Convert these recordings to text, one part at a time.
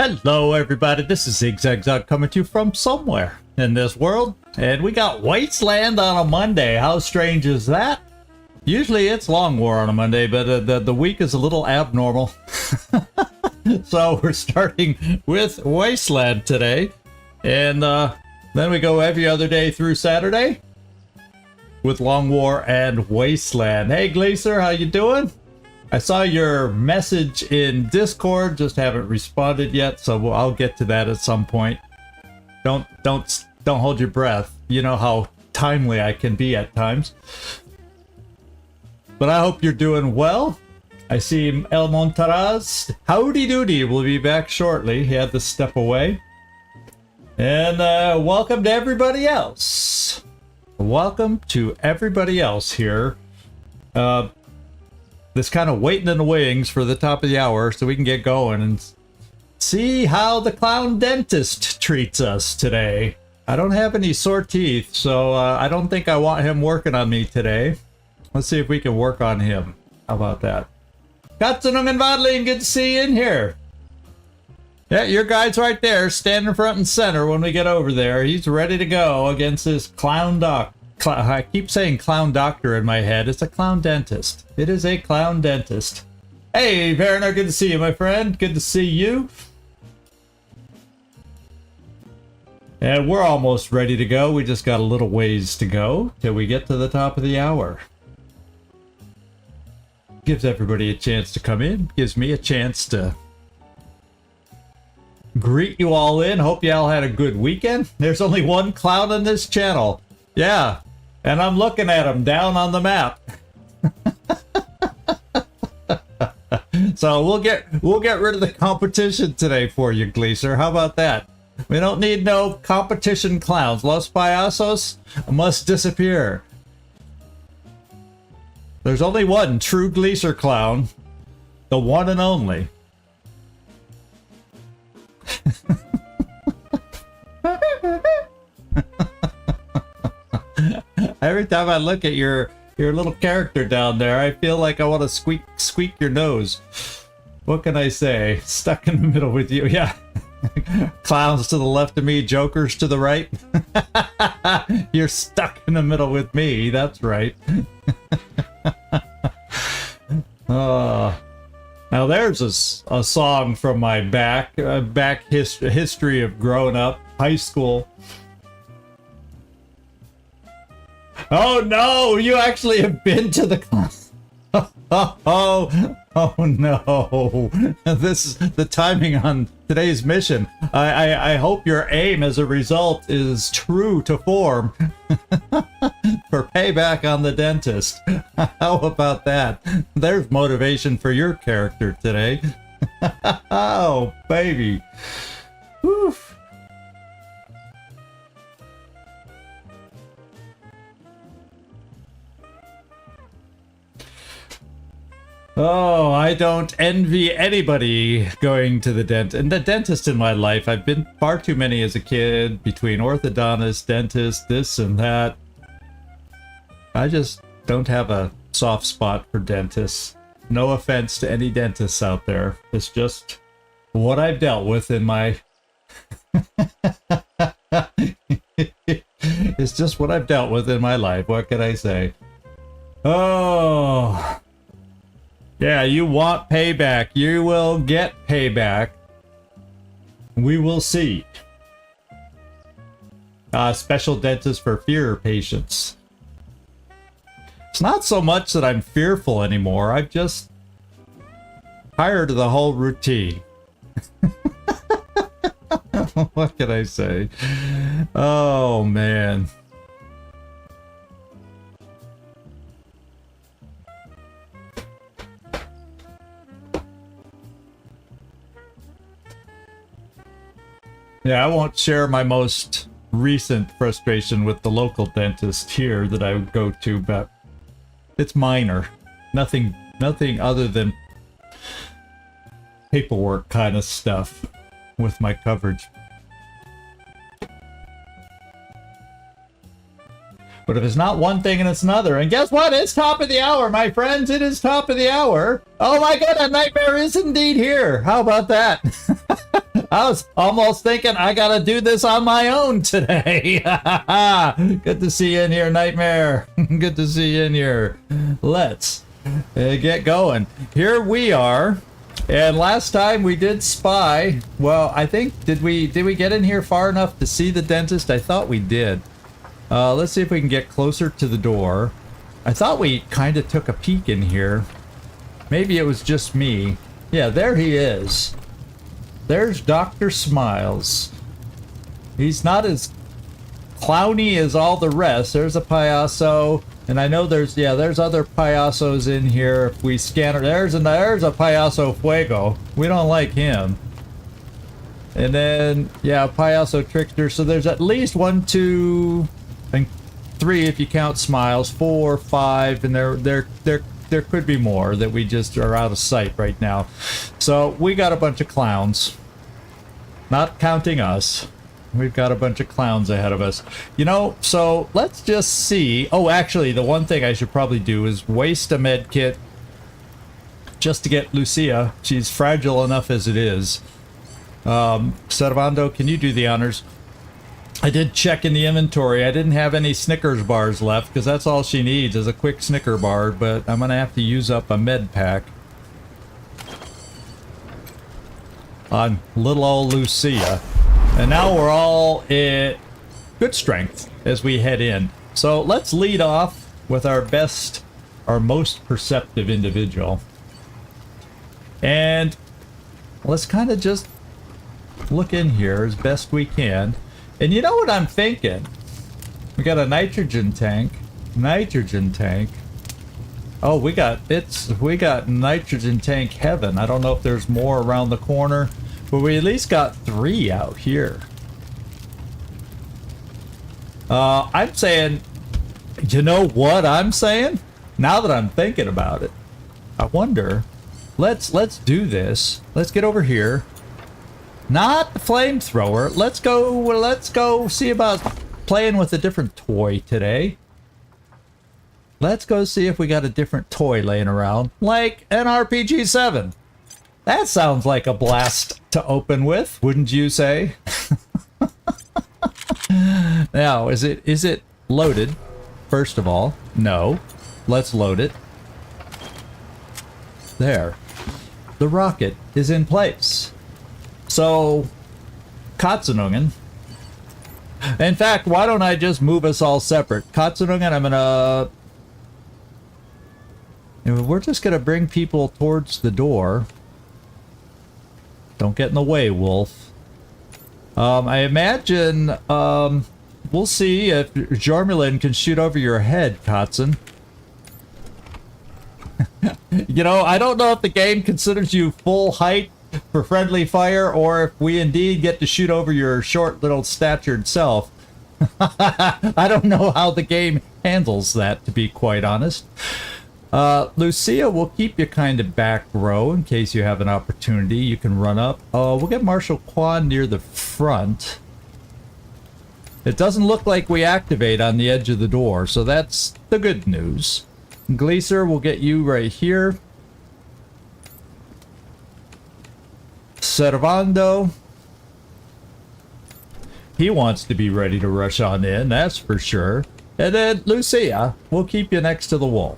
Hello everybody, this is Zigzag coming to you from somewhere in this world, and we got Wasteland on a Monday. How strange is that? Usually it's Long War on a Monday, but the week is a little abnormal. So we're starting with Wasteland today, and then we go every other day through Saturday with Long War and Wasteland. Hey Glacier, how you doing? I saw your message in Discord, just haven't responded yet, so I'll get to that at some point. Don't hold your breath. You know how timely I can be at times. But I hope you're doing well. I see El Montaraz. Howdy doody, will be back shortly. He had to step away. And welcome to everybody else. Welcome to everybody else here. This kind of waiting in the wings for the top of the hour so we can get going and see how the clown dentist treats us today. I don't have any sore teeth, so I don't think I want him working on me today. Let's see if we can work on him. How about that? Katsunung and Vadling, good to see you in here. Yeah, your guy's right there, standing front and center when we get over there. He's ready to go against this clown doc. I keep saying clown doctor in my head. It's a clown dentist. It is a clown dentist. Hey, Verner, good to see you, my friend. Good to see you. And we're almost ready to go. We just got a little ways to go till we get to the top of the hour. Gives everybody a chance to come in. Gives me a chance to greet you all in. Hope you all had a good weekend. There's only one clown on this channel. Yeah. And I'm looking at him down on the map. So we'll get rid of the competition today for you, Gleaser. How about that? We don't need no competition clowns. Los Payasos must disappear. There's only one true Gleaser clown. The one and only. Every time I look at your little character down there, I feel like I want to squeak your nose. What can I say? Stuck in the middle with you. Yeah. Clowns to the left of me, jokers to the right. You're stuck in the middle with me. That's right. Now there's a song from my back history of growing up, high school. Oh no, you actually have been to the class. Oh no. This is the timing on today's mission. I hope your aim as a result is true to form. For payback on the dentist. How about that? There's motivation for your character today. Oh, baby. Whew. Oh, I don't envy anybody going to the dentist. And the dentist in my life, I've been far too many as a kid, between orthodontist, dentist, this and that. I just don't have a soft spot for dentists. No offense to any dentists out there. It's just what I've dealt with in my... It's just what I've dealt with in my life. What can I say? Oh... Yeah, you want payback. You will get payback. We will see. Special dentist for fear patients. It's not so much that I'm fearful anymore. I've just tired of the whole routine. What can I say? Oh, man. Yeah, I won't share my most recent frustration with the local dentist here that I would go to, but it's minor. Nothing other than paperwork kind of stuff with my coverage. But if it's not one thing and it's another, and guess what? It's top of the hour, my friends. It is top of the hour. Oh my god, a nightmare is indeed here. How about that? I was almost thinking I gotta do this on my own today. Good to see you in here, Nightmare. Good to see you in here. Let's get going. Here we are. And last time we did spy. Well, I think did we get in here far enough to see the dentist? I thought we did. Let's see if we can get closer to the door. I thought we kind of took a peek in here. Maybe it was just me. Yeah, there he is. There's Dr. Smiles. He's not as clowny as all the rest. There's a Payaso. And I know there's other Payasos in here. If we scan it, there's a Payaso Fuego. We don't like him. And then, yeah, Payaso Trickster. So there's at least 1, 2, I think 3 if you count Smiles, 4, 5, and there could be more that we just are out of sight right now. So we got a bunch of clowns. Not counting us. We've got a bunch of clowns ahead of us. You know, so let's just see. Oh, actually, the one thing I should probably do is waste a med kit just to get Lucia. She's fragile enough as it is. Servando, can you do the honors? I did check in the inventory. I didn't have any Snickers bars left because that's all she needs is a quick Snicker bar, but I'm going to have to use up a med pack on little old Lucia. And now we're all at good strength as we head in. So let's lead off with our best, our most perceptive individual. And let's kind of just look in here as best we can. And you know what I'm thinking? We got a nitrogen tank. Nitrogen tank. Oh, we got nitrogen tank heaven. I don't know if there's more around the corner. But we at least got 3 out here. I'm saying, you know what I'm saying? Now that I'm thinking about it, I wonder, let's do this. Let's get over here. Not the flamethrower. Let's go see about playing with a different toy today. Let's go see if we got a different toy laying around, like an RPG-7. That sounds like a blast to open with, wouldn't you say? Now, is it loaded? First of all, no. Let's load it. There. The rocket is in place. So, Katzenungen. In fact, why don't I just move us all separate? Katzenungen, I'm gonna... We're just gonna bring people towards the door. Don't get in the way, Wolf. I imagine, we'll see if Jormulin can shoot over your head, Katzen. You know, I don't know if the game considers you full height for friendly fire, or if we indeed get to shoot over your short little statured self. I don't know how the game handles that, to be quite honest. Lucia, we'll keep you kind of back row in case you have an opportunity. You can run up. We'll get Marshal Quan near the front. It doesn't look like we activate on the edge of the door, so that's the good news. Gleaser, we'll get you right here. Servando. He wants to be ready to rush on in, that's for sure. And then Lucia, we'll keep you next to the wall.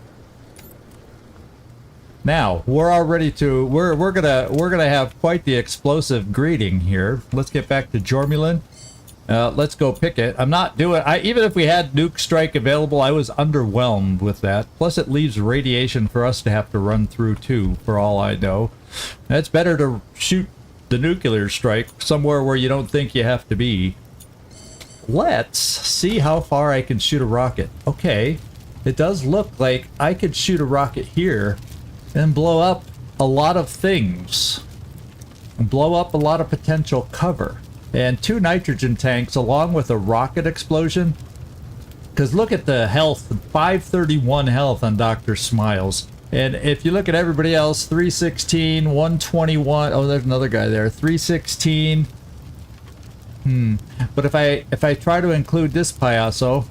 Now, we're all ready to, we're gonna have quite the explosive greeting here. Let's get back to Jormulin. Let's go pick it. I'm not doing, even if we had Nuke Strike available, I was underwhelmed with that. Plus it leaves radiation for us to have to run through too, for all I know. It's better to shoot the nuclear strike somewhere where you don't think you have to be. Let's see how far I can shoot a rocket. Okay, it does look like I could shoot a rocket here and blow up a lot of things. And blow up a lot of potential cover. And 2 nitrogen tanks along with a rocket explosion. Because look at the health, 531 health on Dr. Smiles. And if you look at everybody else, 316, 121, oh, there's another guy there, 316. But if I try to include this Payaso,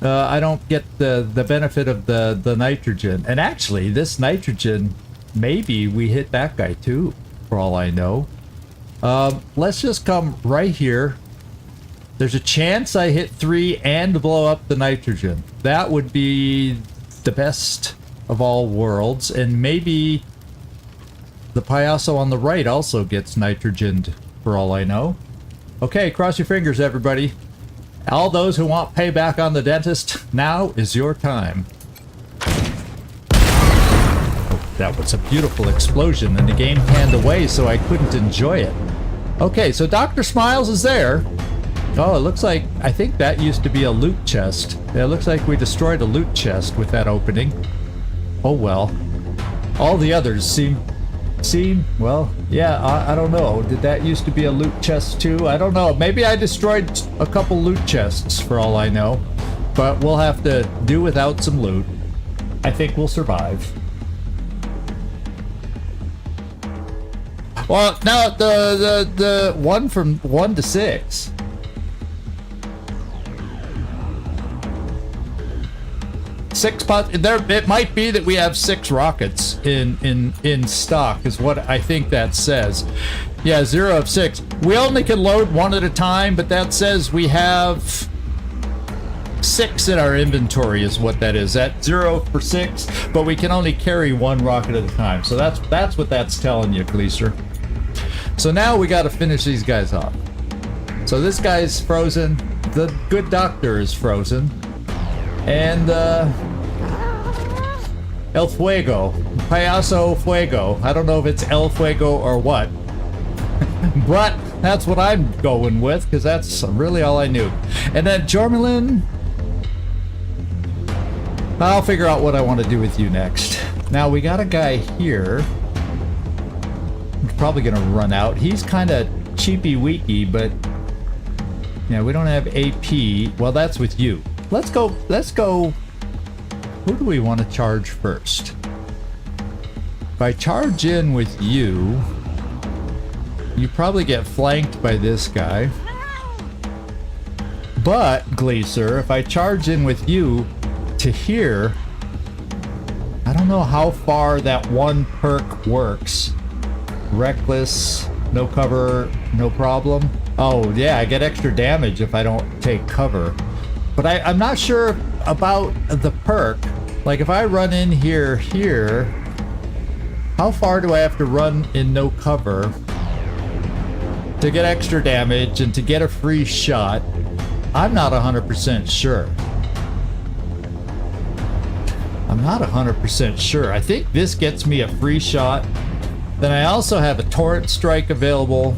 I don't get the benefit of the nitrogen. And actually, this nitrogen, maybe we hit that guy too, for all I know. Let's just come right here. There's a chance I hit 3 and blow up the nitrogen. That would be the best of all worlds. And maybe the Payaso on the right also gets nitrogened, for all I know. Okay, cross your fingers, everybody. All those who want payback on the dentist, now is your time. Oh, that was a beautiful explosion, and the game panned away, so I couldn't enjoy it. Okay, so Dr. Smiles is there. Oh, it looks like, I think that used to be a loot chest. It looks like we destroyed a loot chest with that opening. Oh well. All the others seem, well, yeah, I don't know. Did that used to be a loot chest too? I don't know. Maybe I destroyed a couple loot chests for all I know. But we'll have to do without some loot. I think we'll survive. Well, now the one from 1 to 6. There, it might be that we have 6 rockets in stock, is what I think that says. Yeah, 0 of 6. We only can load 1 at a time, but that says we have 6 in our inventory, is what that is. That's 0 for 6, but we can only carry 1 rocket at a time. So that's what that's telling you, Gleaser. So now we got to finish these guys off. So this guy's frozen. The good doctor is frozen. And El Fuego, Payaso Fuego. I don't know if it's El Fuego or what, but that's what I'm going with, because that's really all I knew. And then Jormelin, I'll figure out what I want to do with you next. Now we got a guy here. He's probably gonna run out. He's kind of cheapy weaky, but yeah, we don't have AP. Well, that's with you. Let's go. Who do we want to charge first? If I charge in with you, you probably get flanked by this guy. But, Gleaser, if I charge in with you to here, I don't know how far that one perk works. Reckless, no cover, no problem. Oh, yeah, I get extra damage if I don't take cover. But I'm not sure about the perk. Like if I run in here, how far do I have to run in no cover to get extra damage and to get a free shot? I'm not 100% sure. I'm not 100% sure. I think this gets me a free shot. Then I also have a torrent strike available.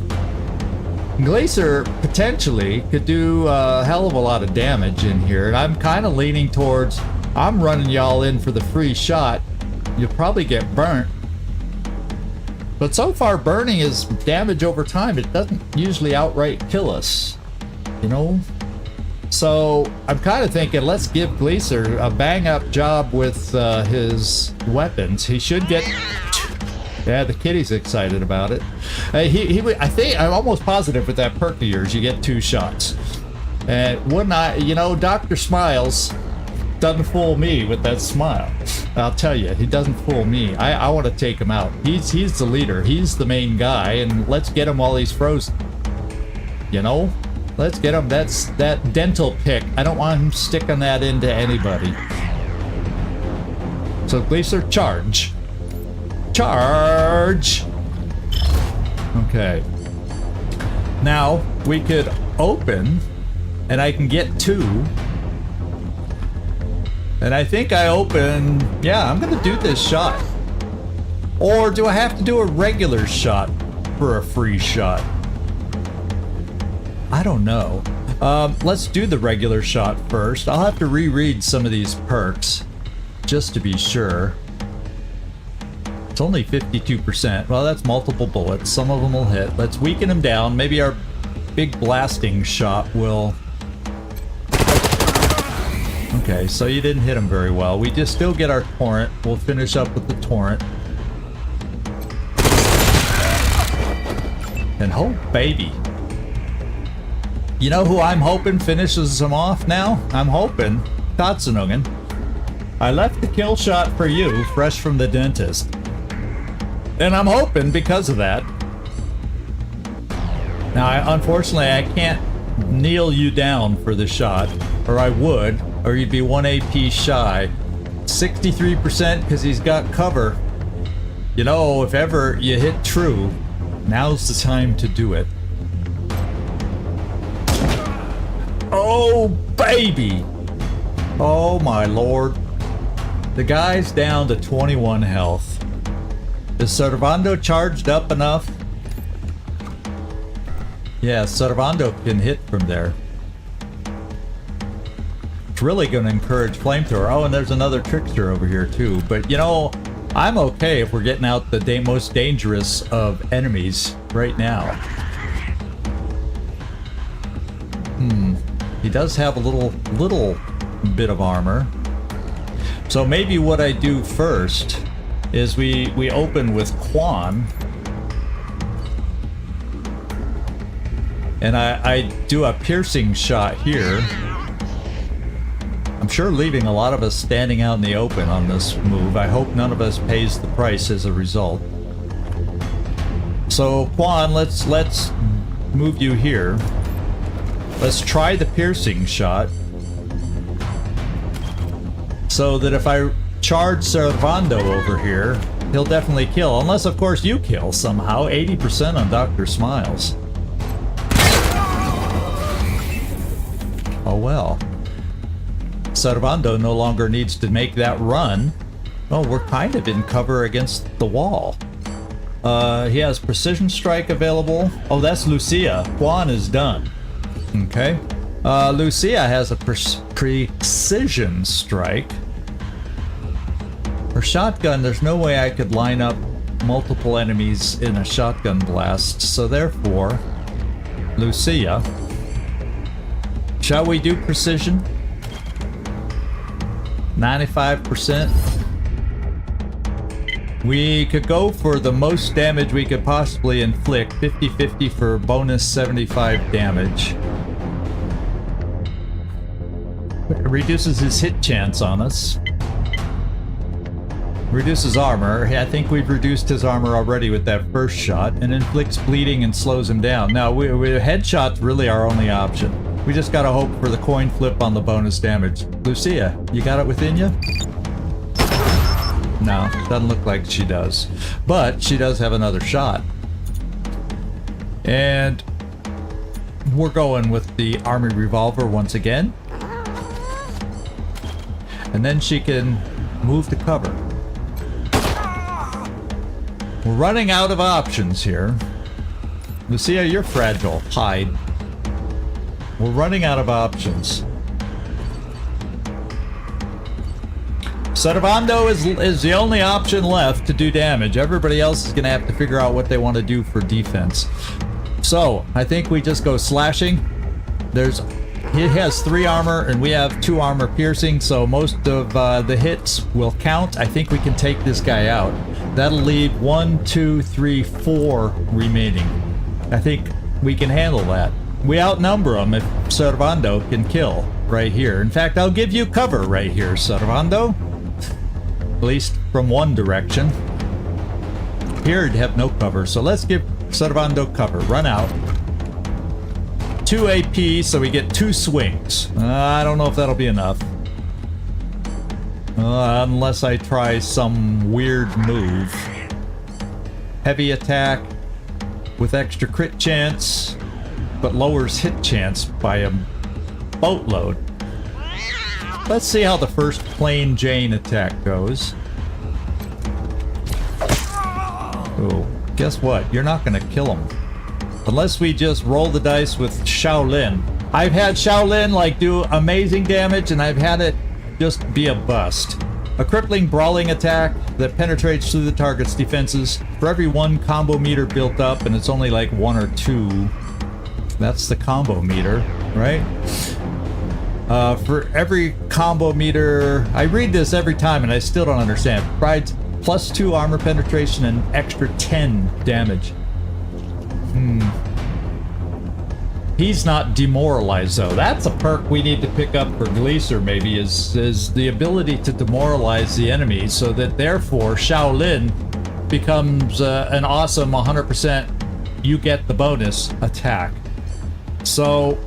Glacier potentially could do a hell of a lot of damage in here, and I'm kind of leaning towards, I'm running y'all in for the free shot. You'll probably get burnt. But so far, burning is damage over time. It doesn't usually outright kill us, you know? So I'm kind of thinking, let's give Glacier a bang-up job with his weapons. He should get... Yeah, the kitty's excited about it. I think I'm almost positive with that perk of yours, you get 2 shots. And wouldn't I, you know, Dr. Smiles doesn't fool me with that smile. I'll tell you, he doesn't fool me. I want to take him out. He's the leader. He's the main guy, and let's get him while he's frozen. You know, let's get him. That's that dental pick. I don't want him sticking that into anybody. So Glacier, charge. Charge! Okay. Now, we could open, and I can get 2. And I think I open... Yeah, I'm gonna do this shot. Or do I have to do a regular shot for a free shot? I don't know. Let's do the regular shot first. I'll have to reread some of these perks, just to be sure. It's only 52%. Well, that's multiple bullets. Some of them will hit. Let's weaken him down. Maybe our big blasting shot will... Okay, so you didn't hit him very well. We just still get our torrent. We'll finish up with the torrent. And oh, baby. You know who I'm hoping finishes him off now? I'm hoping Tatsunungen. I left the kill shot for you, fresh from the dentist. And I'm hoping, because of that, Now, unfortunately, I can't kneel you down for the shot, or I would, or you'd be 1 AP shy. 63% because he's got cover. You know, if ever you hit true, now's the time to do it. Oh, baby! Oh, my lord. The guy's down to 21 health. Is Servando charged up enough? Yeah, Servando can hit from there. It's really going to encourage flamethrower. Oh, and there's another trickster over here too. But you know, I'm okay if we're getting out the most dangerous of enemies right now. He does have a little bit of armor. So maybe what I do first is we open with Quan. And I do a piercing shot here. I'm sure leaving a lot of us standing out in the open on this move. I hope none of us pays the price as a result. So Quan, let's move you here. Let's try the piercing shot. So that if I charge Servando over here, he'll definitely kill. Unless, of course, you kill somehow. 80% on Dr. Smiles. Oh well. Servando no longer needs to make that run. Oh, we're kind of in cover against the wall. He has Precision Strike available. Oh, that's Lucia. Juan is done. Okay. Lucia has a Precision Strike. Her shotgun, there's no way I could line up multiple enemies in a shotgun blast. So therefore, Lucia. Shall we do precision? 95%. We could go for the most damage we could possibly inflict. 50-50 for bonus 75 damage. It reduces his hit chance on us. Reduces armor. I think we've reduced his armor already with that first shot. And inflicts bleeding and slows him down. Now, headshots really our only option. We just gotta hope for the coin flip on the bonus damage. Lucia, you got it within you? No, doesn't look like she does. But she does have another shot. And we're going with the Army Revolver once again. And then she can move to cover. We're running out of options here. Lucia, you're fragile. Hide. We're running out of options. Servando is the only option left to do damage. Everybody else is going to have to figure out what they want to do for defense. So, I think we just go slashing. He has 3 armor and we have 2 armor piercing, so most of the hits will count. I think we can take this guy out. That'll leave 1, 2, 3, 4 remaining. I think we can handle that. We outnumber them if Servando can kill right here. In fact, I'll give you cover right here, Servando. At least from one direction. Here you'd have no cover, so let's give Servando cover. Run out. 2 AP, so we get 2 swings. I don't know if that'll be enough. Unless I try some weird move. Heavy attack with extra crit chance, but lowers hit chance by a boatload. Let's see how the first plain Jane attack goes. Oh, guess what? You're not gonna kill him. Unless we just roll the dice with Shaolin. I've had Shaolin like do amazing damage, and I've had it just be a bust. A crippling brawling attack that penetrates through the target's defenses. For every 1 combo meter built up, and it's only like 1 or 2. That's the combo meter, right? For every combo meter, I read this every time and I still don't understand. Provides +2 armor penetration and extra 10 damage. He's not demoralized though. That's a perk we need to pick up for Gleaser maybe, is the ability to demoralize the enemy, so that therefore Shaolin becomes an awesome 100% you get the bonus attack. So,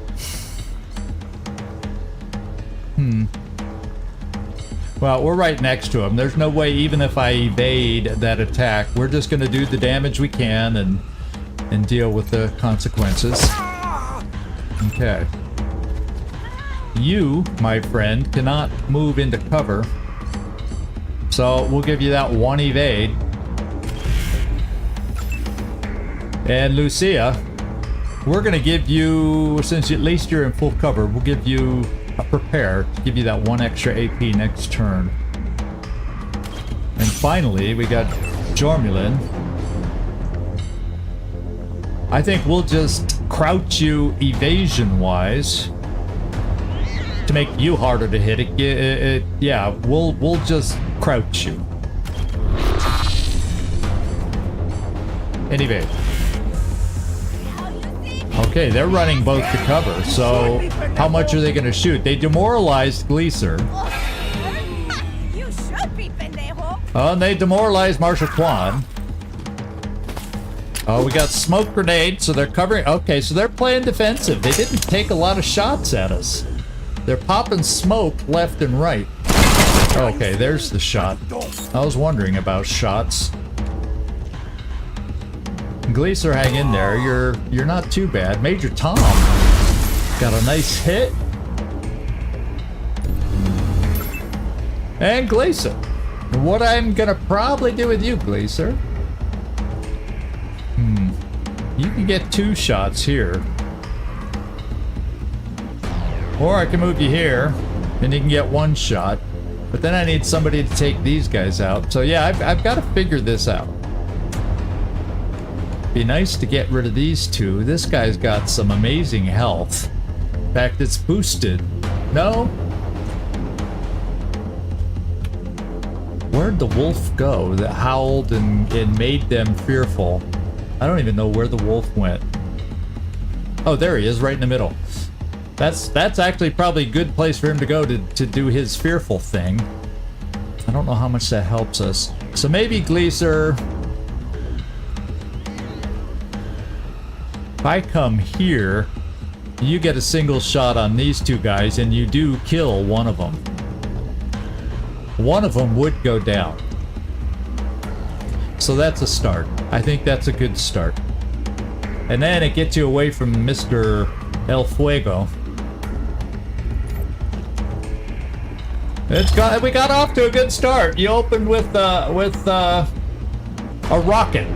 well, we're right next to him. There's no way, even if I evade that attack, we're just going to do the damage we can and deal with the consequences. Okay. You, my friend, cannot move into cover. So we'll give you that one evade. And Lucia, we're going to give you, since at least you're in full cover, we'll give you a prepare to give you that one extra AP next turn. And finally, we got Jormulin. I think we'll just crouch you evasion-wise to make you harder to hit. Yeah, we'll just crouch you. And evade. Okay, they're running both to cover, so how much are they going to shoot? They demoralized Gleaser. You should be, pendejo. Oh, and they demoralized Marshal Quan. Oh, we got smoke grenade, so they're covering. Okay, so they're playing defensive. They didn't take a lot of shots at us. They're popping smoke left and right. Okay, there's the shot. I was wondering about shots. Gleaser, hang in there. You're not too bad. Major Tom got a nice hit. And Gleaser. What I'm gonna probably do with you, Gleaser. You can get 2 shots here. Or I can move you here, and you can get 1 shot. But then I need somebody to take these guys out. So yeah, I've got to figure this out. Be nice to get rid of these 2. This guy's got some amazing health. In fact, it's boosted. No? Where'd the wolf go that howled and made them fearful? I don't even know where the wolf went. Oh, there he is, right in the middle. That's actually probably a good place for him to go to do his fearful thing. I don't know how much that helps us. So maybe Gleaser... If I come here, you get a single shot on these 2 guys, and you do kill one of them. One of them would go down. So that's a start. I think that's a good start. And then it gets you away from Mr. El Fuego. We got off to a good start. You opened with a rocket.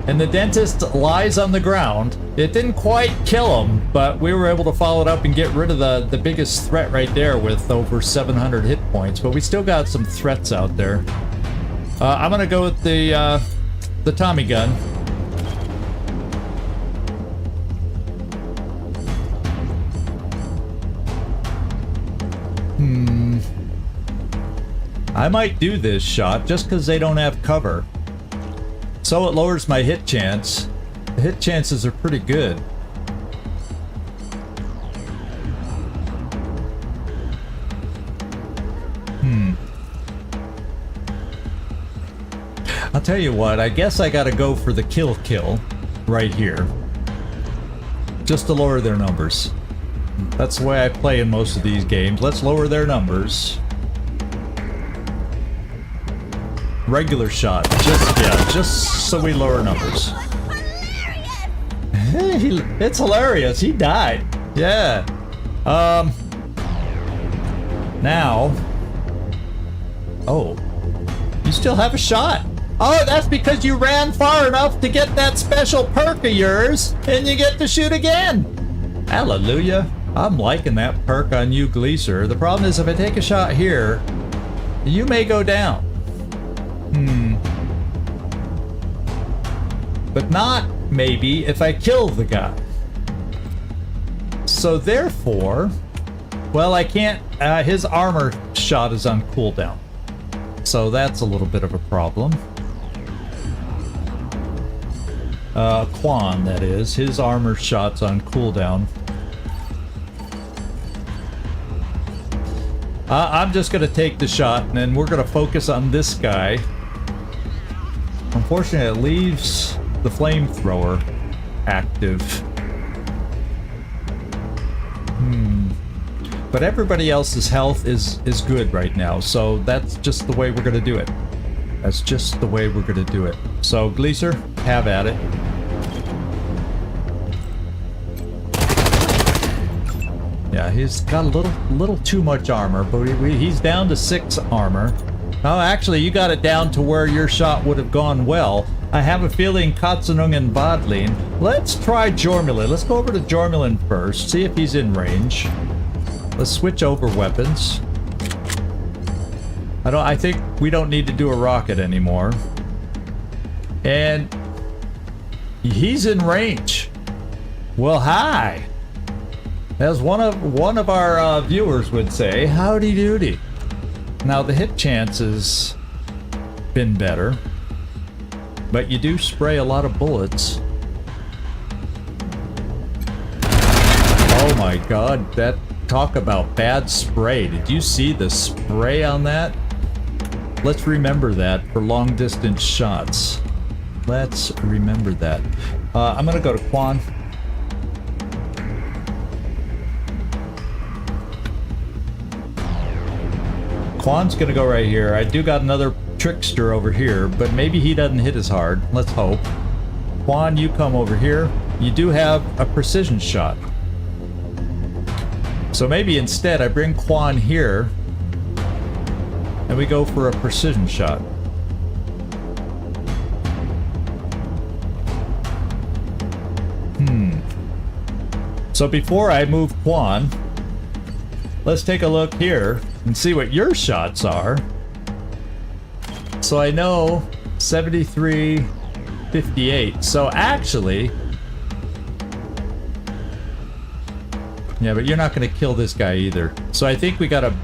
And the dentist lies on the ground. It didn't quite kill him, but we were able to follow it up and get rid of the biggest threat right there with over 700 hit points. But we still got some threats out there. I'm gonna go with the Tommy gun. I might do this shot just because they don't have cover. So it lowers my hit chance. The hit chances are pretty good. I'll tell you what, I guess I gotta go for the kill right here. Just to lower their numbers. That's the way I play in most of these games. Let's lower their numbers. Regular shot. Just so we lower numbers. It's hilarious. He died. Yeah. Now. Oh. You still have a shot. Oh, that's because you ran far enough to get that special perk of yours, and you get to shoot again. Hallelujah. I'm liking that perk on you, Gleaser. The problem is if I take a shot here, you may go down. But not, maybe, if I kill the guy. So therefore, well, I can't, his armor shot is on cooldown. So that's a little bit of a problem. Quan, that is. His armor shot's on cooldown. I'm just gonna take the shot, and then we're gonna focus on this guy. Unfortunately, it leaves the flamethrower. active. But everybody else's health is good right now, so that's just the way we're gonna do it. That's just the way we're gonna do it. So, Gleaser, have at it. Yeah, he's got a little too much armor, but he's down to 6 armor. Oh, actually, you got it down to where your shot would have gone well. I have a feeling Katsunung and Bodlin. Let's try Jormulin. Let's go over to Jormulin first, see if he's in range. Let's switch over weapons. I think we don't need to do a rocket anymore. And he's in range. Well, hi. As one of our viewers would say, howdy doody. Now the hit chance has been better, but you do spray a lot of bullets. Oh my god, that talk about bad spray. Did you see the spray on that? Let's remember that for long distance shots. Let's remember that. I'm gonna go to Quan. Quan's gonna go right here. I do got another trickster over here, but maybe he doesn't hit as hard. Let's hope. Quan, you come over here. You do have a precision shot. So maybe instead I bring Quan here and we go for a precision shot. So before I move Quan, let's take a look here and see what your shots are. So I know 73, 58. So actually, yeah, but you're not going to kill this guy either. So I think we got to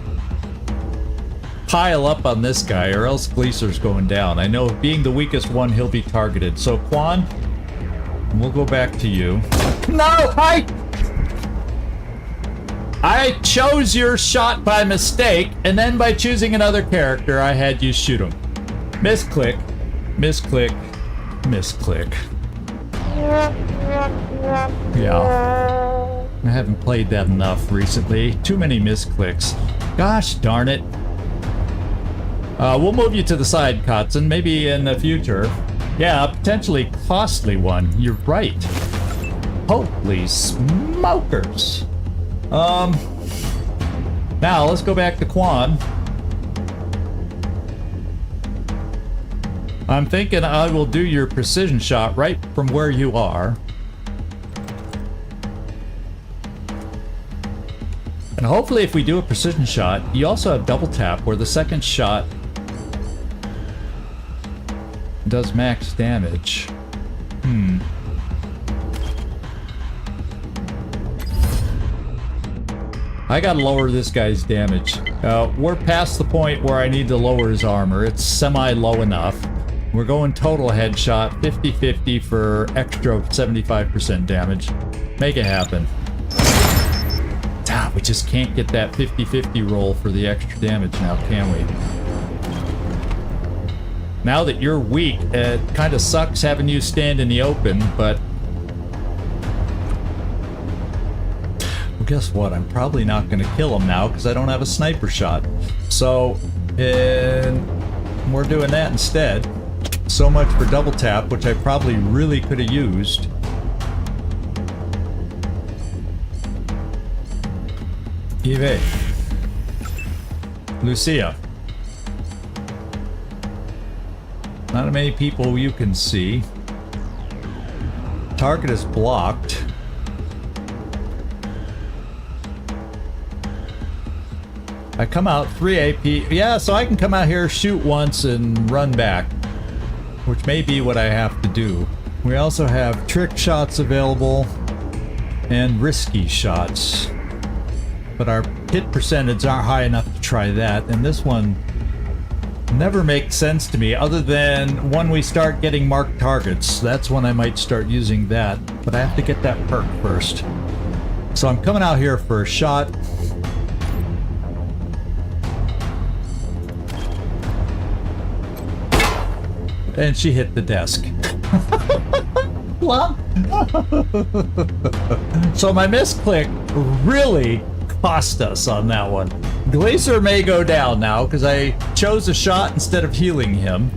pile up on this guy or else Gleaser's going down. I know being the weakest one, he'll be targeted. So Quan, we'll go back to you. No, I chose your shot by mistake, and then by choosing another character, I had you shoot him. Misclick, misclick, misclick. Yeah. I haven't played that enough recently. Too many misclicks. Gosh darn it. We'll move you to the side, Kotzen. Maybe in the future. Yeah, a potentially costly one. You're right. Holy smokers. Now let's go back to Quan. I'm thinking I will do your precision shot right from where you are. And hopefully if we do a precision shot, you also have double tap where the second shot does max damage. I gotta lower this guy's damage. We're past the point where I need to lower his armor. It's semi-low enough. We're going total headshot, 50-50 for extra 75% damage. Make it happen. We just can't get that 50-50 roll for the extra damage now, can we? Now that you're weak, it kind of sucks having you stand in the open, but... well, guess what? I'm probably not going to kill him now because I don't have a sniper shot. So, we're doing that instead. So much for double tap, which I probably really could have used. Eve. Lucia. Not many people you can see. Target is blocked. I come out 3 AP. Yeah, so I can come out here, shoot once, and run back. Which may be what I have to do. We also have trick shots available and risky shots. But our hit percentage aren't high enough to try that, and this one never makes sense to me other than when we start getting marked targets. That's when I might start using that, but I have to get that perk first. So I'm coming out here for a shot. And she hit the desk. Flab. So my misclick really cost us on that one. Glacier may go down now because I chose a shot instead of healing him.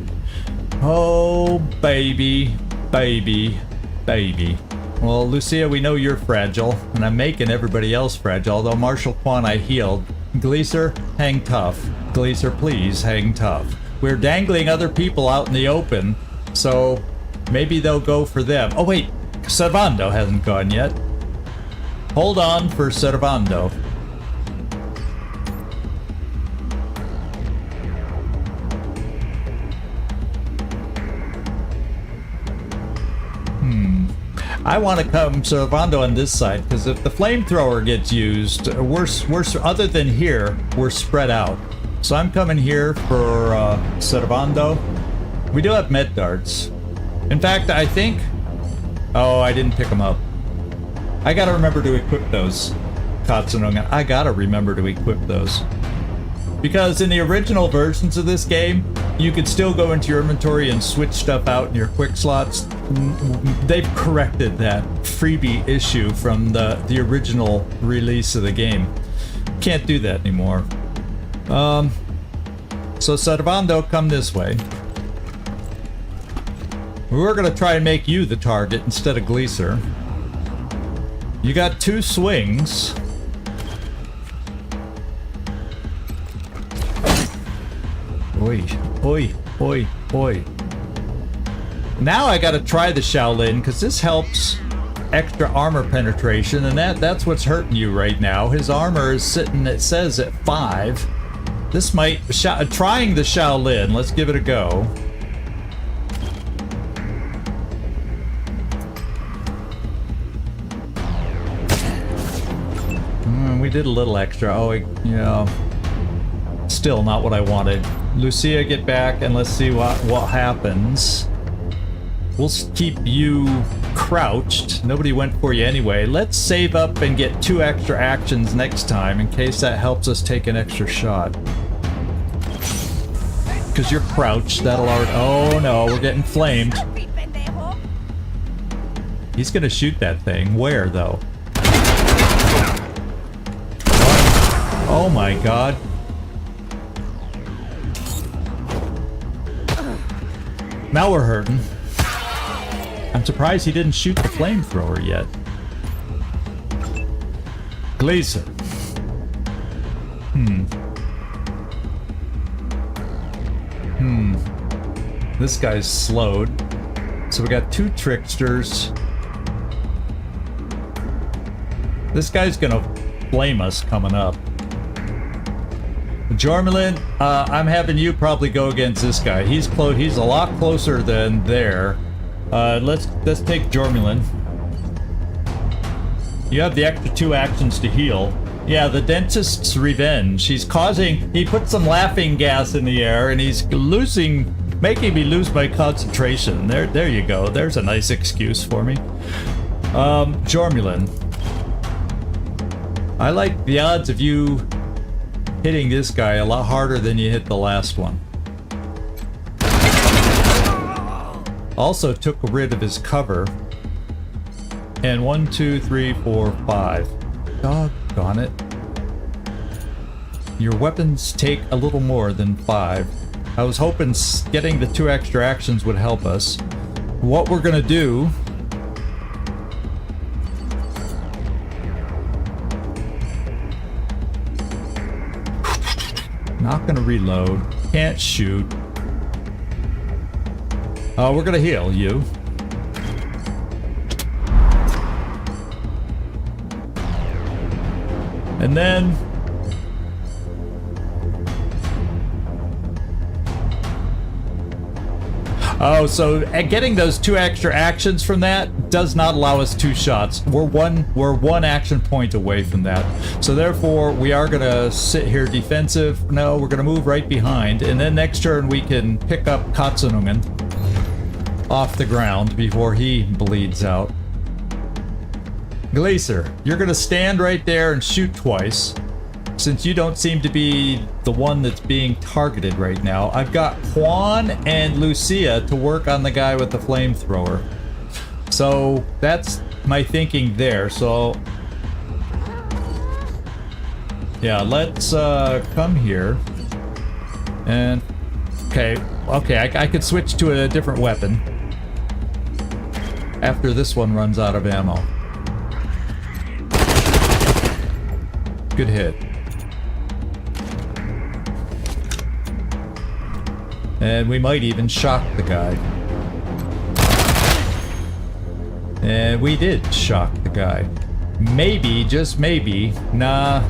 Oh, baby, baby, baby. Well, Lucia, we know you're fragile, and I'm making everybody else fragile, although Marshall Quan I healed. Glacier, hang tough. Glacier, please, hang tough. We're dangling other people out in the open, so maybe they'll go for them. Oh wait, Servando hasn't gone yet. Hold on for Servando. I want to come Servando on this side, because if the flamethrower gets used, we're other than here, we're spread out. So I'm coming here for Servando. We do have med darts. In fact, I think... Oh, I didn't pick them up. I gotta remember to equip those. Katsunonga. I gotta remember to equip those. Because in the original versions of this game, you could still go into your inventory and switch stuff out in your quick slots. They've corrected that freebie issue from the original release of the game. Can't do that anymore. So Servando, come this way. We're gonna try and make you the target instead of Gleaser. You got 2 swings. Oi, oi, oi, oi. Now I gotta try the Shaolin, because this helps extra armor penetration, and that's what's hurting you right now. His armor is sitting, it says, at 5. This might... trying the Shaolin, let's give it a go. We did a little extra. Oh, yeah. Still not what I wanted. Lucia, get back and let's see what happens. We'll keep you crouched. Nobody went for you anyway. Let's save up and get 2 extra actions next time in case that helps us take an extra shot. Because you're crouched, that'll already... Oh no, we're getting flamed. He's gonna shoot that thing. Where though? Oh my god. Now we're hurting. I'm surprised he didn't shoot the flamethrower yet. Glacier. This guy's slowed. So we got 2 tricksters. This guy's gonna flame us coming up. Jormelin, I'm having you probably go against this guy. He's close. He's a lot closer than there. Let's take Jormelin. You have the extra 2 actions to heal. Yeah, the dentist's revenge. He put some laughing gas in the air, and he's making me lose my concentration. There you go. There's a nice excuse for me. Jormelin. I like the odds of you hitting this guy a lot harder than you hit the last one. Also took rid of his cover. And 1, 2, 3, 4, 5. Doggone it. Your weapons take a little more than 5. I was hoping getting the 2 extra actions would help us. What we're gonna do... Not gonna reload. Can't shoot. We're gonna heal you. And then... Oh, so getting those 2 extra actions from that does not allow us 2 shots. We're one action point away from that. So therefore, we are gonna sit here defensive. No, we're gonna move right behind, and then next turn we can pick up Katsunungen off the ground before he bleeds out. Glacier, you're gonna stand right there and shoot twice. Since you don't seem to be the one that's being targeted right now, I've got Juan and Lucia to work on the guy with the flamethrower. So that's my thinking there. So yeah, let's come here and okay, I could switch to a different weapon after this one runs out of ammo. Good hit. And we might even shock the guy. And we did shock the guy. Maybe, just maybe. Nah.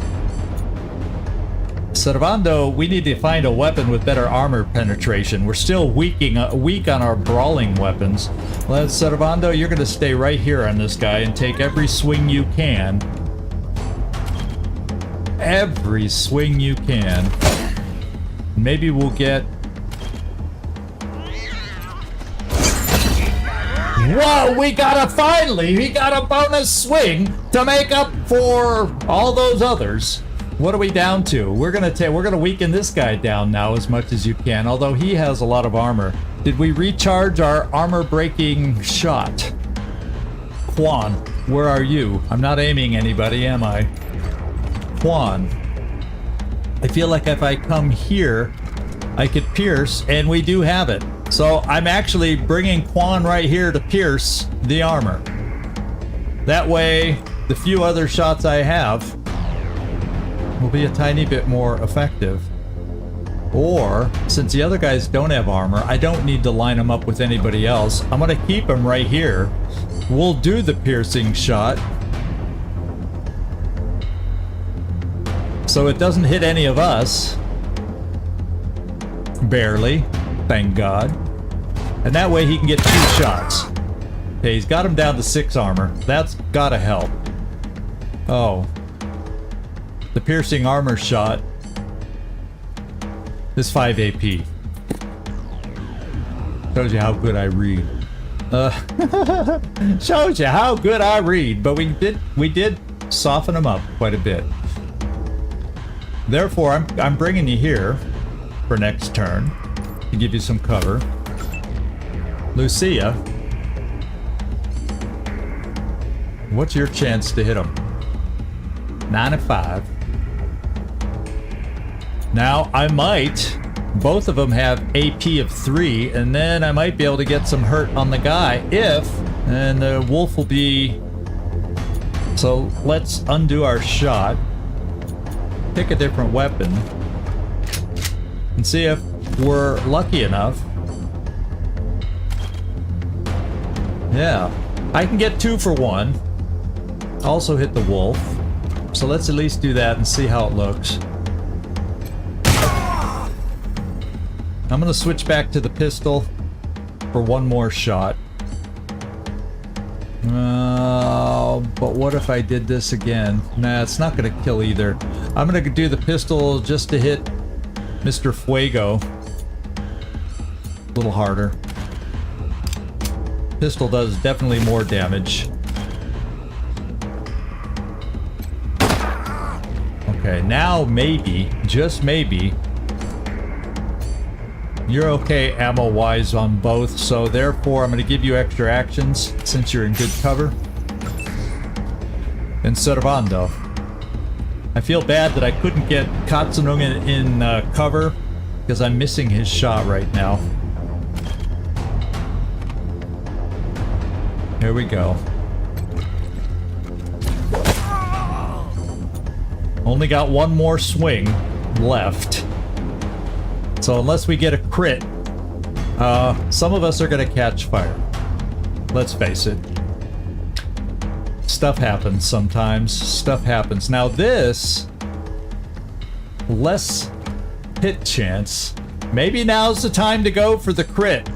Servando, we need to find a weapon with better armor penetration. We're still weak on our brawling weapons. Let's, Servando, you're gonna stay right here on this guy and take every swing you can. Every swing you can. Maybe we'll get... Whoa, we got a bonus swing to make up for all those others. What are we down to? We're gonna weaken this guy down now as much as you can, although he has a lot of armor. Did we recharge our armor-breaking shot? Quan, where are you? I'm not aiming anybody, am I? Quan. I feel like if I come here, I could pierce, and we do have it. So I'm actually bringing Quan right here to pierce the armor. That way, the few other shots I have will be a tiny bit more effective. Or, since the other guys don't have armor, I don't need to line them up with anybody else. I'm gonna keep them right here. We'll do the piercing shot, so it doesn't hit any of us. Barely, thank God. And that way he can get 2 shots. Okay, he's got him down to 6 armor. That's gotta help. Oh. The piercing armor shot is 5 AP. Shows you how good I read. Shows you how good I read. But we did soften him up quite a bit. Therefore, I'm bringing you here for next turn to give you some cover. Lucia, what's your chance to hit him? 95. Now, I might, both of them have AP of 3, and then I might be able to get some hurt on the guy if, and the wolf will be... So let's undo our shot, pick a different weapon, and see if we're lucky enough. Yeah, I can get 2 for 1. Also hit the wolf. So let's at least do that and see how it looks. I'm gonna switch back to the pistol for 1 more shot. But what if I did this again? Nah, it's not gonna kill either. I'm gonna do the pistol just to hit Mr. Fuego a little harder. Pistol does definitely more damage. Okay, now maybe, just maybe, you're okay ammo-wise on both, so therefore I'm going to give you extra actions since you're in good cover. And Servando. I feel bad that I couldn't get Katsunung in cover because I'm missing his shot right now. Here we go. Only got 1 more swing left. So unless we get a crit, some of us are gonna catch fire. Let's face it. Stuff happens sometimes. Stuff happens. Now this, less hit chance. Maybe now's the time to go for the crit.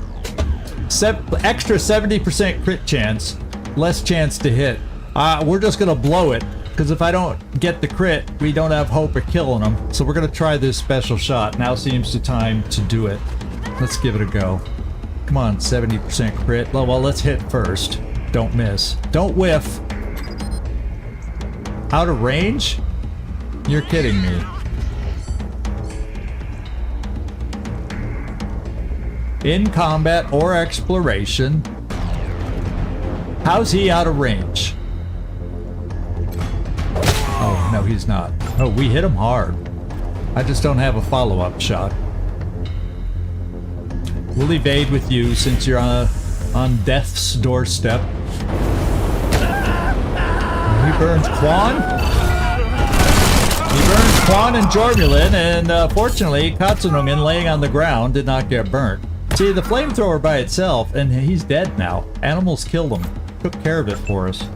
Extra 70% crit chance, less chance to hit. We're just gonna blow it, because if I don't get the crit, we don't have hope of killing them. So we're gonna try this special shot. Now seems the time to do it. Let's give it a go. Come on, 70% crit. Well, let's hit first. Don't miss. Don't whiff. Out of range? You're kidding me. In combat or exploration. How's he out of range? Oh, no, he's not. Oh, we hit him hard. I just don't have a follow-up shot. We'll evade with you since you're on death's doorstep. He burns Quan. He burns Quan and Jormulin, and fortunately, Katsunungen laying on the ground did not get burnt. See, the flamethrower by itself, and he's dead now. Animals killed him. Took care of it for us.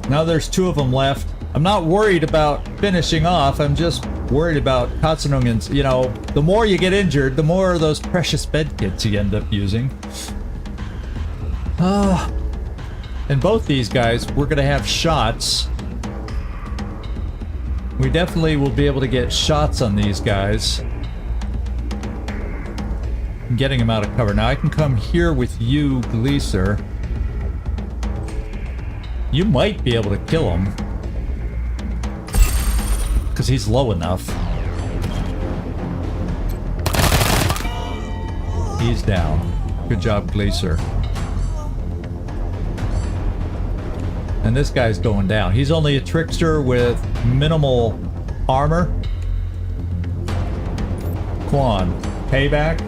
Now there's 2 of them left. I'm not worried about finishing off. I'm just worried about Katsunungen's. You know, the more you get injured, the more of those precious bed kits you end up using. And both these guys, we're going to have shots. We definitely will be able to get shots on these guys. I'm getting him out of cover. Now I can come here with you, Gleeser. You might be able to kill him. Because he's low enough. He's down. Good job, Gleeser. And this guy's going down. He's only a trickster with minimal armor. Quan, payback.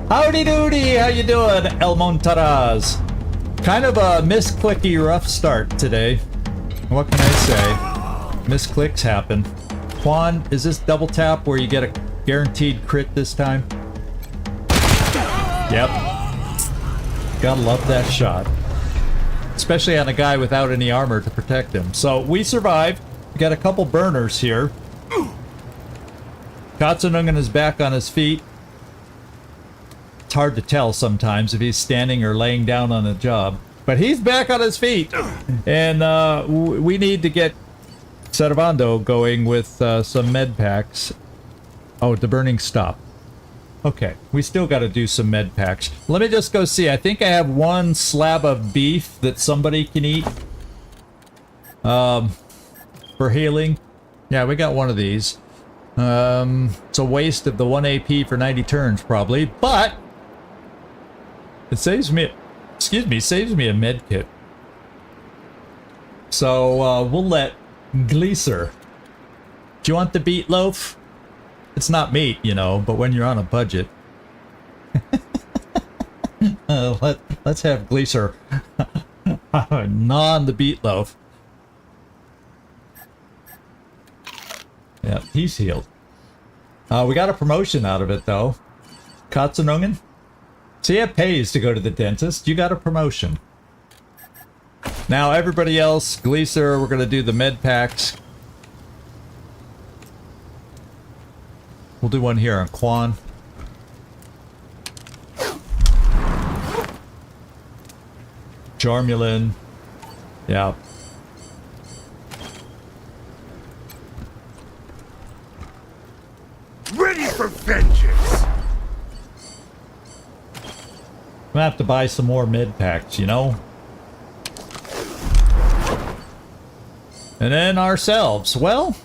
Howdy doody, how you doing, El Montaraz? Kind of a misclicky rough start today. What can I say? Misclicks happen. Quan, is this double tap where you get a guaranteed crit this time? Yep. Gotta love that shot. Especially on a guy without any armor to protect him. So we survived. We got a couple burners here. Katsunungen is back on his feet. It's hard to tell sometimes if he's standing or laying down on a job. But he's back on his feet. And we need to get Servando going with some med packs. Oh, the burning stopped. Okay, we still got to do some med packs. Let me just go see. I think I have 1 slab of beef that somebody can eat. For healing. Yeah, we got 1 of these. It's a waste of the 1 AP for 90 turns, probably. But it saves me, saves me a med kit. So we'll let Gleeser. Do you want the beet loaf? It's not meat, you know, but when you're on a budget. Let's have Gleeser gnaw on the beet loaf. Yeah, he's healed. We got a promotion out of it, though. Katsunungen. See, it pays to go to the dentist. You got a promotion. Now, everybody else, Gleeser, we're going to do the med packs. We'll do one here on Quan. Jormulin. Yeah. Ready for vengeance! I'm gonna have to buy some more mid packs, you know? And then ourselves. Well,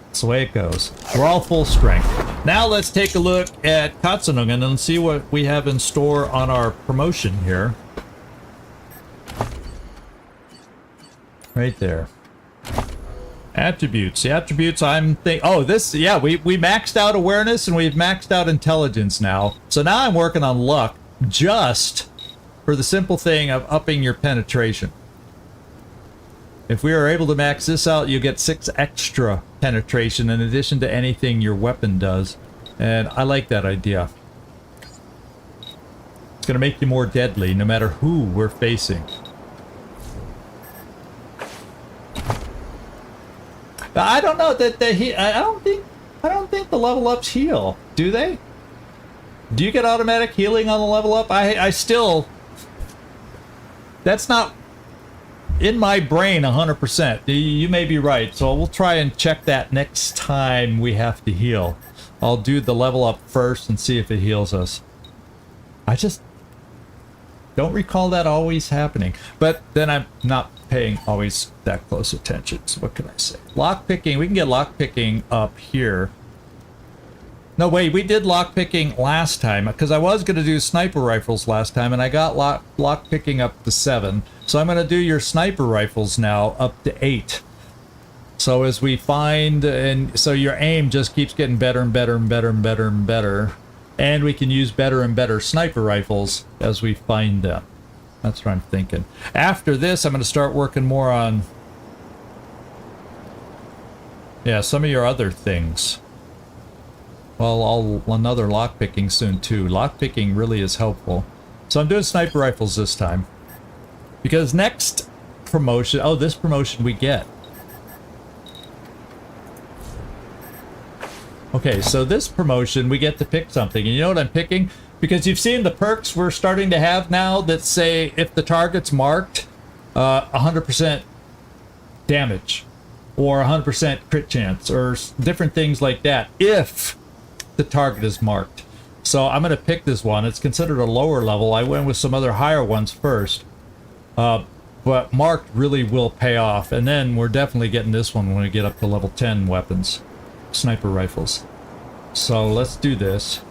that's the way it goes. We're all full strength. Now let's take a look at Katsunungen and see what we have in store on our promotion here. Right there. Attributes. The attributes I'm thinking... Oh, this... Yeah, we maxed out awareness and we've maxed out intelligence now. So now I'm working on luck just for the simple thing of upping your penetration. If we are able to max this out, you get 6 extra penetration in addition to anything your weapon does. And I like that idea. It's going to make you more deadly no matter who we're facing. I don't know that I don't think the level ups heal. Do they? Do you get automatic healing on the level up? I still... That's not in my brain 100%. You may be right, so we'll try and check that next time we have to heal. I'll do the level up first and see if it heals us. I just don't recall that always happening. But then I'm not paying always that close attention. So what can I say? Lock picking. We can get lock picking up here. No, wait, we did lockpicking last time, because I was going to do sniper rifles last time, and I got lockpicking up to 7. So I'm going to do your sniper rifles now up to 8. So as we find, and so your aim just keeps getting better and better and better and better and better. And we can use better and better sniper rifles as we find them. That's what I'm thinking. After this, I'm going to start working more on, yeah, some of your other things. Well, another lockpicking soon too. Lockpicking really is helpful. So I'm doing sniper rifles this time. Because next promotion, oh, this promotion we get. Okay, so this promotion, we get to pick something. And you know what I'm picking? Because you've seen the perks we're starting to have now that say if the target's marked, 100% damage. Or 100% crit chance. Or different things like that. If the target is marked. So I'm going to pick this one. It's considered a lower level. I went with some other higher ones first. But marked really will pay off. And then we're definitely getting this one when we get up to level 10 weapons. Sniper rifles. So let's do this.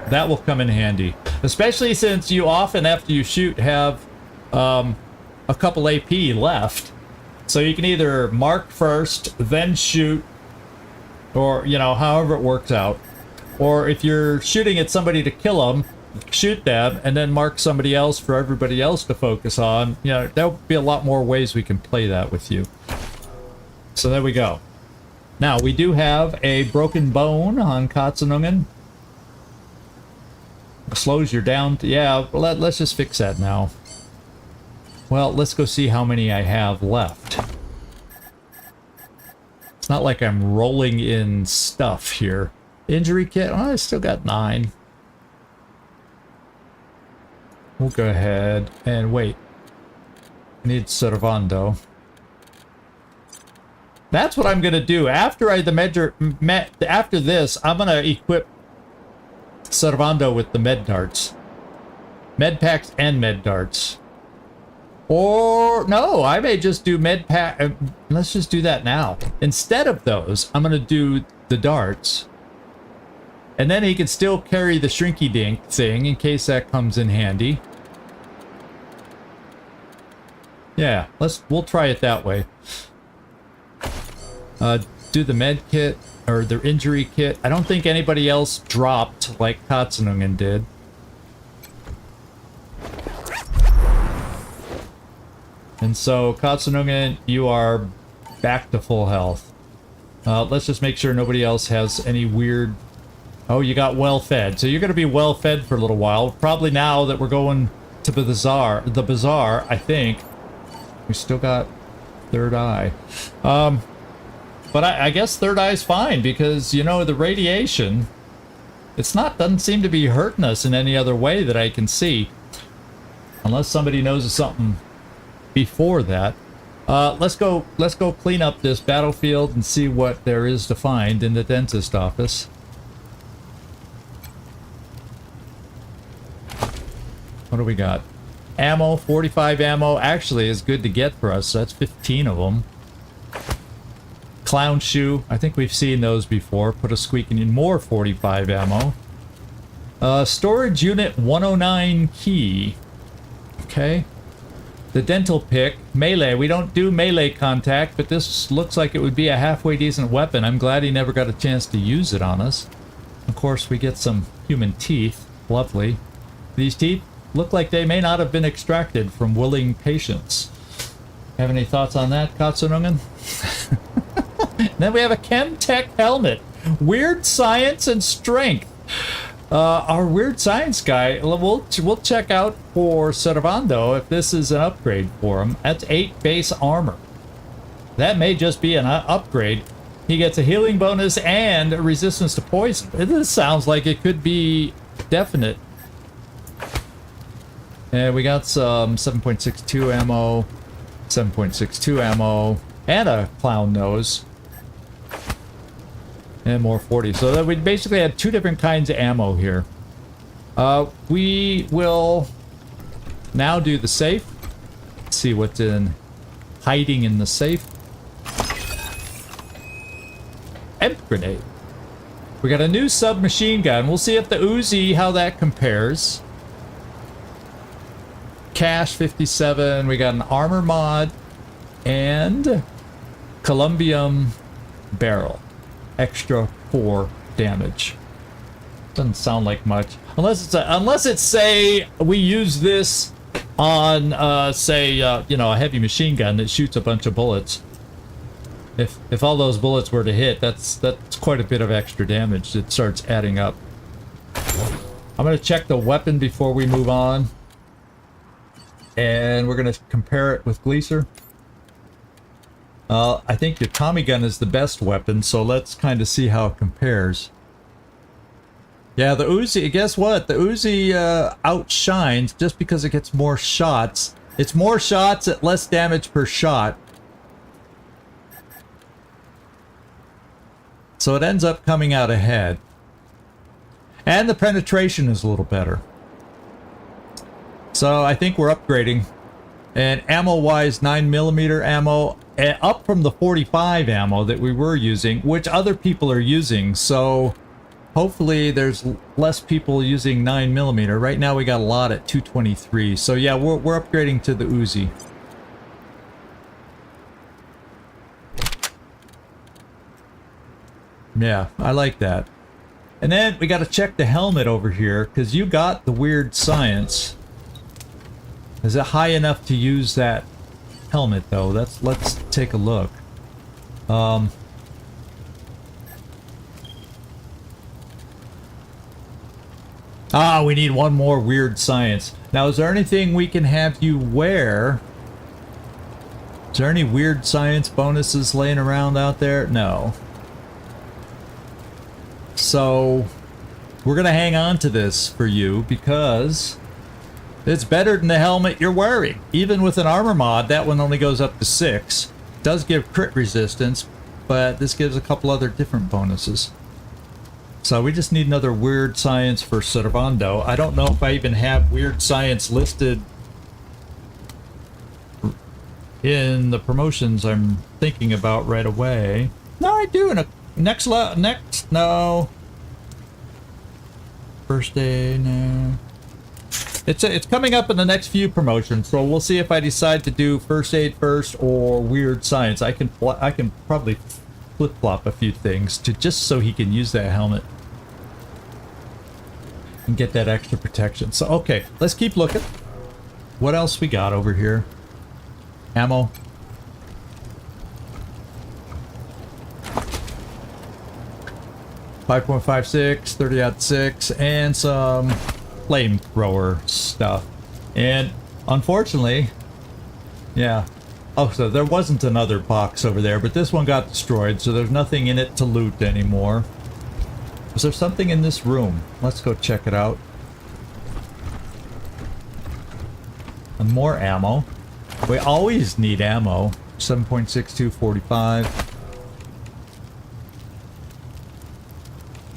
That will come in handy. Especially since you often, after you shoot, have a couple AP left. So you can either mark first, then shoot, or, you know, however it works out. Or if you're shooting at somebody to kill them, shoot them, and then mark somebody else for everybody else to focus on. You know, there'll be a lot more ways we can play that with you. So there we go. Now, we do have a broken bone on Katzenungen. Slows your down. Yeah, let's just fix that now. Well, let's go see how many I have left. It's not like I'm rolling in stuff here. Injury kit, oh, I still got 9. We'll go ahead and wait. I need Servando. That's what I'm going to do. After after this, I'm going to equip Servando with the med darts. Med packs and med darts. Or, no, I may just do med pack. Let's just do that now. Instead of those, I'm going to do the darts. And then he can still carry the shrinky dink thing in case that comes in handy. Yeah, we'll try it that way. Do the med kit or the injury kit. I don't think anybody else dropped like Katzenungen did. And so, Katzenungen, you are back to full health. Let's just make sure nobody else has any weird... Oh, you got well fed. So you're going to be well fed for a little while. Probably now that we're going to the bazaar, I think. We still got third eye. But I guess third eye is fine because, you know, the radiation, doesn't seem to be hurting us in any other way that I can see. Unless somebody knows of something before that. Let's go clean up this battlefield and see what there is to find in the dentist office. What do we got? Ammo, 45 ammo actually is good to get for us. So that's 15 of them. Clown shoe, I think we've seen those before. Put a squeaking in more 45 ammo. Storage unit 109 key. Okay. The dental pick, melee. We don't do melee contact, but this looks like it would be a halfway decent weapon. I'm glad he never got a chance to use it on us. Of course, we get some human teeth. Lovely. These teeth look like they may not have been extracted from willing patients. Have any thoughts on that, Katzenungen? Then we have a Chemtech helmet. Weird science and strength. Our weird science guy, we'll check out for Servando if this is an upgrade for him. That's 8 base armor. That may just be an upgrade. He gets a healing bonus and a resistance to poison. This sounds like it could be definite. And we got some 7.62 ammo, 7.62 ammo, and a clown nose. And more 40. So that we basically had 2 different kinds of ammo here. We will now do the safe. Let's see what's hiding in the safe. Hemp grenade. We got a new submachine gun. We'll see if the Uzi, how that compares. Cash 57. We got an armor mod and Columbium barrel. Extra 4 damage. Doesn't sound like much. Unless it's say we use this on say you know, a heavy machine gun that shoots a bunch of bullets. If all those bullets were to hit, that's quite a bit of extra damage. It starts adding up. I'm gonna check the weapon before we move on. And we're gonna compare it with Gleaser. I think your Tommy gun is the best weapon, so let's kind of see how it compares. Yeah, the Uzi, guess what? The Uzi outshines just because it gets more shots. It's more shots at less damage per shot. So it ends up coming out ahead. And the penetration is a little better. So I think we're upgrading. And ammo-wise, 9mm ammo, up from the 45 ammo that we were using, which other people are using. So hopefully there's less people using 9mm. Right now we got a lot at 223. So yeah, we're upgrading to the Uzi. Yeah, I like that. And then we got to check the helmet over here, because you got the weird science. Is it high enough to use that helmet though? Let's take a look. We need one more weird science. Now, is there anything we can have you wear? Is there any weird science bonuses laying around out there? No. So we're gonna hang on to this for you because it's better than the helmet you're wearing. Even with an armor mod, that one only goes up to 6. It does give crit resistance, but this gives a couple other different bonuses. So we just need another weird science for Servando. I don't know if I even have weird science listed in the promotions I'm thinking about right away. No, I do. In a no. First aid, no. It's coming up in the next few promotions, so we'll see if I decide to do first aid first or weird science. I can probably flip-flop a few things to just so he can use that helmet and get that extra protection. So okay, let's keep looking. What else we got over here? Ammo. .56, 30-06, and some flamethrower stuff. And unfortunately, yeah. Oh, so there wasn't another box over there, but this one got destroyed, so there's nothing in it to loot anymore. Is there something in this room? Let's go check it out. And more ammo. We always need ammo. 7.62, 45.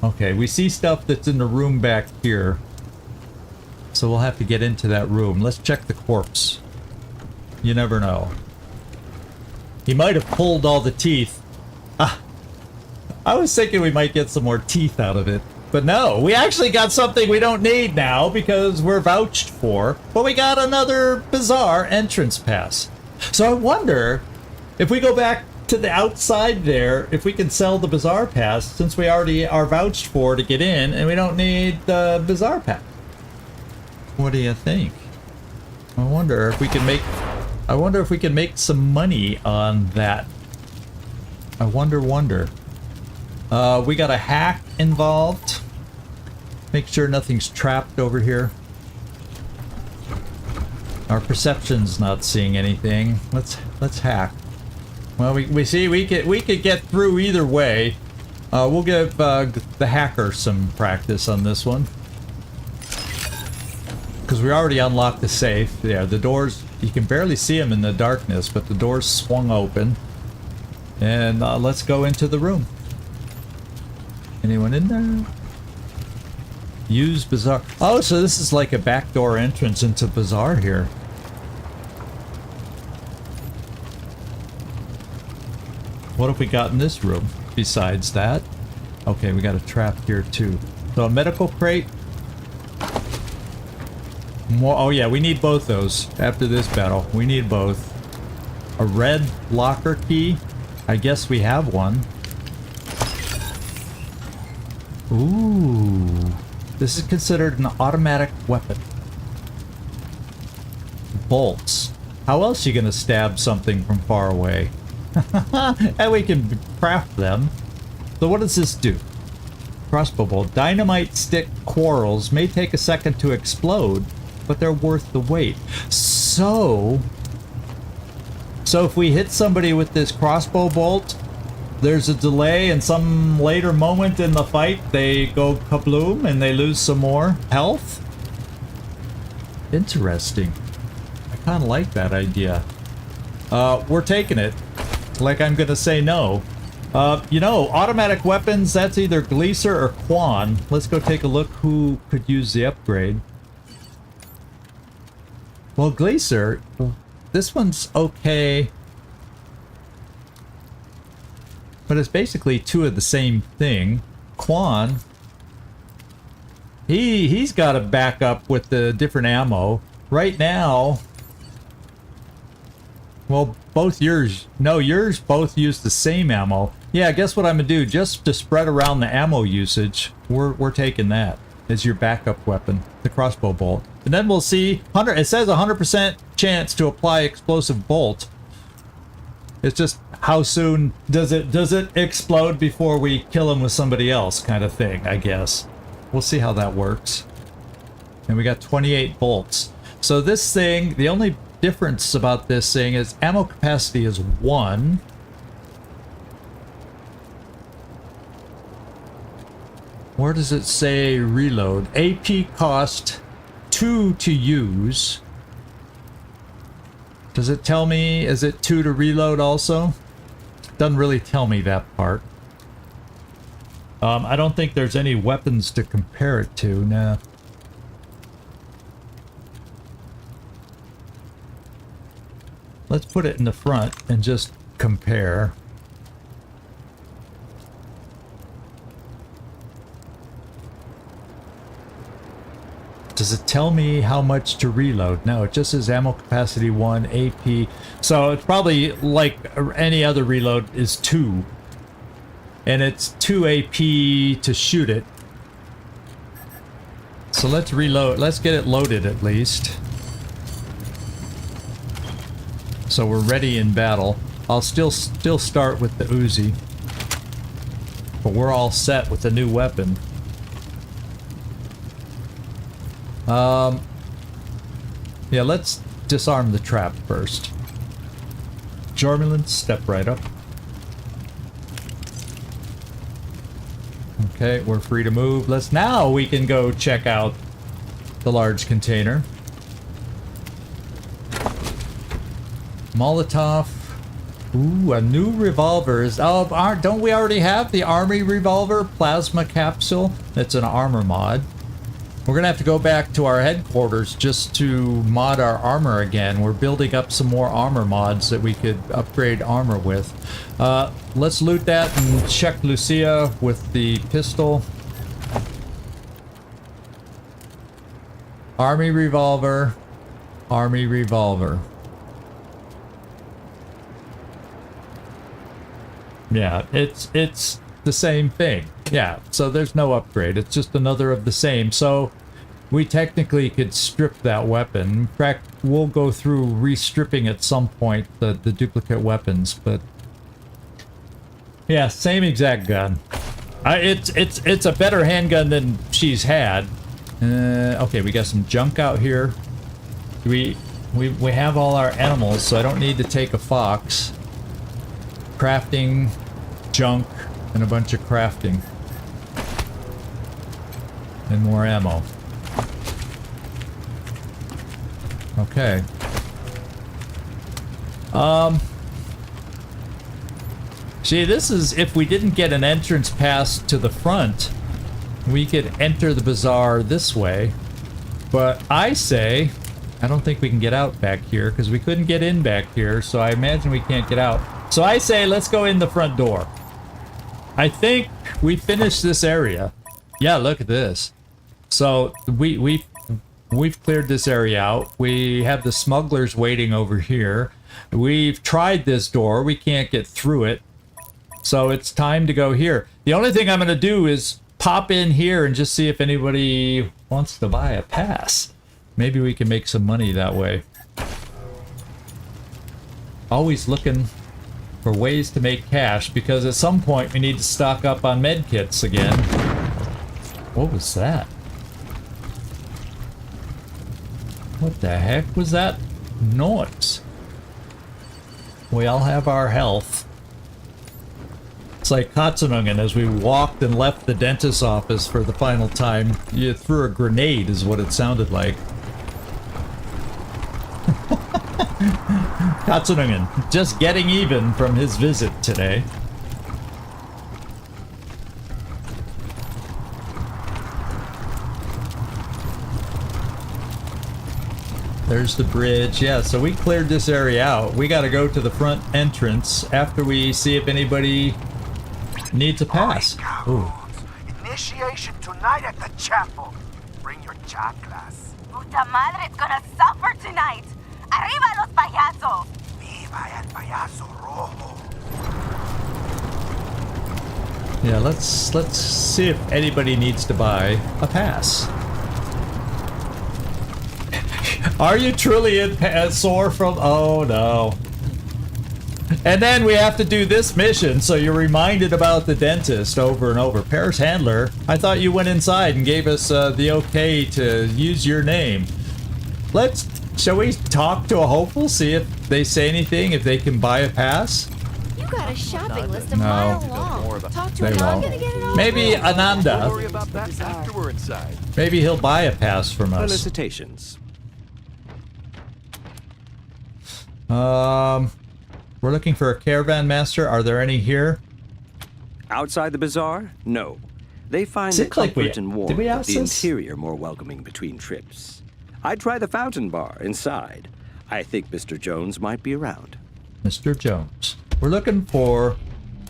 Okay, we see stuff that's in the room back here. So we'll have to get into that room. Let's check the corpse. You never know. He might have pulled all the teeth. I was thinking we might get some more teeth out of it. But no, we actually got something we don't need now because we're vouched for. But we got another Bazaar entrance pass. So I wonder if we go back to the outside there, if we can sell the Bazaar pass, since we already are vouched for to get in, and we don't need the Bazaar pass. What do you think? I wonder if we can make some money on that. I wonder. We got a hack involved. Make sure nothing's trapped over here. Our perception's not seeing anything. Let's hack. Well, we see we could get through either way. We'll give the hacker some practice on this one. Because we already unlocked the safe. Yeah, the doors, you can barely see them in the darkness, but the doors swung open. And let's go into the room. Anyone in there? Use Bazaar. Oh, so this is like a backdoor entrance into Bazaar here. What have we got in this room besides that? Okay, we got a trap here too. So a medical crate. More, oh yeah, we need both those after this battle. We need both. A red locker key. I guess we have one. Ooh. This is considered an automatic weapon. Bolts. How else are you gonna stab something from far away? And we can craft them. So what does this do? Crossbow bolt. Dynamite stick quarrels may take a second to explode, but they're worth the wait. So if we hit somebody with this crossbow bolt, there's a delay, and some later moment in the fight, they go kabloom and they lose some more health. Interesting. I kind of like that idea. We're taking it. Like I'm gonna say no. You know, automatic weapons, that's either Gleaser or Quan. Let's go take a look who could use the upgrade. Well, Gleaser, this one's okay. But it's basically two of the same thing. Quan, he's got a backup with the different ammo. Right now, well, both yours both use the same ammo. Yeah, guess what I'm gonna do? Just to spread around the ammo usage, we're taking that as your backup weapon, the crossbow bolt. And then we'll see, it says 100% chance to apply explosive bolt. It's just how soon does it explode before we kill him with somebody else kind of thing, I guess. We'll see how that works. And we got 28 bolts. So this thing, the only difference about this thing is ammo capacity is 1. Where does it say reload? AP cost 2 to use. Does it tell me, is it 2 to reload also? Doesn't really tell me that part. I don't think there's any weapons to compare it to, nah. Let's put it in the front and just compare. Does it tell me how much to reload? No, it just says ammo capacity 1, AP. So it's probably like any other reload is 2. And it's 2 AP to shoot it. So let's reload. Let's get it loaded at least. So we're ready in battle. I'll still start with the Uzi. But we're all set with the new weapon. Yeah, let's disarm the trap first. Jormulans, step right up. Okay, we're free to move. Now we can go check out the large container. Molotov. Ooh, a new revolver. Don't we already have the army revolver plasma capsule? It's an armor mod. We're gonna have to go back to our headquarters just to mod our armor again. We're building up some more armor mods that we could upgrade armor with. Let's loot that and check Lucia with the pistol. Army revolver. Army revolver. Yeah, it's the same thing. Yeah, so there's no upgrade. It's just another of the same. So we technically could strip that weapon. In fact, we'll go through restripping at some point the duplicate weapons, but yeah, same exact gun. It's a better handgun than she's had. Okay, we got some junk out here. We have all our animals, so I don't need to take a fox. Crafting, junk, and a bunch of crafting. And more ammo. Okay. See, this is if we didn't get an entrance pass to the front, we could enter the bazaar this way. But I say, I don't think we can get out back here because we couldn't get in back here, so I imagine we can't get out. So I say, let's go in the front door. I think we finished this area. Yeah, look at this. So we've cleared this area out. We have the smugglers waiting over here. We've tried this door. We can't get through it. So it's time to go here. The only thing I'm going to do is pop in here and just see if anybody wants to buy a pass. Maybe we can make some money that way. Always looking for ways to make cash, because at some point we need to stock up on med kits again. What was that? What the heck was that noise? We all have our health. It's like Katsunungen as we walked and left the dentist's office for the final time. You threw a grenade is what it sounded like. Katsunungen, just getting even from his visit today. There's the bridge. Yeah, so we cleared this area out. We got to go to the front entrance after we see if anybody needs a pass. Ooh. Initiation tonight at the chapel. Bring your chakras. Puta madre's gonna suffer tonight. Arriba los payasos. Viva el payaso rojo. Yeah, let's see if anybody needs to buy a pass. Are you truly in sore from? Oh no. And then we have to do this mission, so you're reminded about the dentist over and over. Paris Handler, I thought you went inside and gave us the okay to use your name. Shall we talk to a hopeful, see if they say anything, if they can buy a pass? You got a shopping list a No. mile long. Talk to They him. I'm won't. gonna get it all. Maybe Ananda. Worry about that after we're inside. Maybe he'll buy a pass from us. Felicitations. We're looking for a caravan master. Are there any here? Outside the bazaar? No. They find the Seems like comfort and did warmth we of ask the this? interior more welcoming between trips. I'd try the fountain bar inside. I think Mr. Jones might be around. Mr. Jones. We're looking for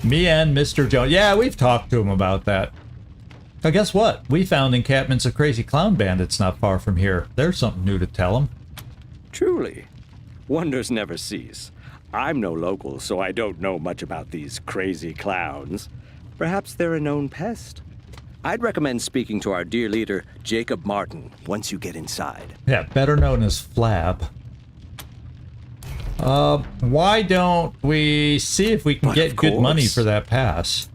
me and Mr. Jones. Yeah, we've talked to him about that. Now, guess what? We found encampments of crazy clown bandits not far from here. There's something new to tell them. Truly. Wonders never cease. I'm no local, so I don't know much about these crazy clowns. Perhaps they're a known pest. I'd recommend speaking to our dear leader, Jacob Martin, once you get inside. Yeah, better known as Flab. Why don't we see if we can But get of good money course. for that pass?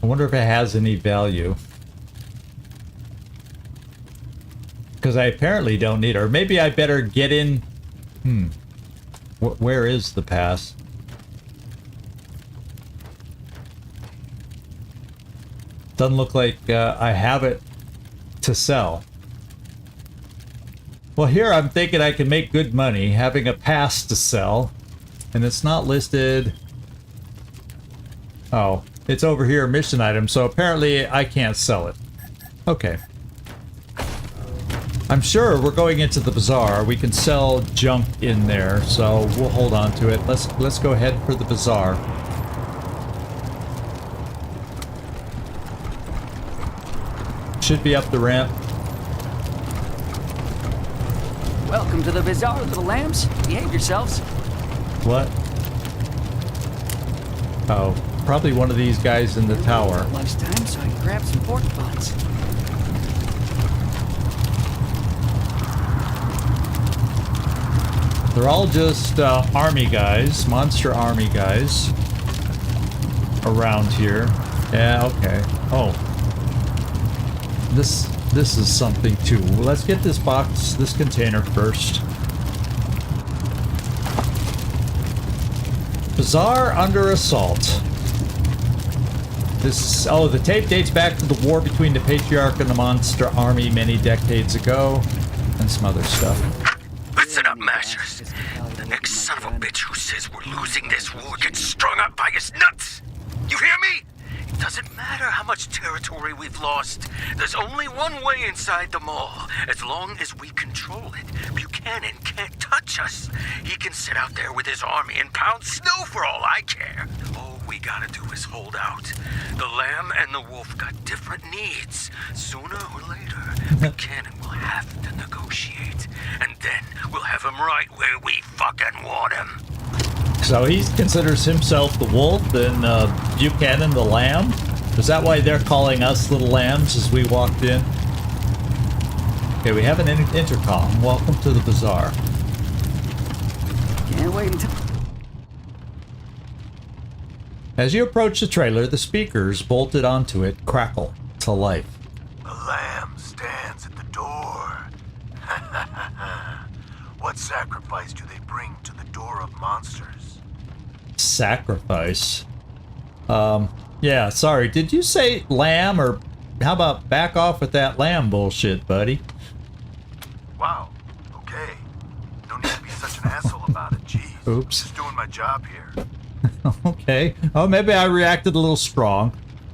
I wonder if it has any value. Because I apparently don't need it. Or maybe I better get in... Where is the pass? Doesn't look like I have it to sell. Well, here I'm thinking I can make good money having a pass to sell. And it's not listed... Oh, it's over here, mission item, so apparently I can't sell it. Okay. I'm sure we're going into the bazaar. We can sell junk in there, so we'll hold on to it. Let's go ahead for the bazaar. Should be up the ramp. Welcome to the bazaar, little lambs. Behave yourselves. What? Oh, probably one of these guys in the tower. Lunchtime, so I can grab some pork buns. They're all just army guys, monster army guys around here. Yeah, okay. Oh. This is something too. Let's get this box, this container first. Bazaar under assault. This, oh, the tape dates back to the war between the Patriarch and the Monster Army many decades ago, and some other stuff. Listen up, Mashers. The next son of a bitch who says we're losing this war gets strung up by his nuts. You hear me? Doesn't matter how much territory we've lost. There's only one way inside the mall. As long as we control it, Buchanan can't touch us. He can sit out there with his army and pound snow for all I care. All we gotta do is hold out. The lamb and the wolf got different needs. Sooner or later, Buchanan will have to negotiate. And then we'll have him right where we fucking want him. So he considers himself the wolf and Buchanan the lamb? Is that why they're calling us little lambs as we walked in? Okay, we have an intercom. Welcome to the bazaar. Can't wait until... As you approach the trailer, the speakers bolted onto it crackle to life. The lamb stands at the door. What sacrifice do they bring to the door of monsters? Sacrifice. Yeah, sorry. Did you say lamb, or how about back off with that lamb bullshit, buddy? Wow. Okay. No need to be such an asshole about it. Jeez. Oops. Just doing my job here. Okay. Oh, maybe I reacted a little strong.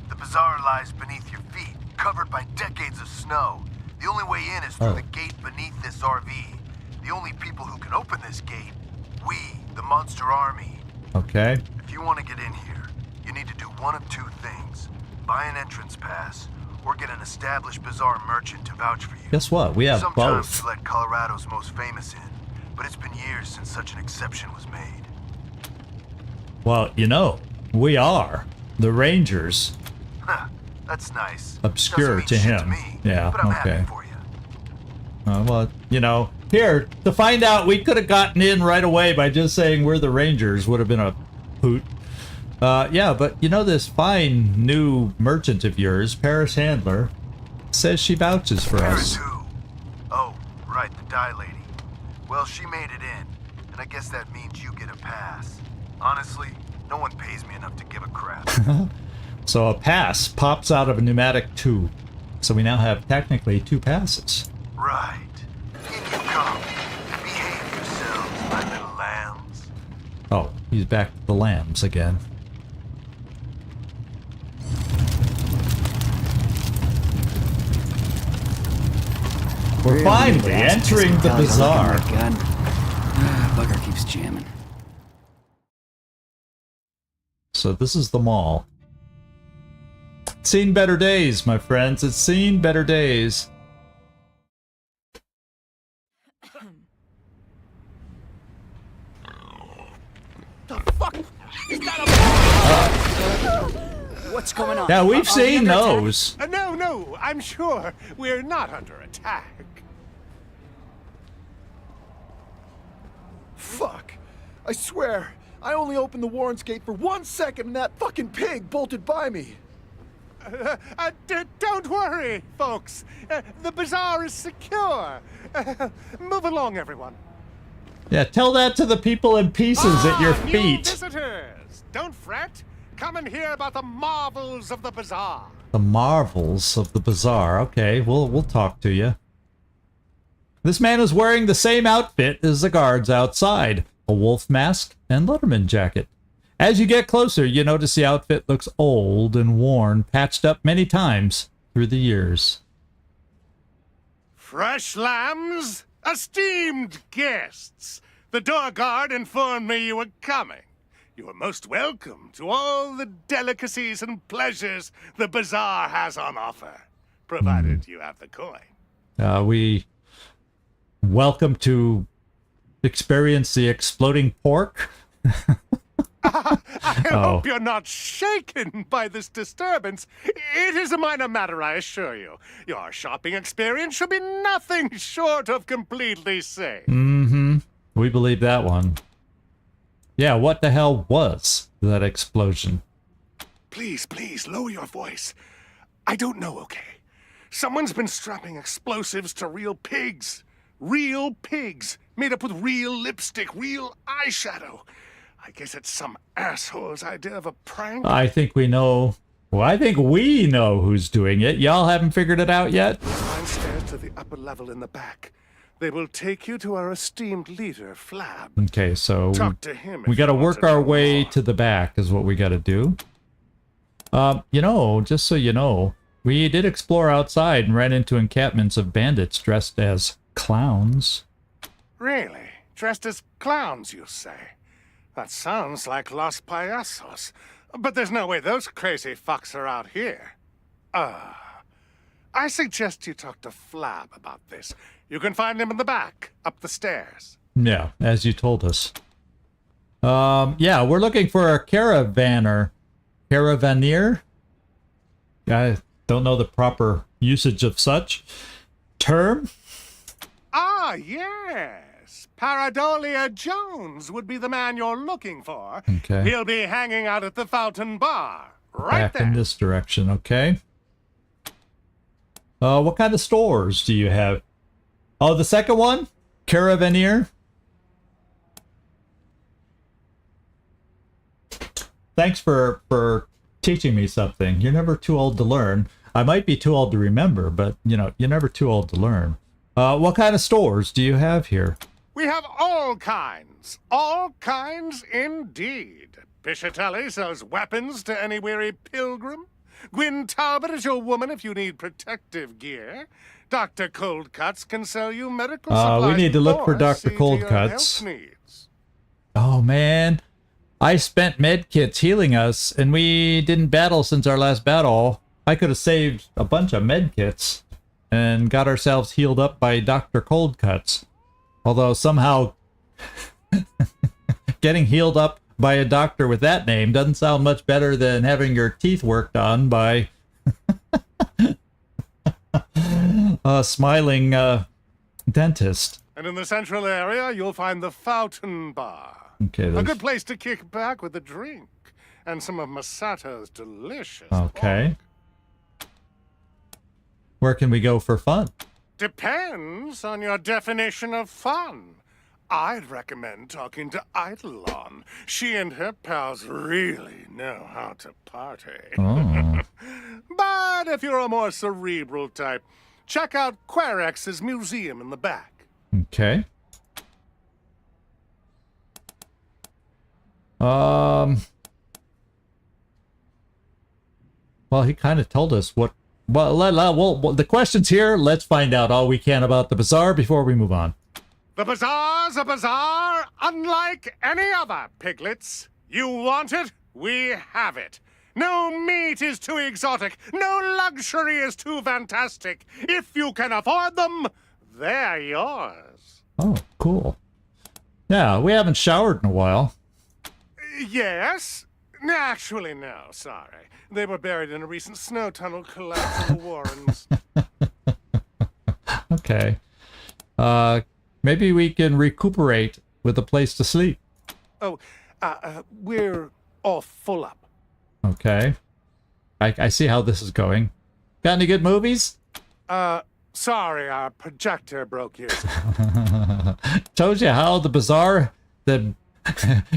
The bazaar lies beneath your feet, covered by decades of snow. The only way in is through the gate beneath this RV. The only people who can open this gate, we, the Monster Army. Okay. If you want to get in here, you need to do one of two things. Buy an entrance pass, or get an established bazaar merchant to vouch for you. Guess what? We have Sometimes both. we let Colorado's most famous in, but it's been years since such an exception was made. Well, you know, we are the Rangers. Huh, that's nice. Obscure Doesn't mean to shit him. me, Yeah, but I'm okay. happy for you. Well, you know, here, to find out we could have gotten in right away by just saying we're the Rangers would have been a hoot. Yeah, but you know, this fine new merchant of yours, Paris Handler, says she vouches for Paris us. who? Oh, right, the dye lady. Well, she made it in, and I guess that means you get a pass. Honestly, no one pays me enough to give a crap. So a pass pops out of a pneumatic tube. So we now have technically 2 passes. Right. In you come. Behave yourselves, my little lambs. Oh, he's back to the lambs again. We're Really finally bastards entering can the tell you're bazaar. looking like gun. Bugger keeps jamming. So this is the mall. It's seen better days, my friends. It's seen better days. What's going on? Yeah, we've Are we seen under attack? those. No, I'm sure we're not under attack. Fuck. I swear, I only opened the Warren's gate for 1 second and that fucking pig bolted by me. Don't worry, folks. The bazaar is secure. Move along, everyone. Yeah, tell that to the people in pieces at your New feet. visitors, don't fret. Come and hear about the marvels of the bazaar. The marvels of the bazaar. Okay, we'll talk to you. This man is wearing the same outfit as the guards outside. A wolf mask and Letterman jacket. As you get closer, you notice the outfit looks old and worn, patched up many times through the years. Fresh lambs, esteemed guests. The door guard informed me you were coming. You are most welcome to all the delicacies and pleasures the bazaar has on offer, provided you have the coin. We welcome to experience the exploding pork. I hope you're not shaken by this disturbance. It is a minor matter, I assure you. Your shopping experience should be nothing short of completely safe. Mm-hmm. We believe that one. Yeah, what the hell was that explosion? Please, lower your voice. I don't know, okay? Someone's been strapping explosives to real pigs. Real pigs, made up with real lipstick, real eyeshadow. I guess it's some asshole's idea of a prank. I think we know. Well, I think we know who's doing it. Y'all haven't figured it out yet? Climb stairs to the upper level in the back. They will take you to our esteemed leader, Flab. Okay, so Talk to him. we if got to you want work to our know way more. to the back is what we got to do. You know, just so you know, we did explore outside and ran into encampments of bandits dressed as clowns. Really? Dressed as clowns, you say? That sounds like Los Payasos. But there's no way those crazy fucks are out here. I suggest you talk to Flab about this. You can find him in the back, up the stairs. Yeah, as you told us. Yeah, we're looking for a caravaner. Caravaneer? I don't know the proper usage of such term. Ah, yes. Pareidolia Jones would be the man you're looking for. Okay. He'll be hanging out at the Fountain Bar. Right Back there. in this direction, okay. What kind of stores do you have? Oh, the second one? Caravaneer? Thanks for teaching me something. You're never too old to learn. I might be too old to remember, but, you know, you're never too old to learn. What kind of stores do you have here? We have all kinds. All kinds indeed. Piscitelli sells weapons to any weary pilgrim. Gwyn Talbot is your woman if you need protective gear. Dr. Coldcuts can sell you medical supplies. We need to look for or Dr. see to your Coldcuts. health needs. Oh, man. I spent med kits healing us, and we didn't battle since our last battle. I could have saved a bunch of med kits and got ourselves healed up by Dr. Coldcuts. Although somehow getting healed up by a doctor with that name doesn't sound much better than having your teeth worked on by a smiling dentist. And in the central area, you'll find the Fountain Bar. Okay, A there's- good place to kick back with a drink and some of Masato's delicious Okay. pork. Where can we go for fun? Depends on your definition of fun. I'd recommend talking to Eidilon. She and her pals really know how to party. Oh. But if you're a more cerebral type, check out Quarex's museum in the back. Okay. Well, he kind of told us what. Well, the question's here. Let's find out all we can about the bazaar before we move on. The bazaar's a bazaar unlike any other, piglets. You want it? We have it. No meat is too exotic. No luxury is too fantastic. If you can afford them, they're yours. Oh, cool. Yeah, we haven't showered in a while. Yes? Actually, no, sorry. They were buried in a recent snow tunnel collapse in the Warrens. Okay. Maybe we can recuperate with a place to sleep. Oh, we're all full up. Okay. I see how this is going. Got any good movies? Sorry, our projector broke years ago. Told you how the bazaar,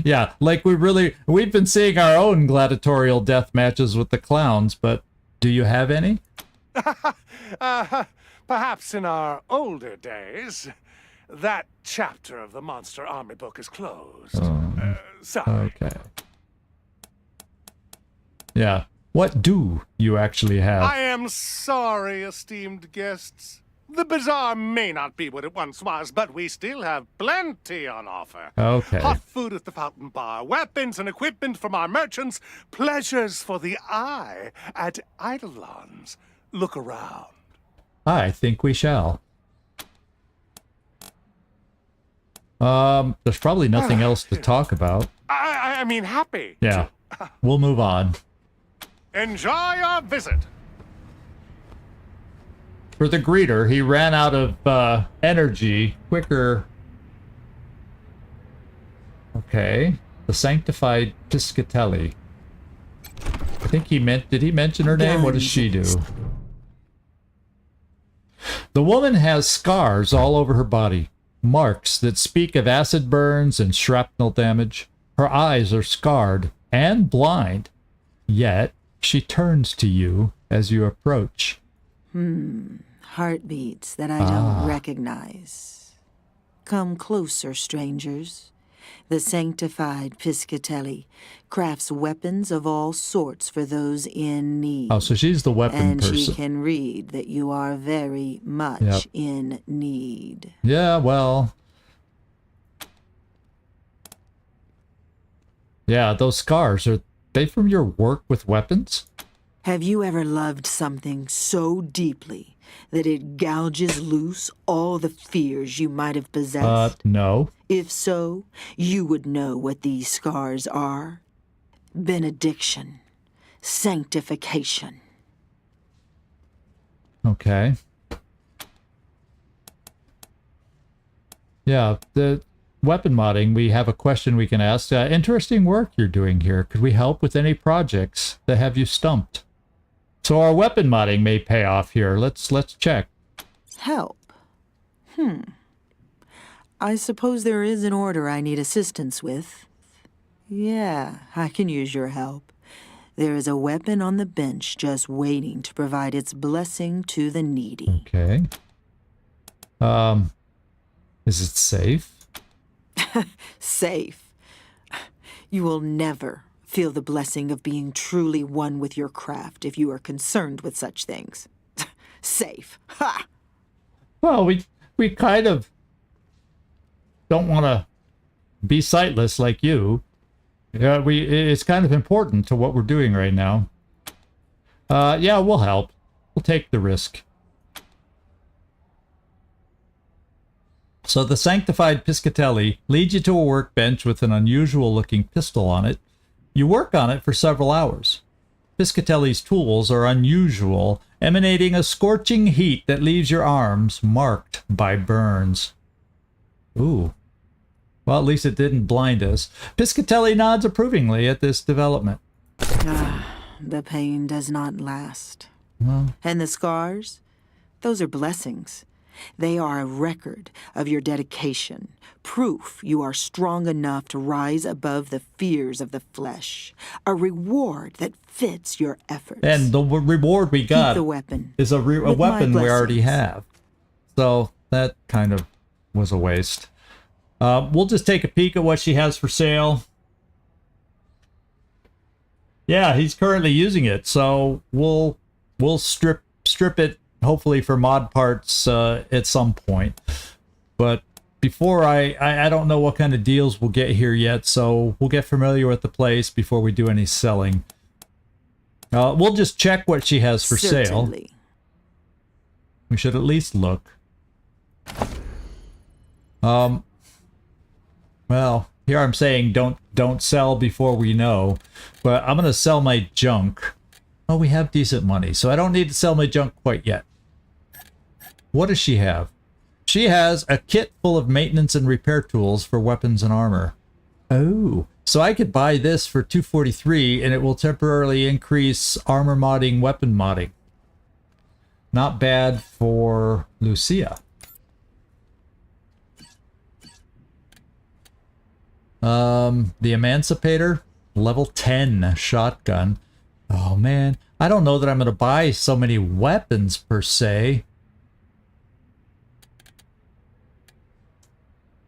yeah, like we've been seeing our own gladiatorial death matches with the clowns, but do you have any? Perhaps in our older days, that chapter of the Monster Army book is closed. Sorry. Okay. Yeah. What do you actually have? I am sorry, esteemed guests. The bazaar may not be what it once was, but we still have plenty on offer. Okay. Hot food at the Fountain Bar, weapons and equipment from our merchants, pleasures for the eye at Eidilon's. Look around. I think we shall. There's probably nothing else to talk about. I mean, happy. Yeah. We'll move on. Enjoy your visit. For the greeter, he ran out of energy quicker. Okay. The Sanctified Piscitelli. I think did he mention her name? What does she do? The woman has scars all over her body. Marks that speak of acid burns and shrapnel damage. Her eyes are scarred and blind. Yet, she turns to you as you approach. Heartbeats that I don't recognize. Come closer, strangers. The Sanctified Piscitelli crafts weapons of all sorts for those in need. Oh, so she's the weapon and person. she can read that you are very much in need. Yeah, well. Yeah, those scars, are they from your work with weapons? Have you ever loved something so deeply that it gouges loose all the fears you might have possessed? No. If so, you would know what these scars are. Benediction. Sanctification. Okay. Yeah, the weapon modding, we have a question we can ask. Interesting work you're doing here. Could we help with any projects that have you stumped? So our weapon modding may pay off here. Let's check. Help. I suppose there is an order I need assistance with. Yeah, I can use your help. There is a weapon on the bench just waiting to provide its blessing to the needy. Okay. Is it safe? Safe. You will never feel the blessing of being truly one with your craft if you are concerned with such things. Safe. Ha! Well, we kind of don't want to be sightless like you. Yeah, it's kind of important to what we're doing right now. Yeah, we'll help. We'll take the risk. So the Sanctified Piscitelli leads you to a workbench with an unusual-looking pistol on it. You work on it for several hours. Piscitelli's tools are unusual, emanating a scorching heat that leaves your arms marked by burns. Ooh. Well, at least it didn't blind us. Piscitelli nods approvingly at this development. The pain does not last. Well, And the scars? Those are blessings. They are a record of your dedication, proof you are strong enough to rise above the fears of the flesh, a reward that fits your efforts. and the reward we got Keep the weapon. is a With my weapon we already blessings. have. So that kind of was a waste. We'll just take a peek at what she has for sale. Yeah, he's currently using it, so we'll strip it, hopefully for mod parts at some point. But before I don't know what kind of deals we'll get here yet, so we'll get familiar with the place before we do any selling. We'll just check what she has for sale. Certainly. We should at least look. Well, here I'm saying don't sell before we know, but I'm gonna sell my junk. Oh, we have decent money, so I don't need to sell my junk quite yet. What does she have? She has a kit full of maintenance and repair tools for weapons and armor. Oh, so I could buy this for $243 and it will temporarily increase armor modding, weapon modding. Not bad for Lucia. The Emancipator, level 10 shotgun. Oh man, I don't know that I'm going to buy so many weapons per se.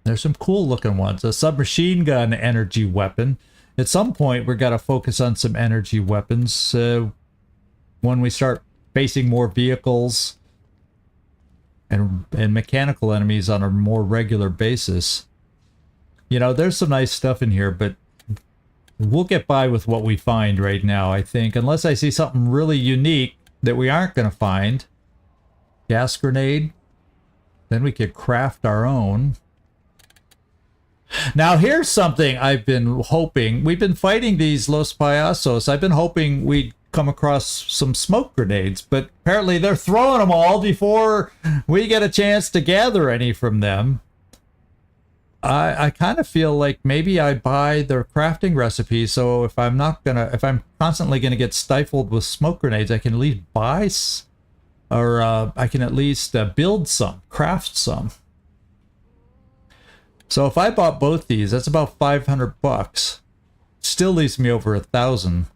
There's some cool looking ones. A submachine gun energy weapon. At some point, we're got to focus on some energy weapons when we start facing more vehicles and mechanical enemies on a more regular basis. You know, there's some nice stuff in here, but we'll get by with what we find right now, I think. Unless I see something really unique that we aren't going to find. Gas grenade. Then we could craft our own. Now, here's something I've been hoping. We've been fighting these Los Payasos. I've been hoping we'd come across some smoke grenades, but apparently they're throwing them all before we get a chance to gather any from them. I kind of feel like maybe I buy their crafting recipe, so if I'm constantly gonna get stifled with smoke grenades, I can at least buy, I can at least build some, craft some. So if I bought both these, that's about $500. Still leaves me over 1,000.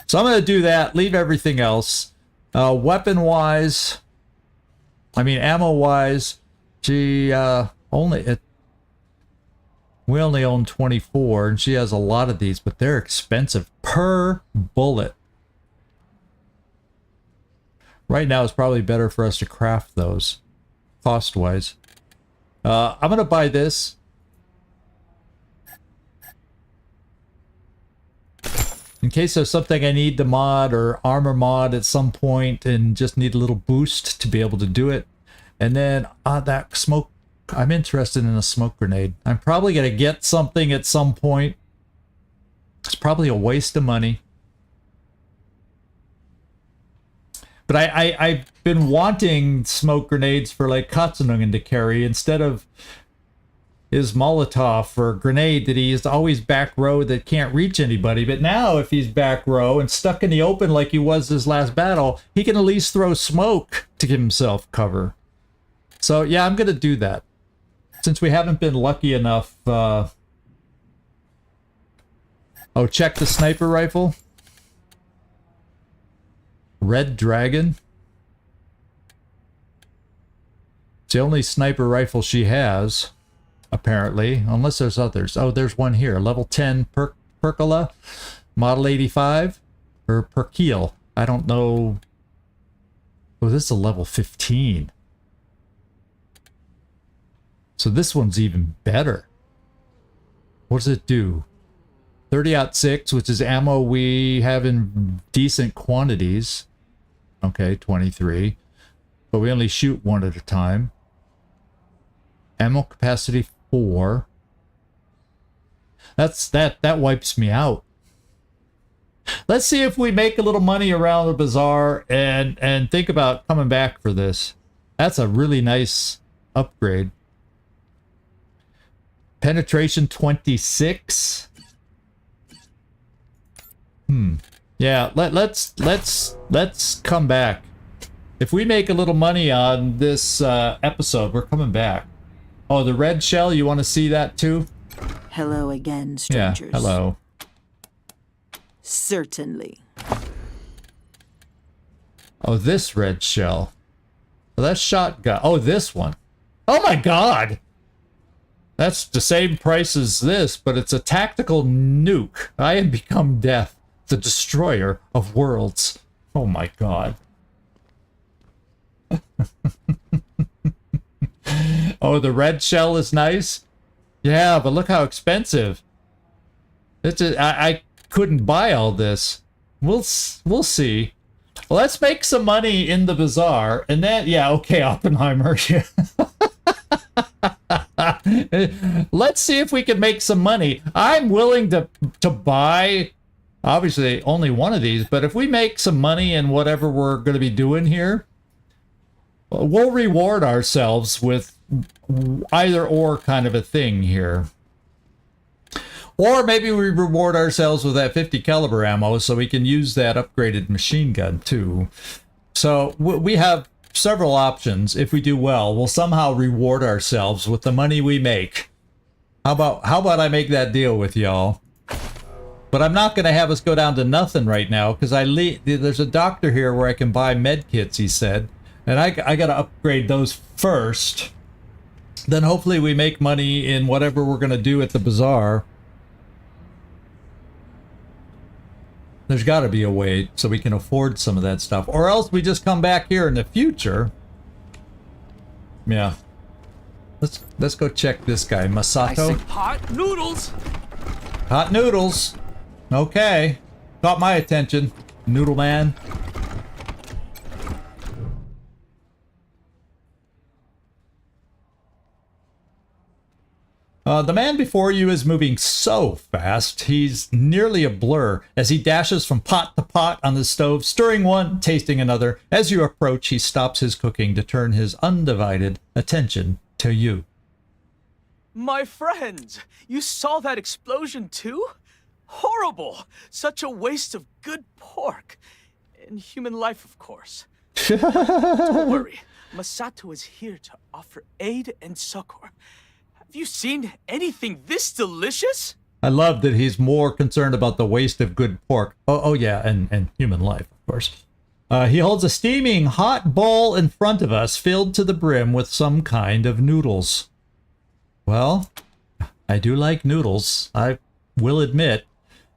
So I'm gonna do that. Leave everything else. Weapon-wise, I mean ammo-wise, gee, only it. We only own 24, and she has a lot of these, but they're expensive per bullet. Right now, it's probably better for us to craft those, cost-wise. I'm going to buy this. In case there's something I need to mod or armor mod at some point and just need a little boost to be able to do it. And then that smoke, I'm interested in a smoke grenade. I'm probably going to get something at some point. It's probably a waste of money. But I've been wanting smoke grenades for like Katsunungen to carry instead of his Molotov or grenade that he's always back row that can't reach anybody. But now if he's back row and stuck in the open like he was his last battle, he can at least throw smoke to give himself cover. So yeah, I'm going to do that. Since we haven't been lucky enough. Oh, check the sniper rifle. Red Dragon. It's the only sniper rifle she has, apparently, unless there's others. Oh, there's one here. Level 10 Percola, Model 85, or Perkeel. I don't know. Oh, this is a level 15. So this one's even better. What does it do? 30-06, which is ammo we have in decent quantities. Okay, 23. But we only shoot one at a time. Ammo capacity 4. That wipes me out. Let's see if we make a little money around the bazaar and think about coming back for this. That's a really nice upgrade. Penetration 26. Yeah, let's come back. If we make a little money on this episode, we're coming back. Oh, the red shell, you want to see that too? Hello again, strangers. Yeah, hello. Certainly. Oh, this red shell. Oh, that's shotgun. Oh, this one. Oh my god! That's the same price as this, but it's a tactical nuke. I have become death. The destroyer of worlds. Oh my god. Oh, the red shell is nice? Yeah, but look how expensive. It's I couldn't buy all this. We'll see. Well, let's make some money in the bazaar, and then, yeah, okay, Oppenheimer. Let's see if we can make some money. I'm willing to buy... Obviously, only one of these, but if we make some money in whatever we're going to be doing here, we'll reward ourselves with either or kind of a thing here. Or maybe we reward ourselves with that 50 caliber ammo so we can use that upgraded machine gun too. So we have several options. If we do well, we'll somehow reward ourselves with the money we make. How about I make that deal with y'all? But I'm not going to have us go down to nothing right now, because there's a doctor here where I can buy med kits, he said. And I got to upgrade those first. Then hopefully we make money in whatever we're going to do at the bazaar. There's got to be a way so we can afford some of that stuff. Or else we just come back here in the future. Yeah. Let's go check this guy, Masato. Hot noodles! Hot noodles. Okay. Caught my attention, Noodle Man. The man before you is moving so fast, he's nearly a blur as he dashes from pot to pot on the stove, stirring one, tasting another. As you approach, he stops his cooking to turn his undivided attention to you. My friends, you saw that explosion too? Horrible! Such a waste of good pork. And human life, of course. Don't worry, Masato is here to offer aid and succor. Have you seen anything this delicious? I love that he's more concerned about the waste of good pork. Oh yeah, and human life, of course. He holds a steaming hot bowl in front of us, filled to the brim with some kind of noodles. Well, I do like noodles, I will admit.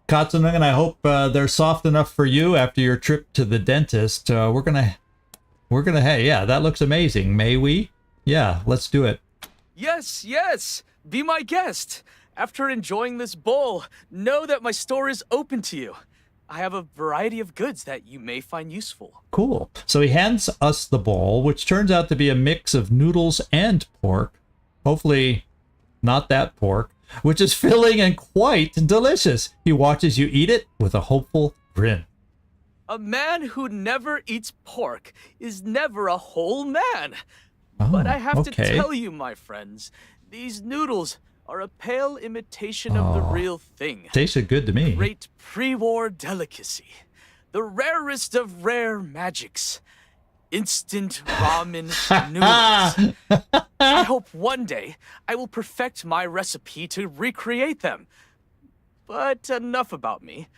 Katsunung, and I hope they're soft enough for you after your trip to the dentist. We're gonna, hey, yeah, that looks amazing. May we? Yeah, let's do it. Yes, yes. Be my guest. After enjoying this bowl, know that my store is open to you. I have a variety of goods that you may find useful. Cool. So he hands us the bowl, which turns out to be a mix of noodles and pork. Hopefully not that pork, which is filling and quite delicious. He watches you eat it with a hopeful grin. A man who never eats pork is never a whole man. But I have to tell you, my friends, these noodles are a pale imitation of the real thing. Tasted good to me. Great pre-war delicacy. The rarest of rare magics. Instant ramen noodles. I hope one day I will perfect my recipe to recreate them. But enough about me.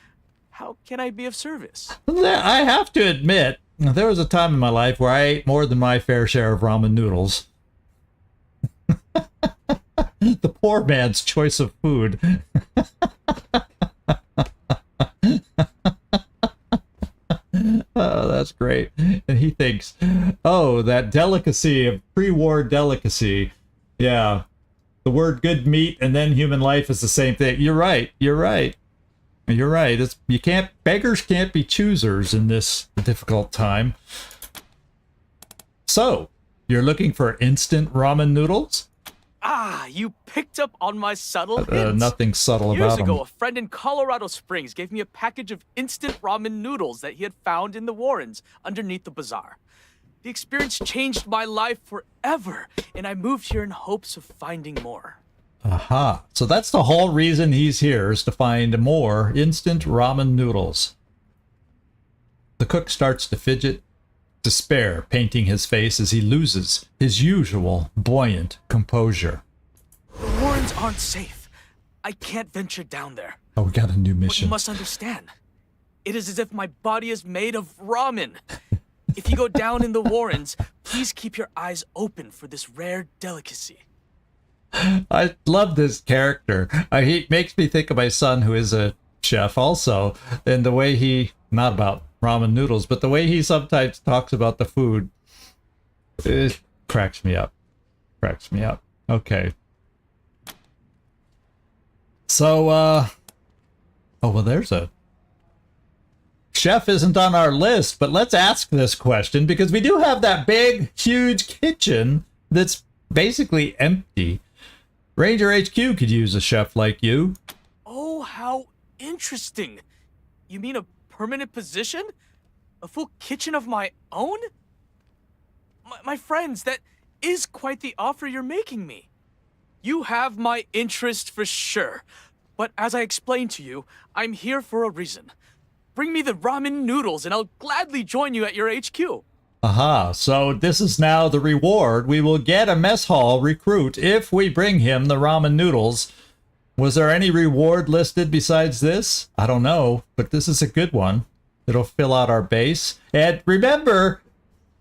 How can I be of service? I have to admit, there was a time in my life where I ate more than my fair share of ramen noodles. The poor man's choice of food. Oh, that's great. And he thinks, oh, that delicacy of pre-war delicacy. Yeah. The word good meat and then human life is the same thing. You're right. You're right. You're right. Beggars can't be choosers in this difficult time. So, you're looking for instant ramen noodles? Ah, you picked up on my subtle hints. Nothing subtle about Years them. ago, a friend in Colorado Springs gave me a package of instant ramen noodles that he had found in the Warrens underneath the bazaar. The experience changed my life forever, and I moved here in hopes of finding more. Aha. So that's the whole reason he's here, is to find more instant ramen noodles. The cook starts to fidget, despair painting his face as he loses his usual buoyant composure. The Warrens aren't safe. I can't venture down there. Oh, we got a new But mission. you must understand. It is as if my body is made of ramen. If you go down in the Warrens, please keep your eyes open for this rare delicacy. I love this character. He makes me think of my son, who is a chef also, and the way he, not about ramen noodles, but the way he sometimes talks about the food, it cracks me up. Cracks me up. Okay. So, oh, well, there's a... Chef isn't on our list, but let's ask this question, because we do have that big, huge kitchen that's basically empty. Ranger HQ could use a chef like you. Oh, how interesting. You mean a permanent position? A full kitchen of my own? My friends, that is quite the offer you're making me. You have my interest for sure. But as I explained to you, I'm here for a reason. Bring me the ramen noodles and I'll gladly join you at your HQ. Aha, so this is now the reward. We will get a mess hall recruit if we bring him the ramen noodles. Was there any reward listed besides this? I don't know, but this is a good one. It'll fill out our base. And remember,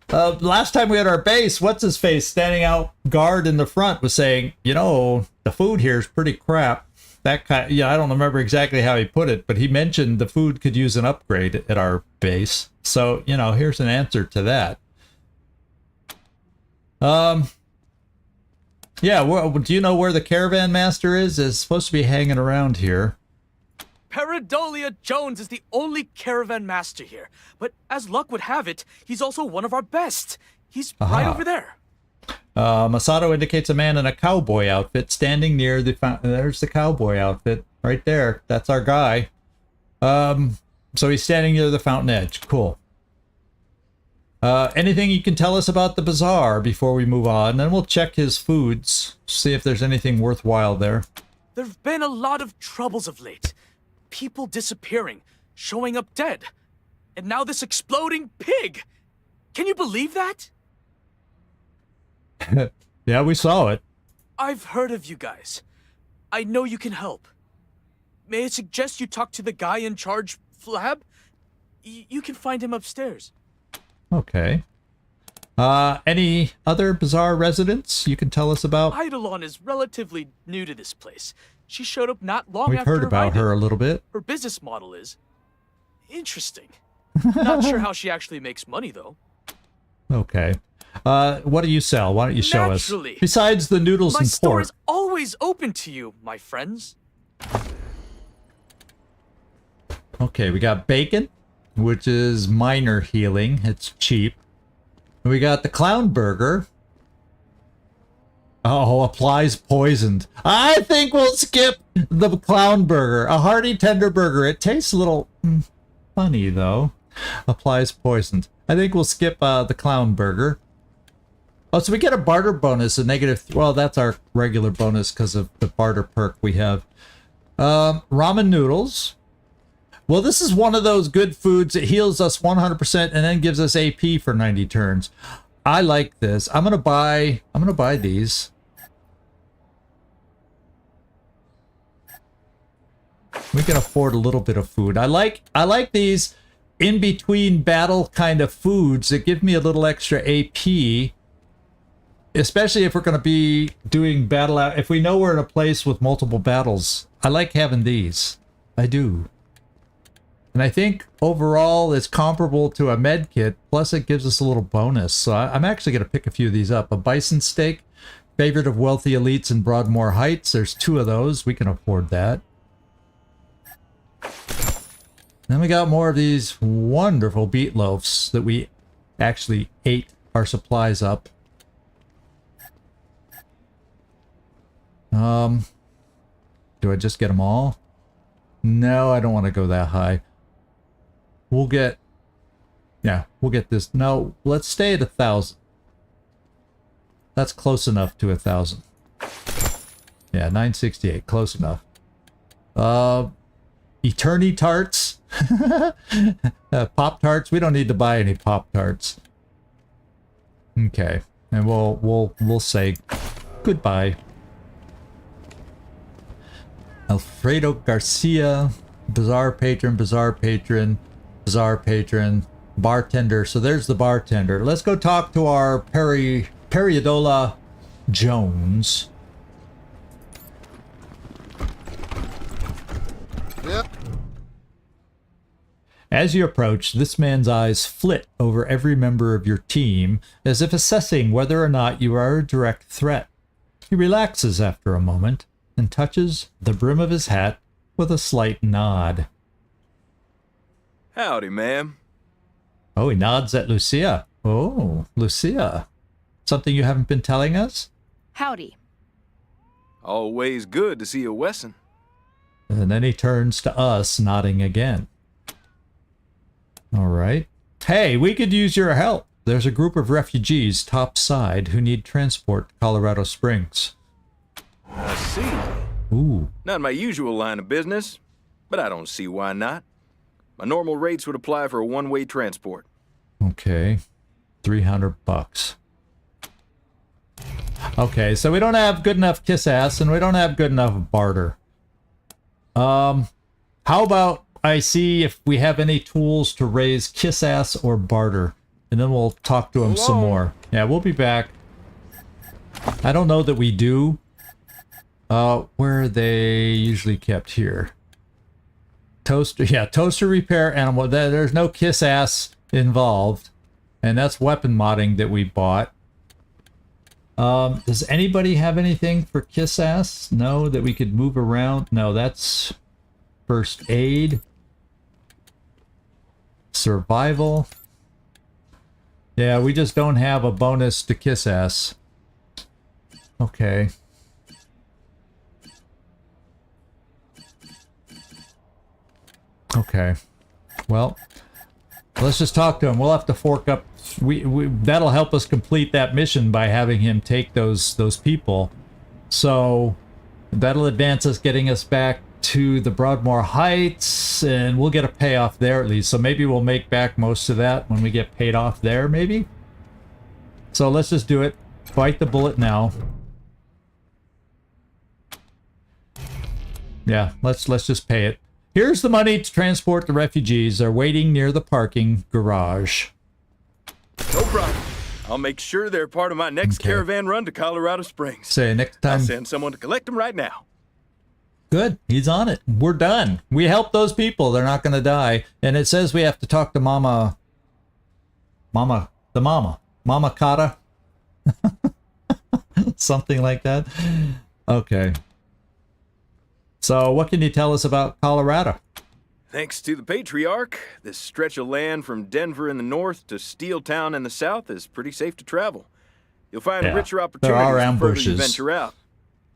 last time we had our base, what's-his-face standing out guard in the front was saying, you know, the food here is pretty crap. That kind, yeah, I don't remember exactly how he put it, but he mentioned the food could use an upgrade at our base. So, you know, here's an answer to that. Yeah, do you know where the caravan master is? It's supposed to be hanging around here. Pareidolia Jones is the only caravan master here. But as luck would have it, he's also one of our best. He's right over there. Masato indicates a man in a cowboy outfit standing near the fountain. There's the cowboy outfit right there. That's our guy. So he's standing near the fountain edge. Cool. Anything you can tell us about the bazaar before we move on? And we'll check his foods, see if there's anything worthwhile there. There've been a lot of troubles of late. People disappearing, showing up dead. And now this exploding pig. Can you believe that? Yeah, we saw it. I've heard of you guys. I know you can help. May I suggest you talk to the guy in charge, Flab? You can find him upstairs. Okay. Any other bizarre residents you can tell us about? Eidilon is relatively new to this place. She showed up not long We've after heard about her a little bit. Her business model is interesting. Not sure how she actually makes money, though. Okay. What do you sell? Why don't you show us? Naturally. Besides the noodles My and store pork. is always open to you, my friends. Okay, we got bacon, which is minor healing. It's cheap. We got the clown burger. Oh, applies poisoned. I think we'll skip the clown burger. A hearty tender burger. It tastes a little funny, though. Applies poisoned. I think we'll skip the clown burger. Oh, so we get a barter bonus, a negative... Well, that's our regular bonus because of the barter perk we have. Ramen noodles. Well, this is one of those good foods. It heals us 100% and then gives us AP for 90 turns. I like this. I'm gonna buy these. We can afford a little bit of food. I like these in between battle kind of foods that give me a little extra AP. Especially if we're going to be doing battle out. If we know we're in a place with multiple battles, I like having these. I do. And I think overall it's comparable to a med kit, plus it gives us a little bonus. So I'm actually going to pick a few of these up. A bison steak, favorite of wealthy elites in Broadmoor Heights. There's 2 of those. We can afford that. Then we got more of these wonderful beet loaves that we actually ate our supplies up. Do I just get them all? No, I don't want to go that high. We'll get this. No, let's stay at 1,000. That's close enough to 1,000. Yeah, 968, close enough. Eternity tarts. Pop tarts. We don't need to buy any pop tarts. Okay, and we'll say goodbye. Alfredo Garcia, Bazaar patron, Bazaar patron, Bazaar patron, bartender. So there's the bartender. Let's go talk to our Pareidolia Jones. Yep. As you approach, this man's eyes flit over every member of your team, as if assessing whether or not you are a direct threat. He relaxes after a moment and touches the brim of his hat with a slight nod. Howdy, ma'am. Oh, he nods at Lucia. Oh, Lucia. Something you haven't been telling us? Howdy. Always good to see a Wesson. And then he turns to us, nodding again. All right. Hey, we could use your help. There's a group of refugees topside who need transport to Colorado Springs. I see. Ooh. Not my usual line of business, but I don't see why not. My normal rates would apply for a one-way transport. Okay. $300. Okay, so we don't have good enough kiss ass and we don't have good enough barter. How about I see if we have any tools to raise kiss ass or barter, and then we'll talk to him some more. Yeah, we'll be back. I don't know that we do. Where are they usually kept? Here. Toaster, yeah, toaster repair animal. There's no kiss ass involved, and that's weapon modding that we bought. Does anybody have anything for kiss ass? No, that we could move around? No, that's first aid. Survival. Yeah, we just don't have a bonus to kiss ass. Okay. Okay. Well, let's just talk to him. We'll have to fork up. That'll help us complete that mission by having him take those people. So that'll advance us, getting us back to the Broadmoor Heights, and we'll get a payoff there at least. So maybe we'll make back most of that when we get paid off there, maybe? So let's just do it. Bite the bullet now. Yeah, let's just pay it. Here's the money to transport the refugees. They're waiting near the parking garage. No problem. I'll make sure they're part of my next caravan run to Colorado Springs. Say next time. I'll send someone to collect them right now. Good. He's on it. We're done. We helped those people. They're not going to die. And it says we have to talk to Mama Kata. Something like that. Okay. So what can you tell us about Colorado? Thanks to the Patriarch, this stretch of land from Denver in the north to Steeltown in the south is pretty safe to travel. You'll find richer opportunities the further you venture out,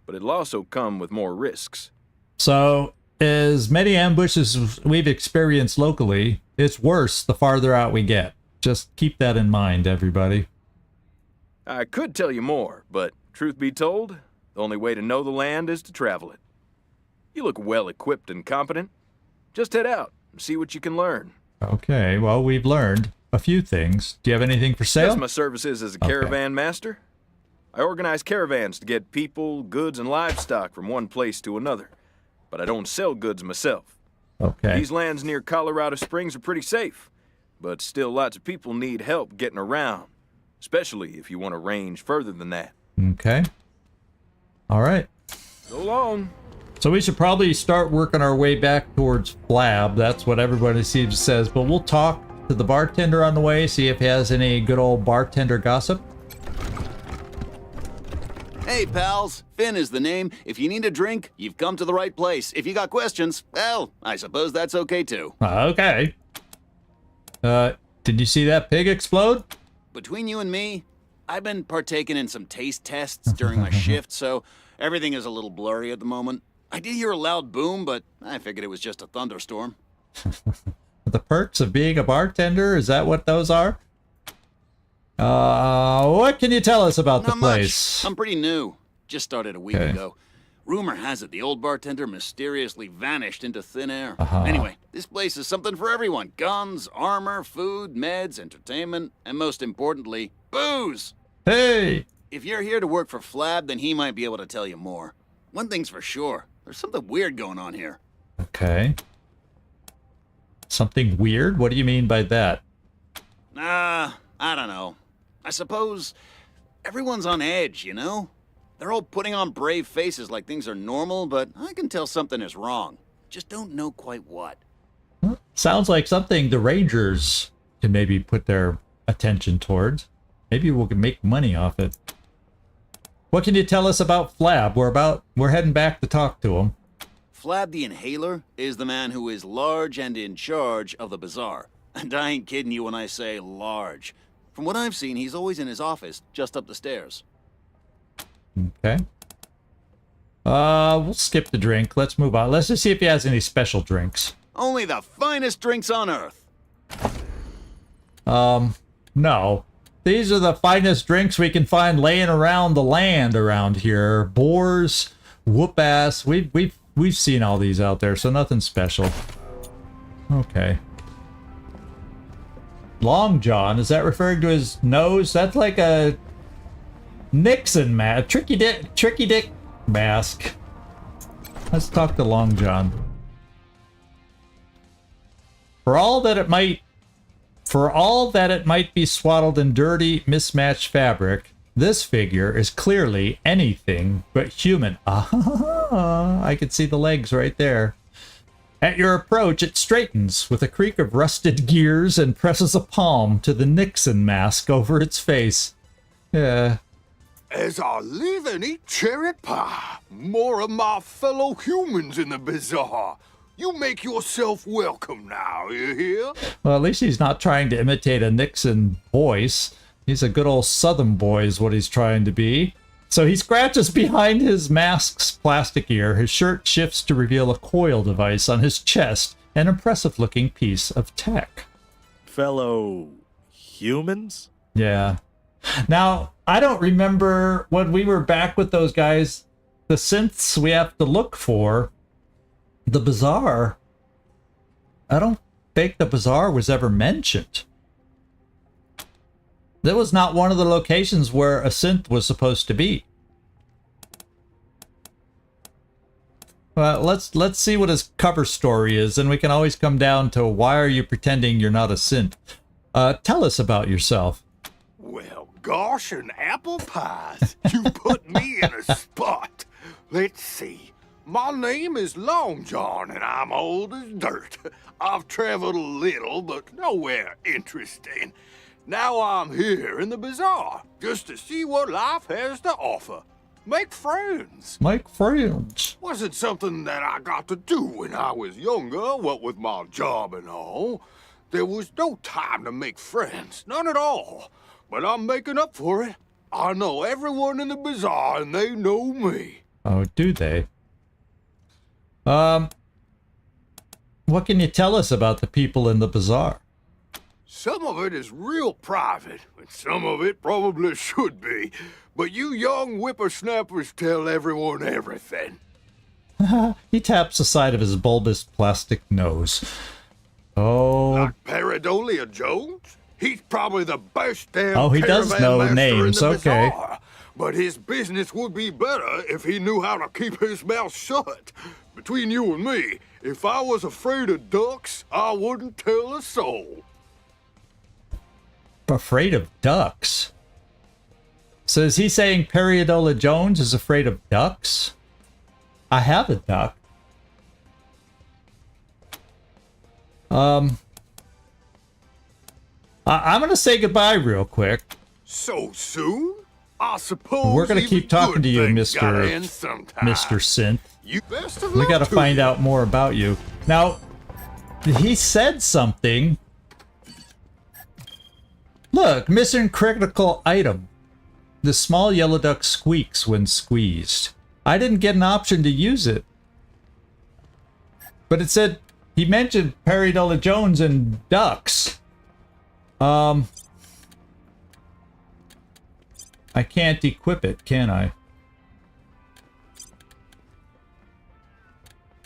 but it'll also come with more risks. So, as many ambushes as we've experienced locally, it's worse the farther out we get. Just keep that in mind, everybody. I could tell you more, but truth be told, the only way to know the land is to travel it. You look well equipped and competent. Just head out and see what you can learn. Okay, well, we've learned a few things. Do you have anything for sale? That's my services as a caravan master. I organize caravans to get people, goods, and livestock from one place to another. But I don't sell goods myself. Okay. These lands near Colorado Springs are pretty safe, but still lots of people need help getting around, especially if you want to range further than that. Okay. All right. So long. So we should probably start working our way back towards Flab. That's what everybody says. But we'll talk to the bartender on the way, see if he has any good old bartender gossip. Hey, pals. Finn is the name. If you need a drink, you've come to the right place. If you got questions, well, I suppose that's okay, too. Okay. Did you see that pig explode? Between you and me, I've been partaking in some taste tests during my shift, so everything is a little blurry at the moment. I did hear a loud boom, but I figured it was just a thunderstorm. The perks of being a bartender, is that what those are? What can you tell us about the place? Much. I'm pretty new. Just started a week ago. Rumor has it the old bartender mysteriously vanished into thin air. Anyway, this place is something for everyone. Guns, armor, food, meds, entertainment, and most importantly, booze! Hey! If you're here to work for Flab, then he might be able to tell you more. One thing's for sure. There's something weird going on here. Okay. Something weird? What do you mean by that? I don't know. I suppose everyone's on edge, you know? They're all putting on brave faces like things are normal, but I can tell something is wrong. Just don't know quite what. Sounds like something the Rangers can maybe put their attention towards. Maybe we can make money off it. What can you tell us about Flab? We're heading back to talk to him. Flab the Inhaler is the man who is large and in charge of the bazaar. And I ain't kidding you when I say large. From what I've seen, he's always in his office, just up the stairs. Okay. We'll skip the drink. Let's move on. Let's just see if he has any special drinks. Only the finest drinks on Earth. No. These are the finest drinks we can find laying around the land around here. Boars, whoop ass. We've seen all these out there, so nothing special. Okay. Long John, is that referring to his nose? That's like a Nixon mask, tricky dick mask. Let's talk to Long John. For all that it might be swaddled in dirty, mismatched fabric, this figure is clearly anything but human. I can see the legs right there. At your approach, it straightens with a creak of rusted gears and presses a palm to the Nixon mask over its face. Yeah. As I live and eat cherry pie, more of my fellow humans in the bazaar. You make yourself welcome now, you hear? Well, at least he's not trying to imitate a Nixon voice. He's a good old Southern boy is what he's trying to be. So he scratches behind his mask's plastic ear. His shirt shifts to reveal a coil device on his chest, an impressive-looking piece of tech. Fellow humans? Yeah. Now, I don't remember when we were back with those guys, the synths we have to look for. The bazaar, I don't think the bazaar was ever mentioned. That was not one of the locations where a synth was supposed to be. Well, let's see what his cover story is, and we can always come down to why are you pretending you're not a synth. Tell us about yourself. Well, gosh, and apple pies. You put me in a spot. Let's see. My name is Long John, and I'm old as dirt. I've traveled a little, but nowhere interesting. Now I'm here in the bazaar, just to see what life has to offer. Make friends. Make friends. Wasn't something that I got to do when I was younger, what with my job and all. There was no time to make friends, none at all. But I'm making up for it. I know everyone in the bazaar, and they know me. Oh, do they? What can you tell us about the people in the bazaar? Some of it is real private, and some of it probably should be. But you young whippersnappers tell everyone everything. He taps the side of his bulbous plastic nose. Oh. Like Pareidolia Jones? He's probably the best damn Oh, he does know names, okay. Bazaar. But his business would be better if he knew how to keep his mouth shut. Between you and me, if I was afraid of ducks, I wouldn't tell a soul. Afraid of ducks? So is he saying Pareidolia Jones is afraid of ducks? I have a duck. I'm gonna say goodbye real quick. So soon? I suppose we're gonna keep talking to you, Mr. Synth. We gotta find out more about you. Now, he said something. Look, mission critical item. The small yellow duck squeaks when squeezed. I didn't get an option to use it. But it said, he mentioned Pareidolia Jones and ducks. I can't equip it, can I?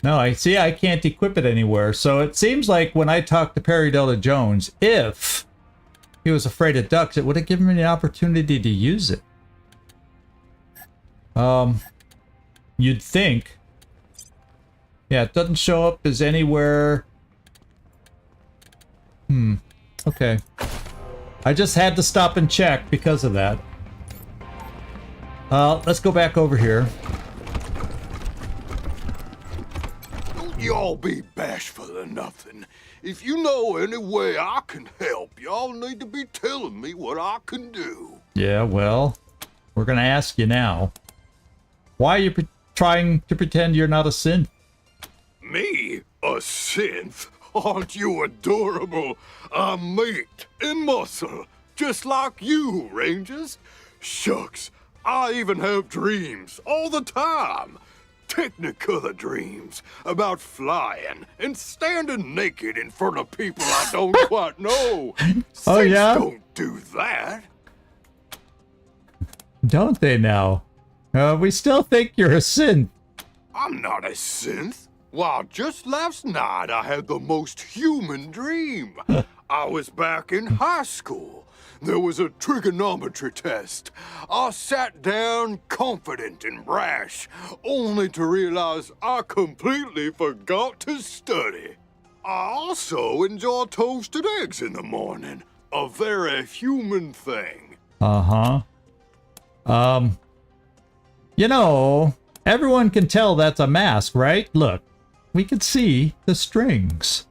No, I see I can't equip it anywhere. So it seems like when I talked to Pareidolia Jones, if he was afraid of ducks, it would have given me the opportunity to use it. You'd think. Yeah, it doesn't show up as anywhere. Okay. I just had to stop and check because of that. Let's go back over here. Don't y'all be bashful or nothing. If you know any way I can help, y'all need to be telling me what I can do. Yeah, well, we're gonna ask you now. Why are you trying to pretend you're not a synth? Me? A synth? Aren't you adorable? I'm meat and muscle, just like you, Rangers. Shucks, I even have dreams all the time. Technicolor dreams about flying and standing naked in front of people I don't quite know. Oh, yeah? Don't do that. Don't they now? We still think you're a synth. I'm not a synth. Why, just last night I had the most human dream. I was back in high school. There was a trigonometry test. I sat down confident and brash, only to realize I completely forgot to study. I also enjoy toasted eggs in the morning, a very human thing. Uh-huh. You know, everyone can tell that's a mask, right? Look, we can see the strings.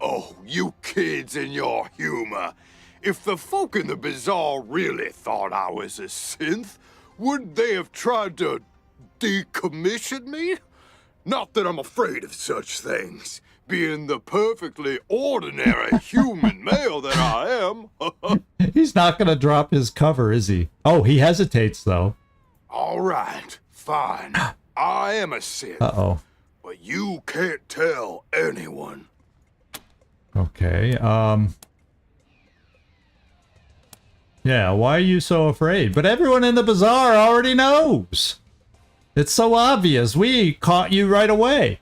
Oh, you kids and your humor. If the folk in the bazaar really thought I was a synth, wouldn't they have tried to decommission me? Not that I'm afraid of such things, being the perfectly ordinary human male that I am. He's not gonna drop his cover, is he? Oh, he hesitates, though. All right, fine. I am a synth. Uh-oh. But you can't tell anyone. Okay, yeah, why are you so afraid? But everyone in the bazaar already knows. It's so obvious. We caught you right away.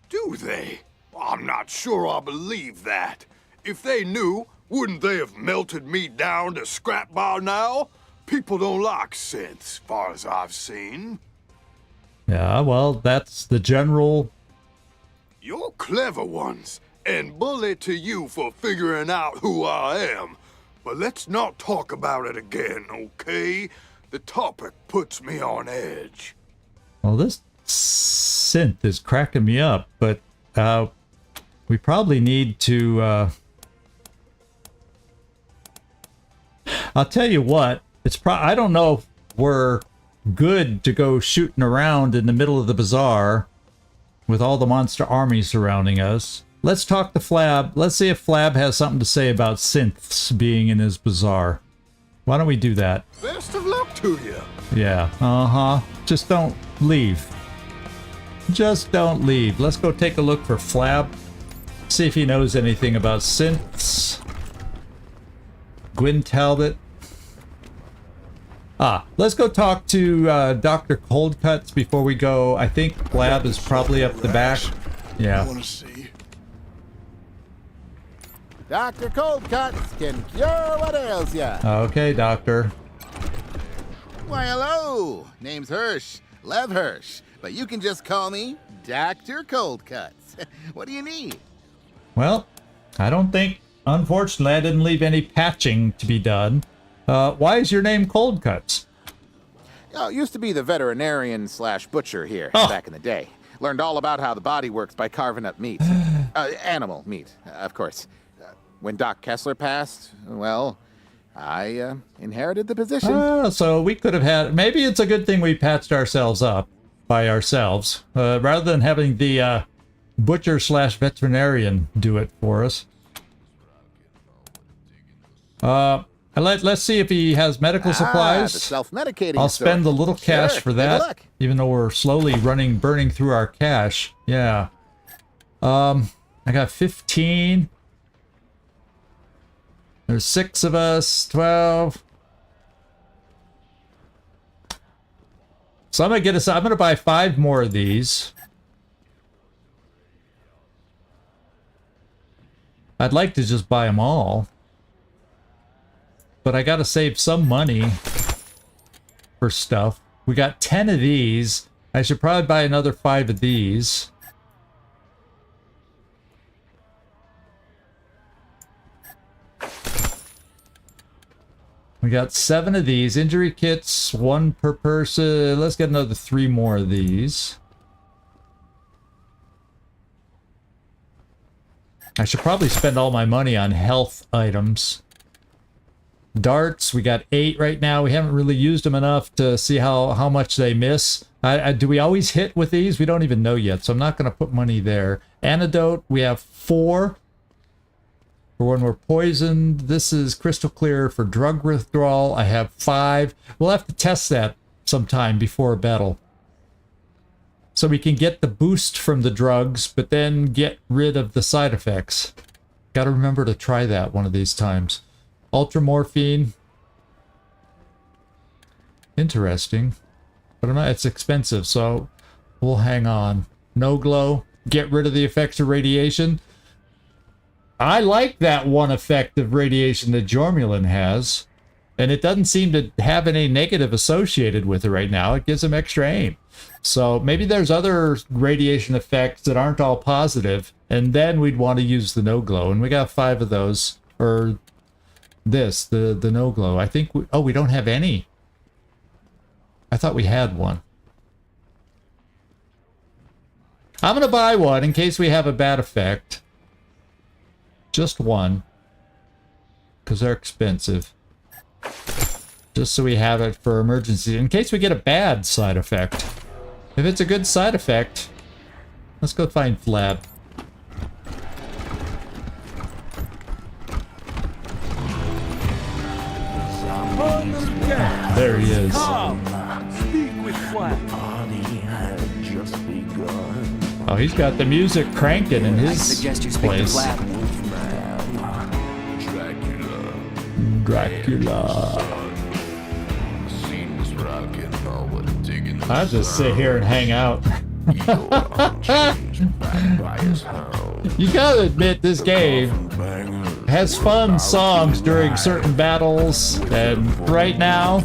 Do they? I'm not sure I believe that. If they knew, wouldn't they have melted me down to scrap by now? People don't like synths, far as I've seen. Yeah, well, that's the general... You're clever ones, and bully to you for figuring out who I am. but let's not talk about it again, okay? The topic puts me on edge. Well, this synth is cracking me up, but we probably need to... I'll tell you what, I don't know if we're good to go shooting around in the middle of the bazaar with all the monster armies surrounding us. Let's talk to Flab. Let's see if Flab has something to say about synths being in his bazaar. Why don't we do that? Best of luck to you. Yeah, just don't leave. Just don't leave. Let's go take a look for Flab. See if he knows anything about synths. Gwyn Talbot. Let's go talk to Dr. Coldcuts before we go. I think Flab is probably up the back. Yeah. I want to see. Dr. Coldcuts can cure what ails ya. Okay, Doctor. Why, hello. Name's Hirsch. Lev Hirsch. But you can just call me Dr. Coldcuts. What do you need? Well, I don't think... Unfortunately, I didn't leave any patching to be done. Why is your name Coldcuts? Oh, used to be the veterinarian / butcher here back in the day. Learned all about how the body works by carving up meat. Animal meat, of course. When Doc Kessler passed, well, I inherited the position. So we could have had... Maybe it's a good thing we patched ourselves up by ourselves, rather than having the butcher / veterinarian do it for us. Let's see if he has medical supplies. The self-medicating I'll spend a little cash for that, luck. even though we're slowly burning through our cash. Yeah. I got 15. There's 6 of us, 12. So I'm gonna buy 5 more of these. I'd like to just buy them all. But I gotta save some money for stuff. We got 10 of these. I should probably buy another 5 of these. We got 7 of these. Injury kits, 1 per person. Let's get another 3 more of these. I should probably spend all my money on health items. Darts, we got 8 right now. We haven't really used them enough to see how much they miss. Do we always hit with these? We don't even know yet, so I'm not going to put money there. Antidote, we have 4 for when we're poisoned. This is crystal clear for drug withdrawal. I have 5. We'll have to test that sometime before a battle. So we can get the boost from the drugs, but then get rid of the side effects. Got to remember to try that one of these times. Ultramorphine. Interesting. But it's expensive, so we'll hang on. No glow. Get rid of the effects of radiation. I like that one effect of radiation that Jormulin has. And it doesn't seem to have any negative associated with it right now. It gives him extra aim. So maybe there's other radiation effects that aren't all positive. And then we'd want to use the no glow. And we got 5 of those. Or this, the no glow. I think we don't have any. I thought we had one. I'm going to buy one in case we have a bad effect. Just one. Because they're expensive. Just so we have it for emergency. In case we get a bad side effect. If it's a good side effect, let's go find Flab. There he is. Speak with Flab. Oh, he's got the music cranking in his I suggest you speak place. to Flab. Dracula. I'll just sit here and hang out. You gotta admit, this game has fun songs during certain battles, and right now,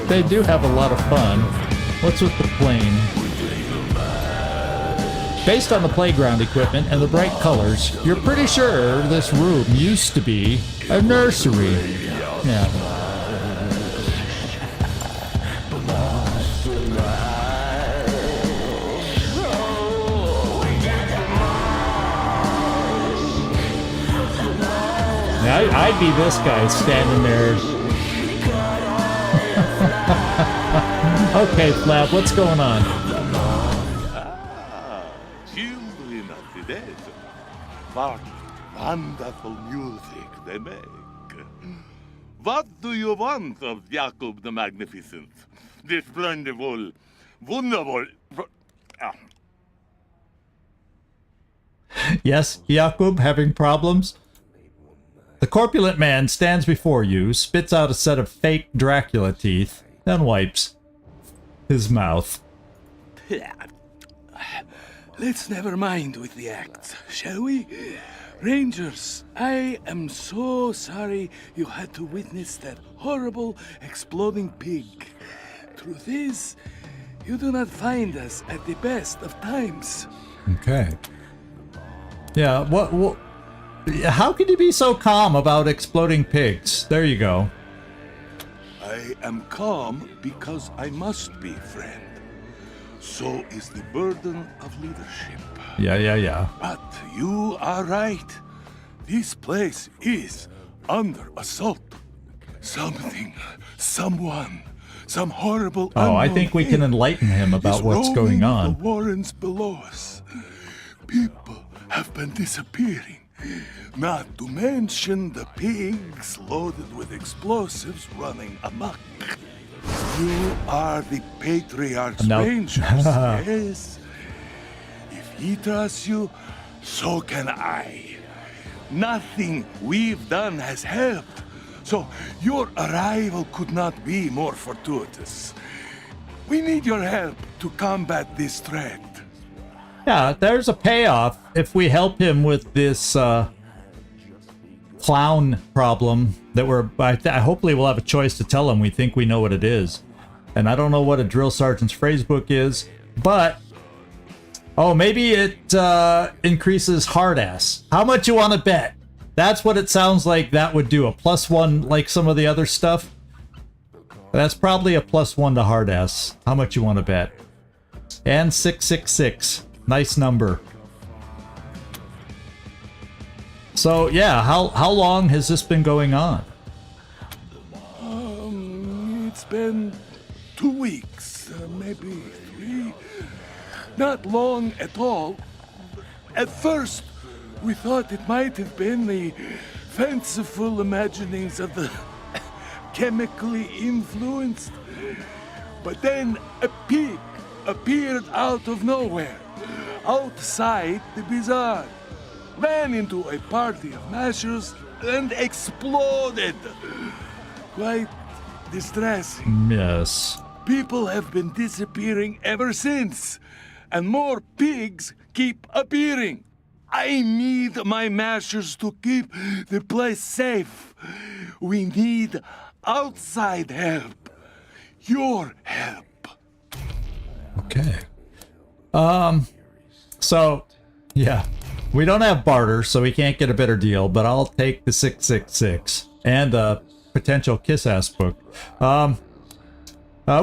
they do have a lot of fun. What's with the plane? Based on the playground equipment and the bright colors, you're pretty sure this room used to be A nursery. Yeah. I'd be this guy standing there. Okay, Flab, what's going on? Children of the desert. What wonderful music they make. What do you want of Jacob the Magnificent? This wonderful, wonderful... Yes, Jacob, having problems? The corpulent man stands before you, spits out a set of fake Dracula teeth, then wipes his mouth. Let's never mind with the acts, shall we? Rangers, I am so sorry you had to witness that horrible exploding pig. Truth is, you do not find us at the best of times. Okay. Yeah, what how could you be so calm about exploding pigs? There you go. I am calm because I must be, friend. So is the burden of leadership. Yeah. But you are right. This place is under assault. Something, someone, some horrible I think we can enlighten him about what's going on. The warrens below us. People have been disappearing. Not to mention the pigs loaded with explosives running amok. You are the Patriarch's Rangers, yes? If he trusts you, so can I. Nothing we've done has helped, so your arrival could not be more fortuitous. We need your help to combat this threat. Yeah, there's a payoff if we help him with this clown problem that hopefully we'll have a choice to tell him we think we know what it is. And I don't know what a drill sergeant's phrasebook is, but maybe it increases hard ass. How much you want to bet? That's what it sounds like that would do. A +1 like some of the other stuff. That's probably a +1 to hard ass. How much you want to bet? And 666. Nice number. So yeah, how long has this been going on? It's been 2 weeks, maybe 3. Not long at all. At first, we thought it might have been the fanciful imaginings of the chemically influenced. But then a pig appeared out of nowhere, outside the bazaar, ran into a party of mashers and exploded. Quite distressing. Yes. People have been disappearing ever since, and more pigs keep appearing. I need my mashers to keep the place safe. We need outside help. Your help. Okay. So, yeah. We don't have barter, so we can't get a better deal, but I'll take the 666 and a potential kiss-ass book.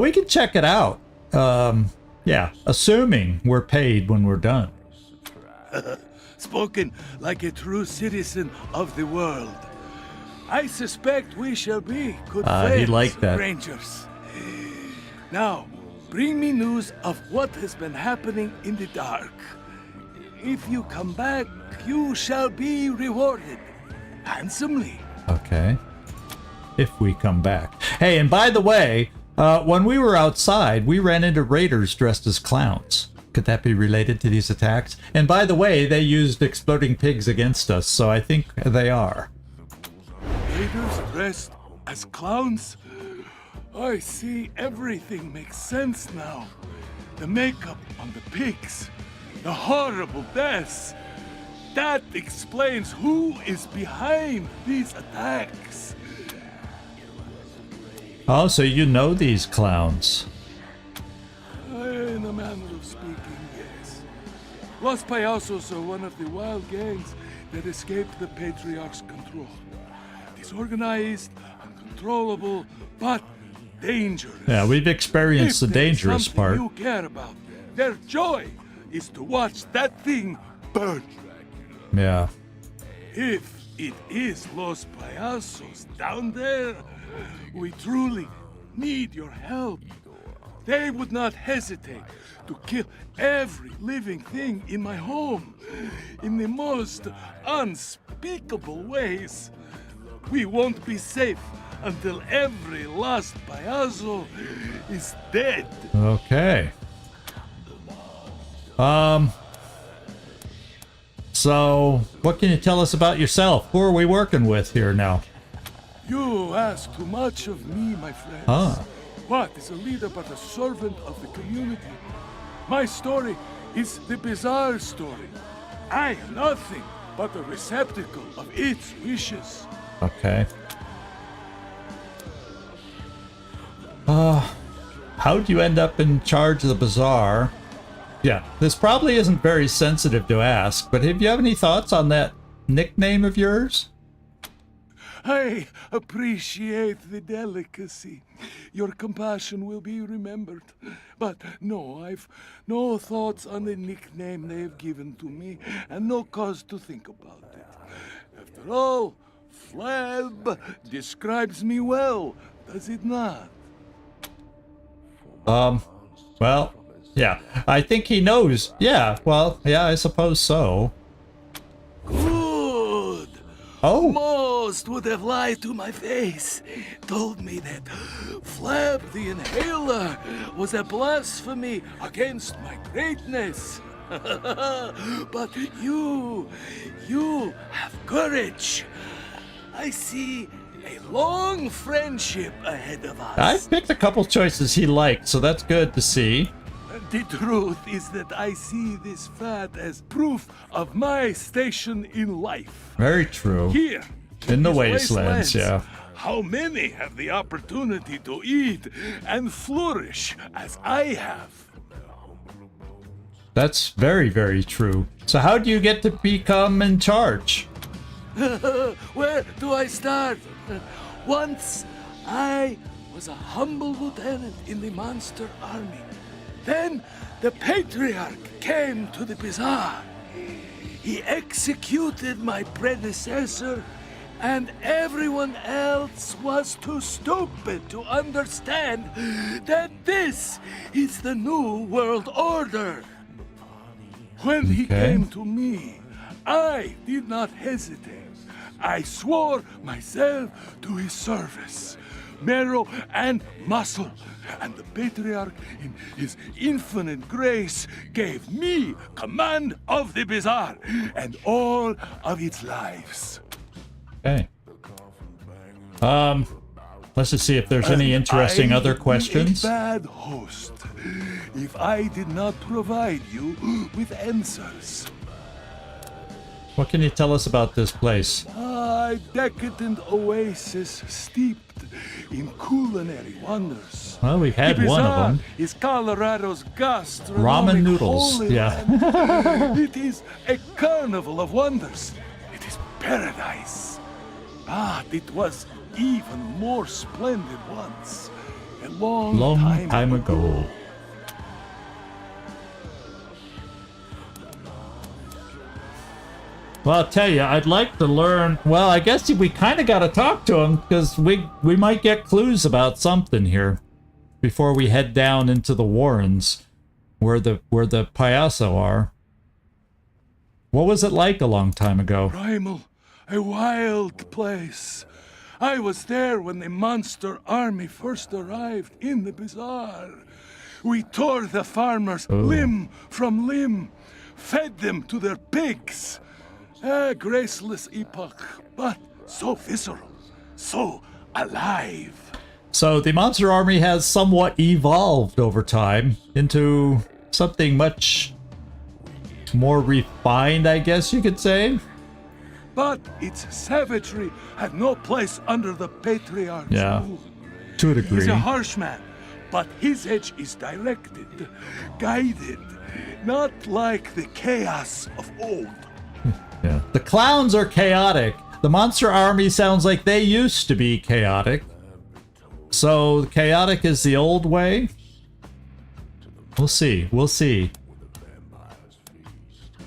We can check it out. Yeah, assuming we're paid when we're done. Spoken like a true citizen of the world. I suspect we shall be good friends, he liked that. Rangers. Now, bring me news of what has been happening in the dark. If you come back, you shall be rewarded handsomely. Okay. If we come back. Hey, and by the way, when we were outside, we ran into raiders dressed as clowns. Could that be related to these attacks? And by the way, they used exploding pigs against us, so I think they are. Raiders dressed as clowns? I see, everything makes sense now. The makeup on the pigs, the horrible deaths. That explains who is behind these attacks. Oh, so you know these clowns. In a manner of speaking, yes. Los Payasos are one of the wild gangs that escaped the Patriarch's control. disorganized, uncontrollable, but dangerous. Yeah, we've experienced the dangerous part. You care about. Their joy is to watch that thing burn. Yeah. If it is Los Payasos down there, we truly need your help. They would not hesitate to kill every living thing in my home in the most unspeakable ways. We won't be safe until every lost payaso is dead. Okay. So, what can you tell us about yourself? Who are we working with here now? You ask too much of me, my friend. What is a leader but a servant of the community? My story is the Bazaar story. I am nothing but a receptacle of its wishes. Okay. How'd you end up in charge of the Bazaar? Yeah, this probably isn't very sensitive to ask, but have you have any thoughts on that nickname of yours? I appreciate the delicacy. Your compassion will be remembered. But no, I've no thoughts on the nickname they have given to me, and no cause to think about it. After all, Flab describes me well, does it not? Well, yeah, I think he knows. Yeah, well, yeah, I suppose so. Good. Oh. Most would have lied to my face. Told me that Flab the Inhaler was a blasphemy against my greatness. But you have courage. I see a long friendship ahead of us. I picked a couple choices he liked, so that's good to see. The truth is that I see this fat as proof of my station in life. Very true. Here, in the these wastelands, yeah. How many have the opportunity to eat and flourish as I have? That's very, very true. So how do you get to become in charge? Where do I start? Once I was a humble lieutenant in the monster army. Then the Patriarch came to the Bazaar. He executed my predecessor, and everyone else was too stupid to understand that this is the new world order. When he came to me, I did not hesitate. I swore myself to his service, marrow and muscle, and the Patriarch, in his infinite grace, gave me command of the Bazaar and all of its lives. Okay. Let's just see if there's any interesting other questions. A bad host if I did not provide you with answers. What can you tell us about this place? A decadent oasis steeped in culinary wonders. Well, we've had one of them. Is Colorado's gastronomic Ramen noodles, yeah. It is a carnival of wonders. It is paradise. But it was even more splendid once. A long time ago. Well, I'll tell you, I'd like to learn. Well, I guess we kind of got to talk to him because we might get clues about something here before we head down into the Warrens, where the Payaso are. What was it like a long time ago? Primal, a wild place. I was there when the monster army first arrived in the Bazaar. We tore the farmers limb from limb, fed them to their pigs. A graceless epoch, but so visceral, so alive. So the monster army has somewhat evolved over time into something much more refined, I guess you could say. But its savagery had no place under the Patriarch's rule. To a degree. He's a harsh man, but his edge is directed, guided, not like the chaos of old. Yeah. The clowns are chaotic. The The monster army sounds like they used to be chaotic. So chaotic is the old way? We'll see. We'll see.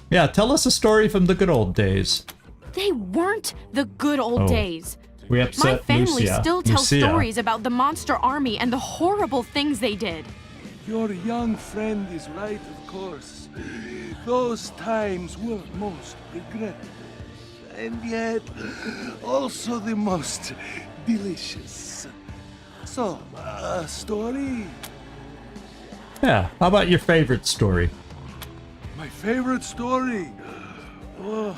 Yeah, tell us a story from the good old days. They weren't the good old days. We upset My family Lucia. still tells stories about the monster army and the horrible things they did. Your young friend is right, of course. Those times were most regrettable. And yet, also the most delicious. So, a story? Yeah, how about your favorite story? My favorite story? Oh,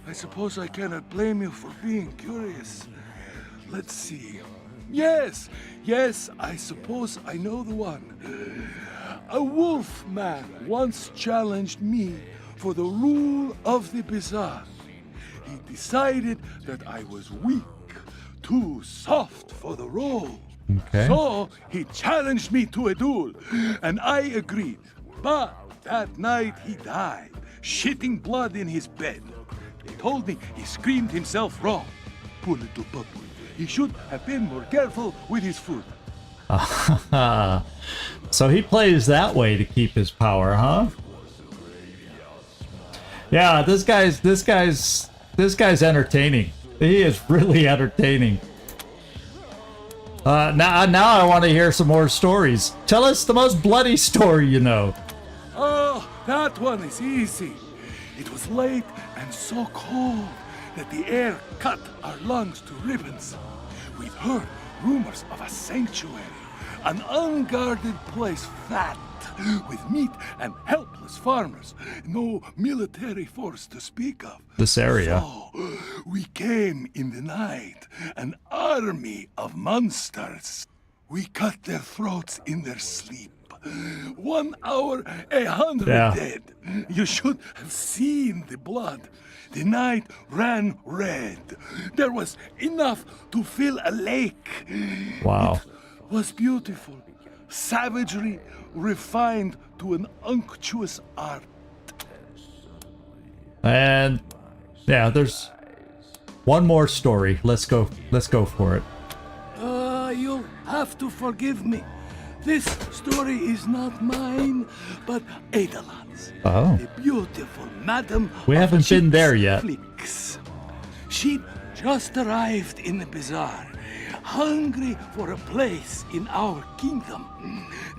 I suppose I cannot blame you for being curious. Let's see. Yes, I suppose I know the one. A wolf man once challenged me for the rule of the bazaar. He decided that I was weak, too soft for the role. Okay. So he challenged me to a duel, and I agreed. But that night he died, shitting blood in his bed. They told me he screamed himself wrong. Poor little puppy. He should have been more careful with his food. So he plays that way to keep his power, huh? Yeah, this guy's entertaining. He is really entertaining. Now I want to hear some more stories. Tell us the most bloody story you know. Oh, that one is easy. It was late and so cold that the air cut our lungs to ribbons. We'd heard rumors of a sanctuary, an unguarded place fat with meat and helpless farmers, no military force to speak of. This area. So we came in the night, an army of monsters. We cut their throats in their sleep. 1 hour, 100 dead. You should have seen the blood. The night ran red. There was enough to fill a lake. Wow. It was beautiful. Savagery refined to an unctuous art. And yeah, there's one more story. Let's go for it. You'll have to forgive me. This story is not mine, but Eidilon's. Oh. The beautiful madam. We haven't been there yet. She'd just arrived in the bazaar, hungry for a place in our kingdom.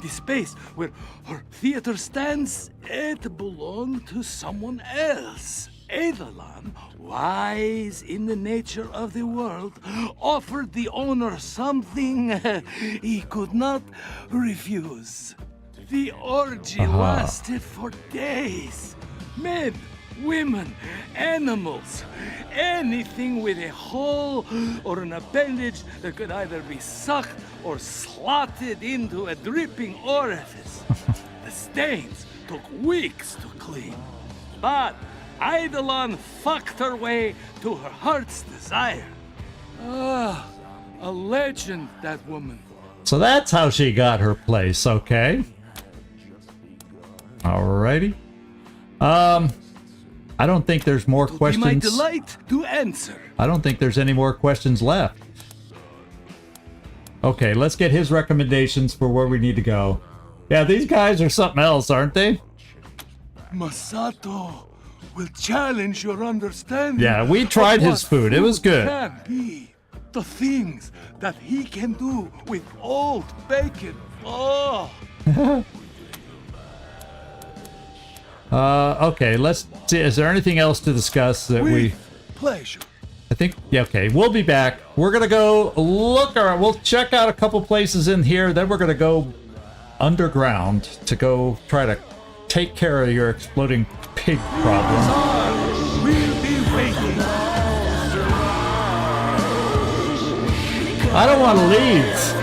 The space where her theater stands, it belonged to someone else. Eidilon, wise in the nature of the world, offered the owner something he could not refuse. The orgy lasted for days. Men, women, animals, anything with a hole or an appendage that could either be sucked or slotted into a dripping orifice. The stains took weeks to clean. But Eidilon fucked her way to her heart's desire. Ah, a legend, that woman. So that's how she got her place, okay? Alrighty. I don't think there's more questions. It'll be my delight to answer. I don't think there's any more questions left. Okay, let's get his recommendations for where we need to go. Yeah, these guys are something else, aren't they? Masato will challenge your understanding. Yeah, we tried his food. It was good. Can be the things that he can do with old bacon. Oh. Okay, let's see. Is there anything else to discuss that we... Pleasure. I think, yeah, okay, we'll be back. We're gonna go we'll check out a couple places in here, then we're gonna go underground to go try to take care of your exploding pig problem. We'll be waiting. I don't want to leave.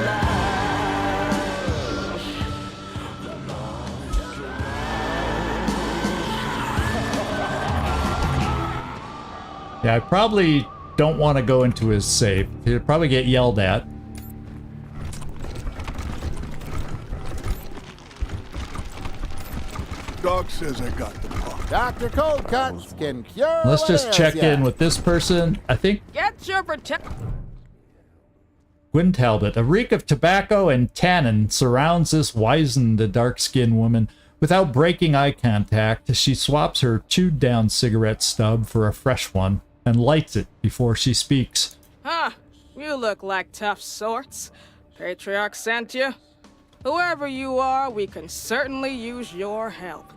Yeah, I probably don't want to go into his safe. He'll probably get yelled at. Doc says I got the part. Dr. Cold Cuts can cure. Let's just check in with this person. I think Get your protect. Gwyn Talbot. A reek of tobacco and tannin surrounds this wizened, dark-skinned woman. Without breaking eye contact, she swaps her chewed-down cigarette stub for a fresh one and lights it before she speaks. Huh, you look like tough sorts. Patriarch sent you. Whoever you are, we can certainly use your help.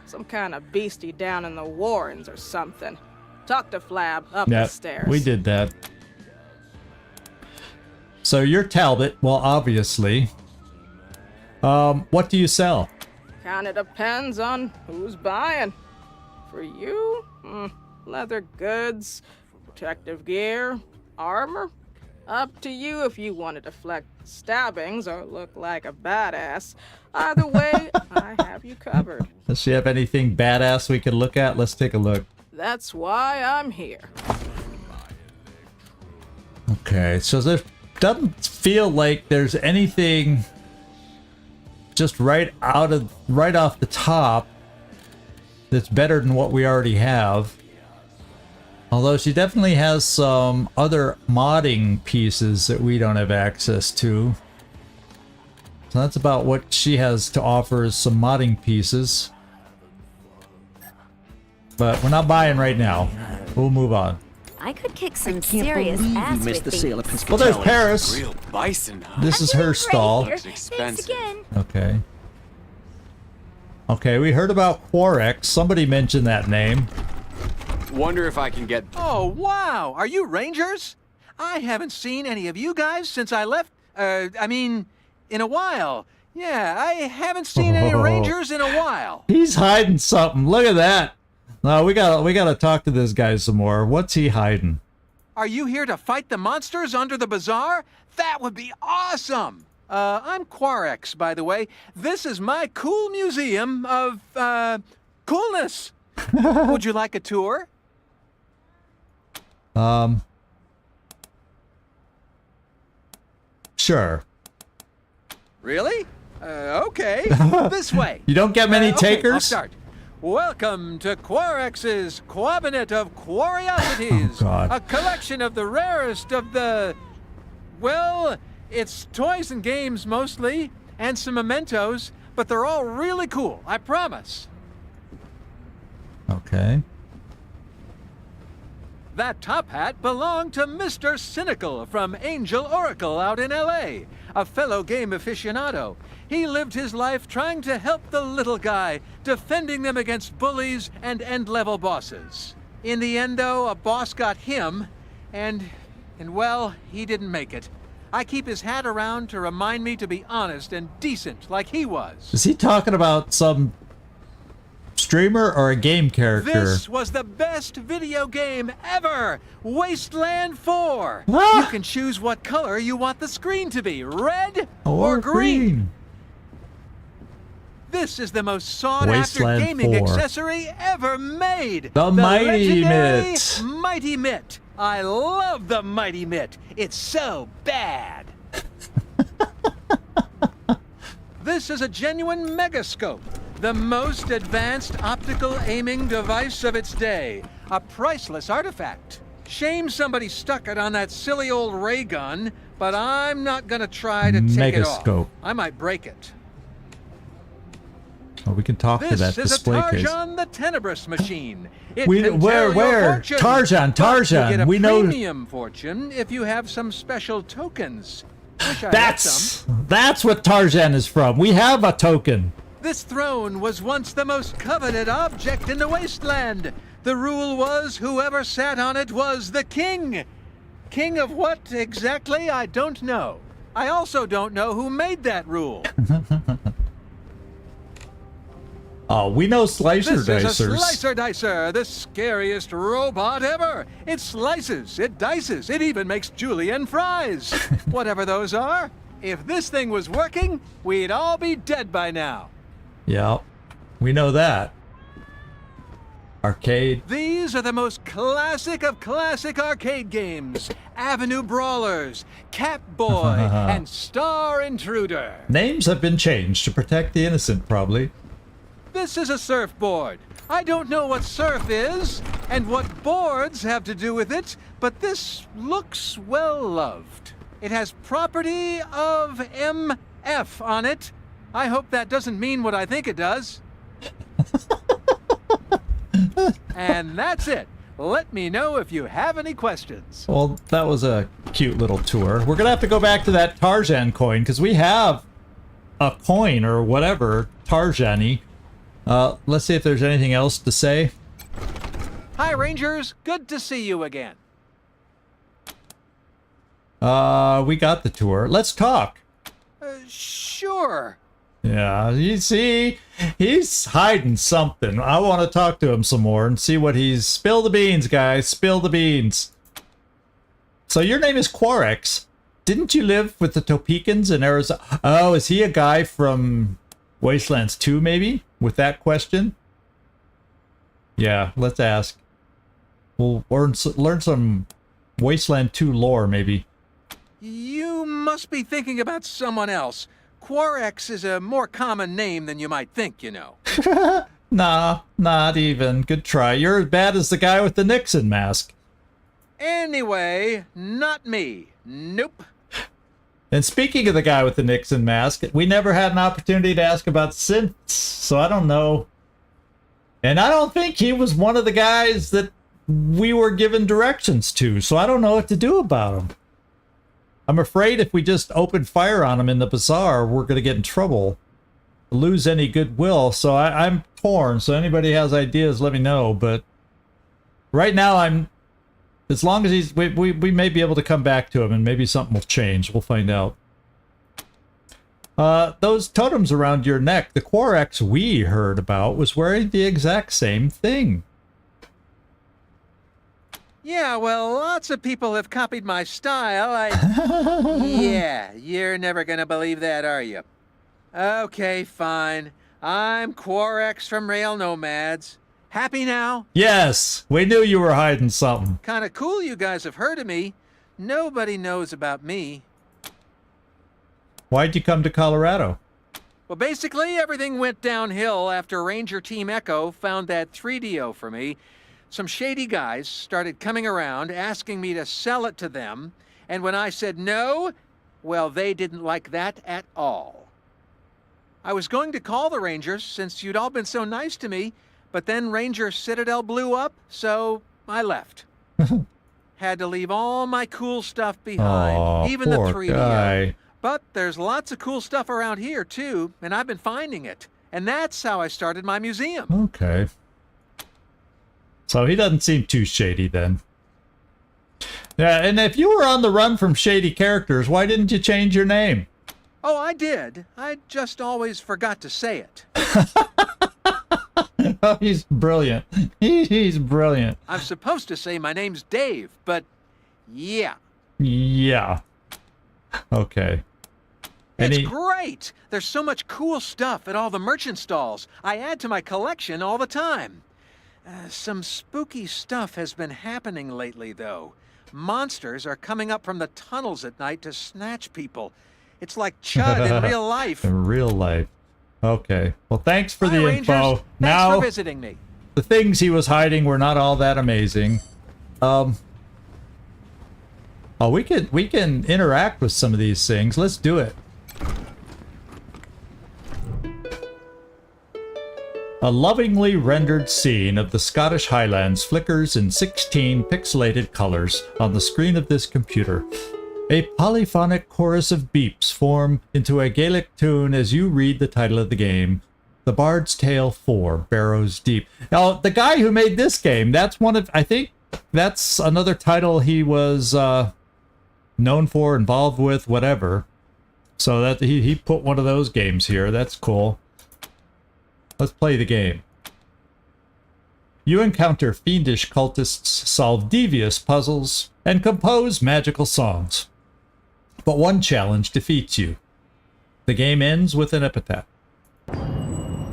Some kind of beastie down in the Warrens or something. Talk to Flab up the stairs. We did that. So you're Talbot, well, obviously. What do you sell? Kinda depends on who's buying. For you, leather goods, protective gear, armor. Up to you if you want to deflect stabbings or look like a badass. Either way, I have you covered. Does she have anything badass we could look at? Let's take a look. That's why I'm here. Okay, so there doesn't feel like there's anything just right off the top that's better than what we already have. Although she definitely has some other modding pieces that we don't have access to. So that's about what she has to offer, is some modding pieces. But we're not buying right now. We'll move on. I could kick some serious ass You missed the sale of Piscitelli. Well, there's Paris. Real bison, huh? This is her stall. Thanks again. Okay. Okay, we heard about Quarex. Somebody mentioned that name. Wonder if I can get... Oh, wow! Are you Rangers? I haven't seen any of you guys since I left, I mean, in a while. Yeah, I haven't seen any Rangers in a while. He's hiding something. Look at that. No, we gotta talk to this guy some more. What's he hiding? Are you here to fight the monsters under the bazaar? That would be awesome! I'm Quarex, by the way. This is my cool museum of, coolness. Would you like a tour? Sure. Really? Okay. This way. You don't get many takers? Okay, I'll start. Welcome to Quarex's Cabinet of Curiosities. Oh, God. A collection of the rarest of the... Well, it's toys and games mostly, and some mementos, but they're all really cool, I promise. Okay. That top hat belonged to Mr. Cynical from Angel Oracle out in L.A., a fellow game aficionado. He lived his life trying to help the little guy, defending them against bullies and end-level bosses. In the end, though, a boss got him, and well, he didn't make it. I keep his hat around to remind me to be honest and decent like he was. Is he talking about some streamer or a game character? This was the best video game ever! Wasteland 4! Ah! You can choose what color you want the screen to be, red or green. This is the most sought-after Wasteland gaming 4. accessory ever made! The Mighty legendary Mitt! Mighty Mitt! I love the Mighty Mitt! It's so bad! This is a genuine megascope, the most advanced optical aiming device of its day. A priceless artifact. Shame somebody stuck it on that silly old ray gun, but I'm not gonna try to take it off. Megascope. I might break it. Oh, we can talk to that This is a display case. Tarjan the Tenebrous machine. It We- can where- tell your where? fortune, Tarjan, but you Tarjan, get a we know- premium fortune if you have some special tokens. Wish I had some. That's what Tarjan is from. We have a token. This throne was once the most coveted object in the Wasteland. The rule was whoever sat on it was the king. King of what exactly, I don't know. I also don't know who made that rule. Oh, we know Slicer This is a Dicers. Slicer Dicer, the scariest robot ever. It slices, it dices, it even makes julienne fries. Whatever those are. If this thing was working, we'd all be dead by now. Yeah, we know that. Arcade. These are the most classic of classic arcade games. Avenue Brawlers, Catboy, and Star Intruder. Names have been changed to protect the innocent, probably. This is a surfboard. I don't know what surf is and what boards have to do with it, but this looks well loved. It has property of MF on it. I hope that doesn't mean what I think it does. And that's it. Let me know if you have any questions. Well, that was a cute little tour. We're going to have to go back to that Tarjan coin, because we have a coin or whatever, Tarjan-y. Let's see if there's anything else to say. Hi, Rangers. Good to see you again. We got the tour. Let's talk. Sure. Yeah, you see, he's hiding something. I want to talk to him some more and see what he's... Spill the beans, guys. Spill the beans. So your name is Quarex. Didn't you live with the Topekans in Arizona? Oh, is he a guy from Wastelands 2, maybe? With that question? Yeah, let's ask. We'll learn some Wasteland 2 lore, maybe. You must be thinking about someone else. Quarex is a more common name than you might think, you know. Nah, not even. Good try. You're as bad as the guy with the Nixon mask. Anyway, not me. Nope. And speaking of the guy with the Nixon mask, we never had an opportunity to ask about synths, so I don't know. And I don't think he was one of the guys that we were given directions to, so I don't know what to do about him. I'm afraid if we just open fire on him in the bazaar, we're going to get in trouble. Lose any goodwill, so I'm torn, so anybody has ideas, let me know. But right now, as long as we may be able to come back to him, and maybe something will change. We'll find out. Those totems around your neck, the Quarex we heard about was wearing the exact same thing. Yeah, well, lots of people have copied my style. Yeah, you're never gonna believe that, are you? Okay, fine. I'm Quarex from Rail Nomads. Happy now? Yes, we knew you were hiding something. Kinda cool you guys have heard of me. Nobody knows about me. Why'd you come to Colorado? Well, basically, everything went downhill after Ranger Team Echo found that 3DO for me. Some shady guys started coming around asking me to sell it to them, and when I said no, well, they didn't like that at all. I was going to call the Rangers since you'd all been so nice to me, but then Ranger Citadel blew up, so I left. Had to leave all my cool stuff behind, even the 3DO. Guy. But there's lots of cool stuff around here, too, and I've been finding it. And that's how I started my museum. Okay. So he doesn't seem too shady then. Yeah, and if you were on the run from shady characters, why didn't you change your name? Oh, I did. I just always forgot to say it. Oh, he's brilliant. He's brilliant. I'm supposed to say my name's Dave, but yeah. Yeah. Okay. It's great. There's so much cool stuff at all the merchant stalls. I add to my collection all the time. Some spooky stuff has been happening lately, though. Monsters are coming up from the tunnels at night to snatch people. It's like Chud in real life. In real life. Okay. Well, thanks for the Rangers. info. Thanks now, for visiting me. The things he was hiding were not all that amazing. Oh, we can interact with some of these things. Let's do it. A lovingly rendered scene of the Scottish Highlands flickers in 16 pixelated colors on the screen of this computer. A polyphonic chorus of beeps form into a Gaelic tune as you read the title of the game, The Bard's Tale 4, Barrows Deep. Now, the guy who made this game, that's one of, I think that's another title he was known for, involved with, whatever. So that he put one of those games here. That's cool. Let's play the game. You encounter fiendish cultists, solve devious puzzles, and compose magical songs. But one challenge defeats you. The game ends with an epitaph.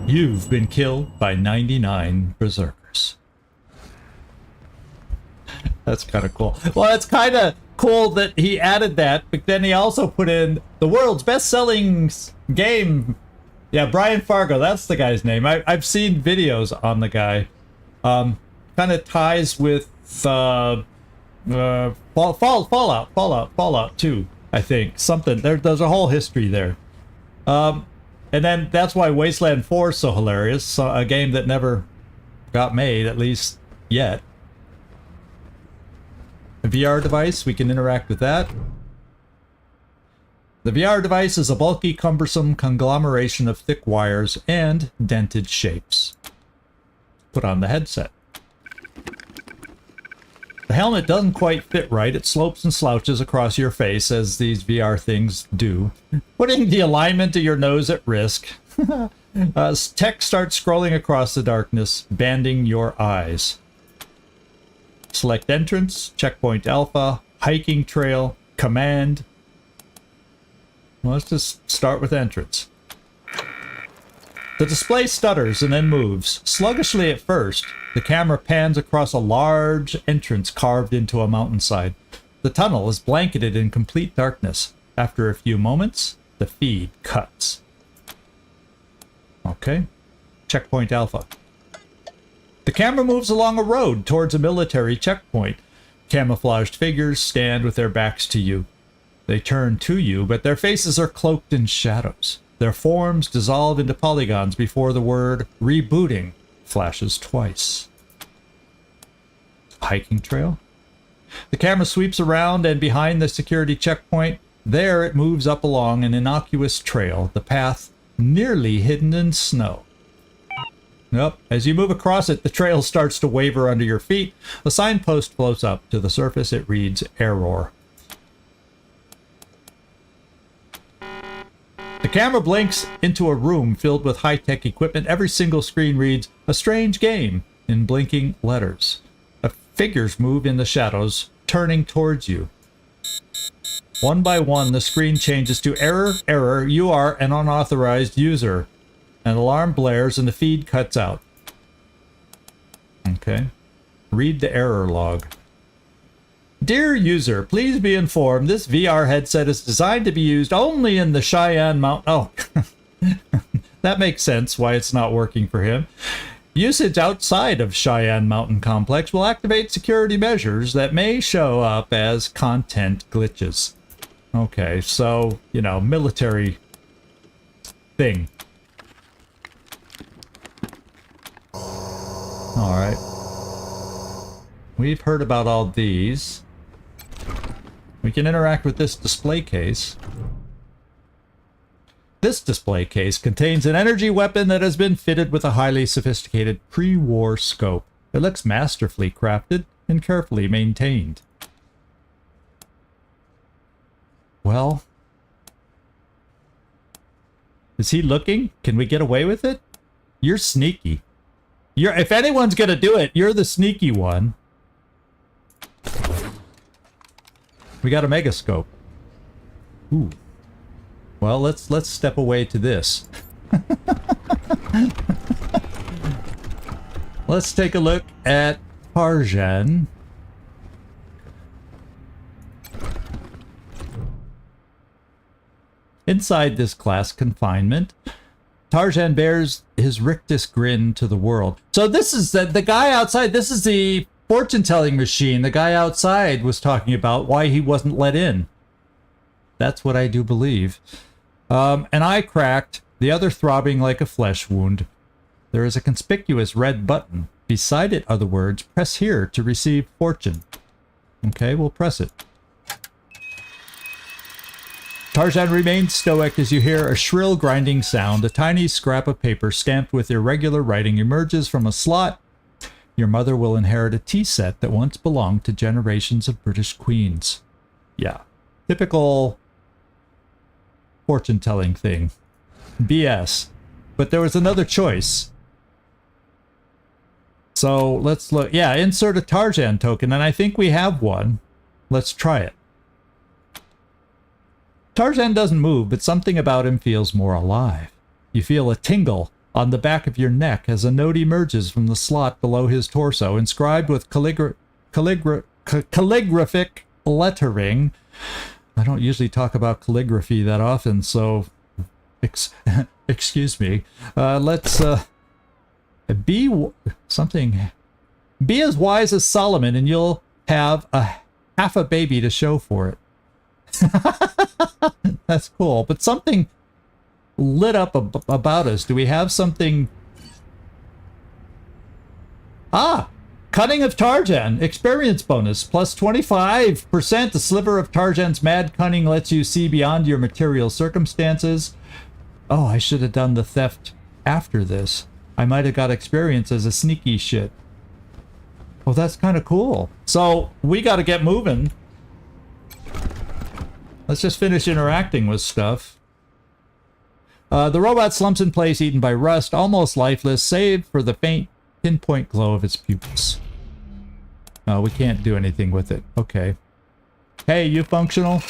You've been killed by 99 berserkers. That's kind of cool. Well, it's kind of cool that he added that, but then he also put in the world's best-selling game Yeah, Brian Fargo, that's the guy's name. I've seen videos on the guy. Kind of ties with Fallout 2, I think. Something. There's a whole history there. And then that's why Wasteland 4 is so hilarious. So a game that never got made, at least yet. A VR device, we can interact with that. The VR device is a bulky, cumbersome conglomeration of thick wires and dented shapes. Put on the headset. The helmet doesn't quite fit right. It slopes and slouches across your face, as these VR things do, putting the alignment of your nose at risk. Text starts scrolling across the darkness, banding your eyes. Select entrance, checkpoint alpha, hiking trail, command. Well, let's just start with entrance. The display stutters and then moves. Sluggishly at first, the camera pans across a large entrance carved into a mountainside. The tunnel is blanketed in complete darkness. After a few moments, the feed cuts. Okay. Checkpoint alpha. The camera moves along a road towards a military checkpoint. Camouflaged figures stand with their backs to you. They turn to you, but their faces are cloaked in shadows. Their forms dissolve into polygons before the word rebooting flashes twice. Hiking trail. The camera sweeps around and behind the security checkpoint. There it moves up along an innocuous trail, the path nearly hidden in snow. Nope. As you move across it, the trail starts to waver under your feet. A signpost floats up to the surface. It reads error. The camera blinks into a room filled with high-tech equipment. Every single screen reads, "A strange game," in blinking letters. Figures move in the shadows, turning towards you. One by one, the screen changes to error, error, you are an unauthorized user. An alarm blares and the feed cuts out. Okay. Read the error log. Dear user, please be informed this VR headset is designed to be used only in the Cheyenne Mountain. Oh, that makes sense why it's not working for him. Usage outside of Cheyenne Mountain Complex will activate security measures that may show up as content glitches. Okay, so, you know, military thing. Alright. We've heard about all these. We can interact with this display case. This display case contains an energy weapon that has been fitted with a highly sophisticated pre-war scope. It looks masterfully crafted and carefully maintained. Well, is he looking? Can we get away with it? You're sneaky. If anyone's gonna do it, you're the sneaky one. We got a megascope. Ooh. Well, let's step away to this. Let's take a look at Tarjan. Inside this class confinement, Tarjan bears his rictus grin to the world. So this is the guy outside. This is the fortune-telling machine the guy outside was talking about, why he wasn't let in. That's what I do believe. An eye cracked, the other throbbing like a flesh wound. There is a conspicuous red button. Beside it are the words, "Press here to receive fortune." Okay, we'll press it. Tarjan remains stoic as you hear a shrill grinding sound. A tiny scrap of paper stamped with irregular writing emerges from a slot. Your mother will inherit a tea set that once belonged to generations of British queens. Yeah. Typical fortune-telling thing. BS. But there was another choice. So let's look. Yeah, insert a Tarjan token, and I think we have one. Let's try it. Tarjan doesn't move, but something about him feels more alive. You feel a tingle on the back of your neck as a note emerges from the slot below his torso, inscribed with calligraphic lettering. I don't usually talk about calligraphy that often, so excuse me. Let's be something. Be as wise as Solomon, and you'll have half a baby to show for it. That's cool. But something lit up about us. Do we have something? Ah, Cunning of Tarjan. Experience bonus. Plus 25%. A sliver of Tarjan's mad cunning lets you see beyond your material circumstances. Oh, I should have done the theft after this. I might have got experience as a sneaky shit. Well, that's kind of cool. So, we got to get moving. Let's just finish interacting with stuff. The robot slumps in place, eaten by rust, almost lifeless, save for the faint pinpoint glow of its pupils. No, we can't do anything with it. Okay. Hey, you functional?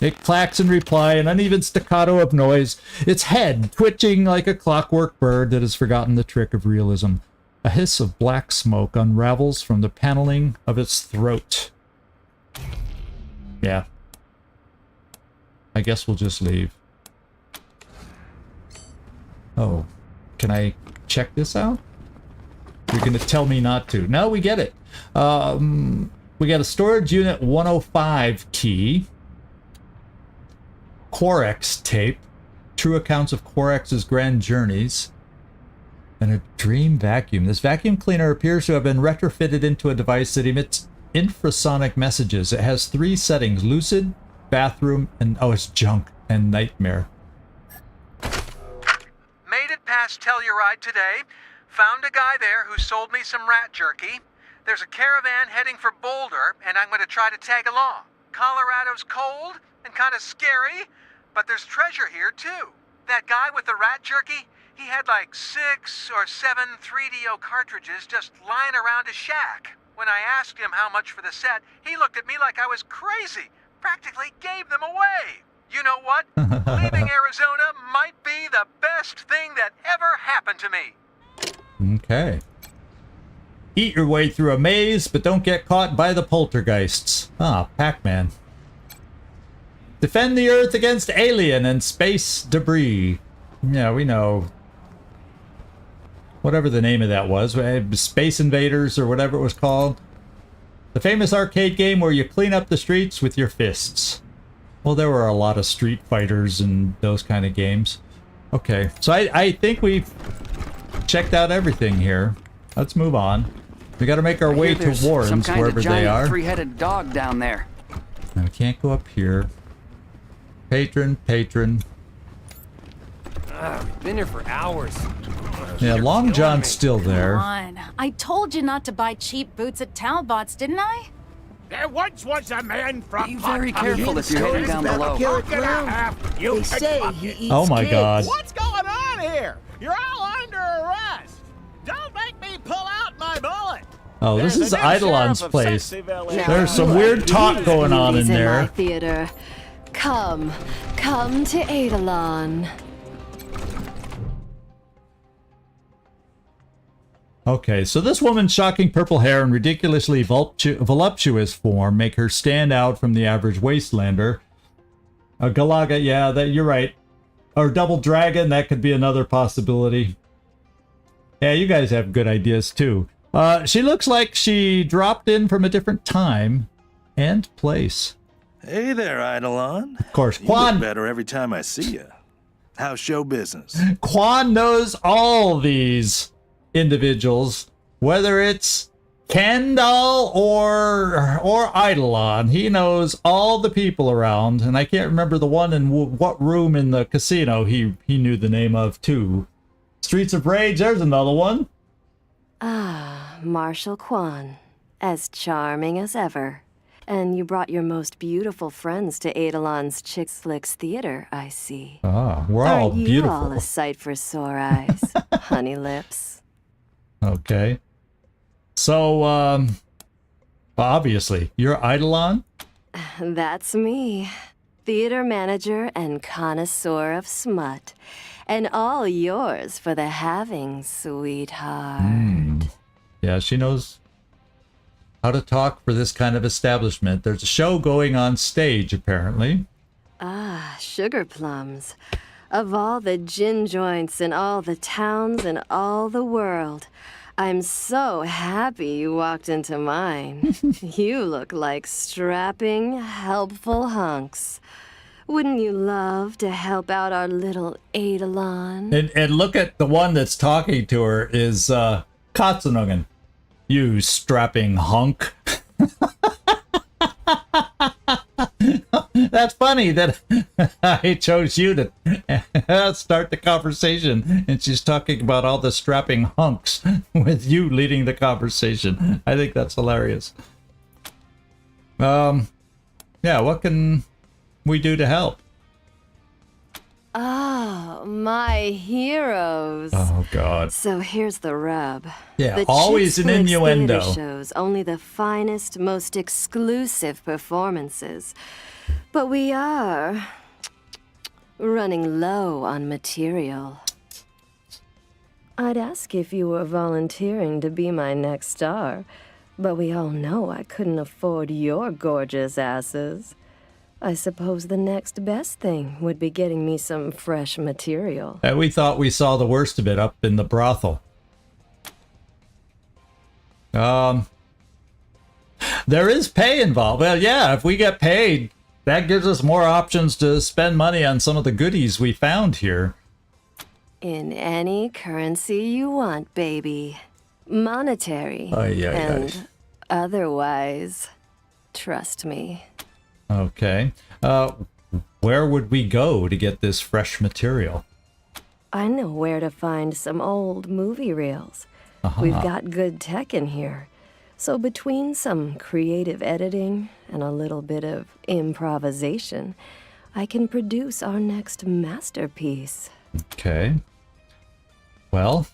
It clacks in reply, an uneven staccato of noise, its head twitching like a clockwork bird that has forgotten the trick of realism. A hiss of black smoke unravels from the paneling of its throat. Yeah. I guess we'll just leave. Oh. Can I check this out? You're gonna tell me not to. No, we get it. We got a storage unit 105 key. Quarex tape. True accounts of Quarex's grand journeys. And a dream vacuum. This vacuum cleaner appears to have been retrofitted into a device that emits infrasonic messages. It has 3 settings: lucid, bathroom, and oh, it's junk and nightmare. Made it past Telluride today. Found a guy there who sold me some rat jerky. There's a caravan heading for Boulder, and I'm going to try to tag along. Colorado's cold and kind of scary, but there's treasure here too. That guy with the rat jerky, he had like 6 or 7 3DO cartridges just lying around his shack. When I asked him how much for the set, he looked at me like I was crazy. Practically gave them away. You know what? Leaving Arizona might be the best thing that ever happened to me. Okay. Eat your way through a maze, but don't get caught by the poltergeists. Ah, Pac-Man. Defend the Earth against alien and space debris. Yeah, we know. Whatever the name of that was. Space Invaders or whatever it was called. The famous arcade game where you clean up the streets with your fists. Well, there were a lot of Street Fighters and those kind of games. Okay, so I think we've checked out everything here. Let's move on. We got to make our way to Warren's, wherever they are. Three-headed dog down there. Now we can't go up here. Patron. We've been here for hours. Yeah, Long John's still there. Come on. I told you not to buy cheap boots at Talbot's, didn't I? There once was a man from... Be very careful if you're heading down below. They say he eats oh my God. What's going on here? You're all under arrest. Don't make me pull out my bullet. Oh, this is Eidilon's place. There's some weird talk going on in there. Theater. Come to Eidilon. Okay, so this woman's shocking purple hair and ridiculously voluptuous form make her stand out from the average Wastelander. A Galaga, yeah, that you're right. Or Double Dragon, that could be another possibility. Yeah, you guys have good ideas too. She looks like she dropped in from a different time and place. Hey there, Eidilon. Of course, You Quan. look better every time I see you. How's show business? Quan knows all these individuals, whether it's Kendall or Eidilon. He knows all the people around, and I can't remember the one in what room in the casino he knew the name of too. Streets of Rage, there's another one. Ah, Marshal Quan. As charming as ever. And you brought your most beautiful friends to Eidilon's Chix Theater, I see. Ah, we're all Aren't you beautiful. all a sight for sore eyes, honey lips? Okay. So, obviously, you're Eidilon? That's me. Theater manager and connoisseur of smut. And all yours for the having, sweetheart. Yeah, she knows how to talk for this kind of establishment. There's a show going on stage, apparently. Ah, sugar plums. Of all the gin joints in all the towns in all the world, I'm so happy you walked into mine. You look like strapping, helpful hunks. Wouldn't you love to help out our little Eidilon? And look at the one that's talking to her is Katsunungen. You strapping hunk. That's funny that I chose you to start the conversation, and she's talking about all the strapping hunks with you leading the conversation. I think that's hilarious. Yeah, what can we do to help? Oh, my heroes. Oh, God. So here's the rub. Yeah, the always an Chix innuendo. Theater shows only the finest, most exclusive performances. But we are running low on material. I'd ask if you were volunteering to be my next star, but we all know I couldn't afford your gorgeous asses. I suppose the next best thing would be getting me some fresh material. We thought we saw the worst of it up in the brothel. There is pay involved. Well, yeah, if we get paid, that gives us more options to spend money on some of the goodies we found here. In any currency you want, baby. Monetary and otherwise. Trust me. Okay. Where would we go to get this fresh material? I know where to find some old movie reels. We've got good tech in here. So between some creative editing and a little bit of improvisation, I can produce our next masterpiece. Okay. Well,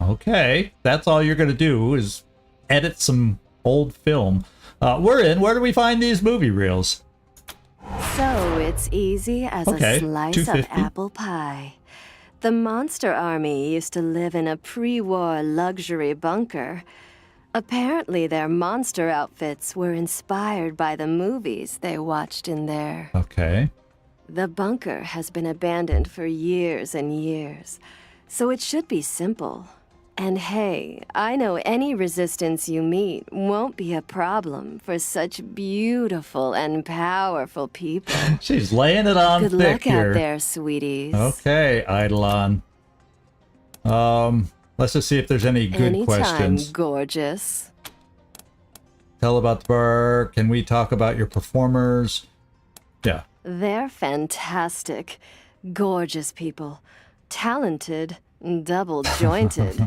okay. That's all you're going to do is edit some old film. We're in. Where do we find these movie reels? So it's easy as a slice of apple pie. The Monster Army used to live in a pre-war luxury bunker. Apparently their monster outfits were inspired by the movies they watched in there. Okay. The bunker has been abandoned for years and years, so it should be simple. And hey, I know any resistance you meet won't be a problem for such beautiful and powerful people. She's laying it on Good thick luck here. out there, sweeties. Okay, Eidilon. Let's just see if there's any good Anytime, questions. gorgeous. Tell about the bar. Can we talk about your performers? Yeah. They're fantastic. Gorgeous people. Talented. Double-jointed.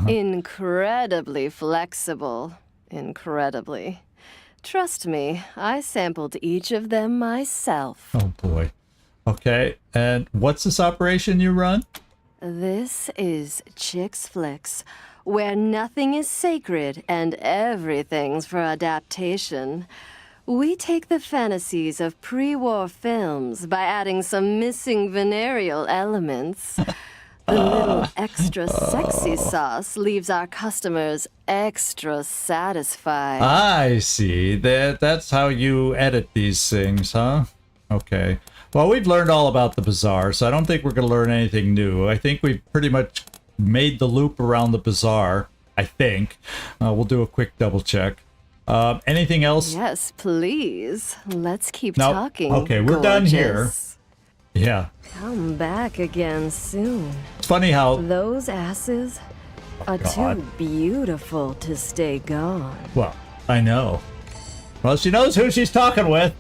Incredibly flexible. Incredibly. Trust me, I sampled each of them myself. Oh, boy. Okay, and what's this operation you run? This is Chix Flicks, where nothing is sacred and everything's for adaptation. We take the fantasies of pre-war films by adding some missing venereal elements. The little extra sexy sauce leaves our customers extra satisfied. I see. That's how you edit these things, huh? Okay. Well, we've learned all about the bazaar, so I don't think we're going to learn anything new. I think we've pretty much made the loop around the bazaar, I think. We'll do a quick double check. Anything else? Yes, please. Let's keep talking. Okay, we're done here. Yeah. Come back again soon. It's funny how... Those asses are too beautiful to stay gone. Well, I know. Well, she knows who she's talking with.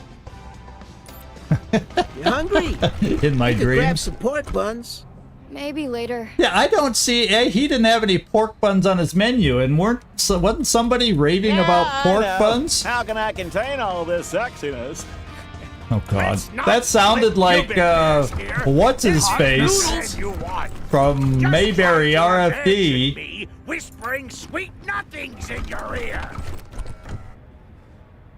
You hungry? In my you could grab dreams. some pork buns. Maybe later. Yeah, I don't see... he didn't have any pork buns on his menu, and wasn't somebody raving about pork buns? How can I contain all this sexiness? Oh, God. That sounded like, what's his face from Mayberry RFD. Whispering sweet nothings in your ear.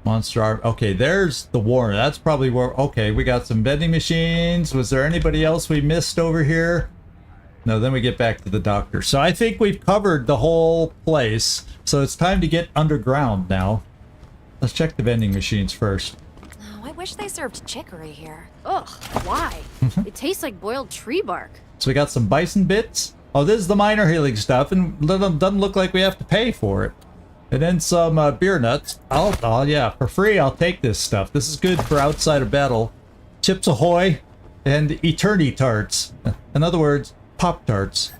Monster Army. Okay, there's the war. That's probably where... Okay, we got some vending machines. Was there anybody else we missed over here? No, then we get back to the doctor. So I think we've covered the whole place. So it's time to get underground now. Let's check the vending machines first. Oh, I wish wish they served chicory here. Ugh, why? It tastes like boiled tree bark. So we got some bison bits. Oh, this is the minor healing stuff, and doesn't look like we have to pay for it. And then some beer nuts. Oh yeah, for free I'll take this stuff. This is good for outside of battle. Chips Ahoy and Eternity Tarts. In other words, Pop-Tarts.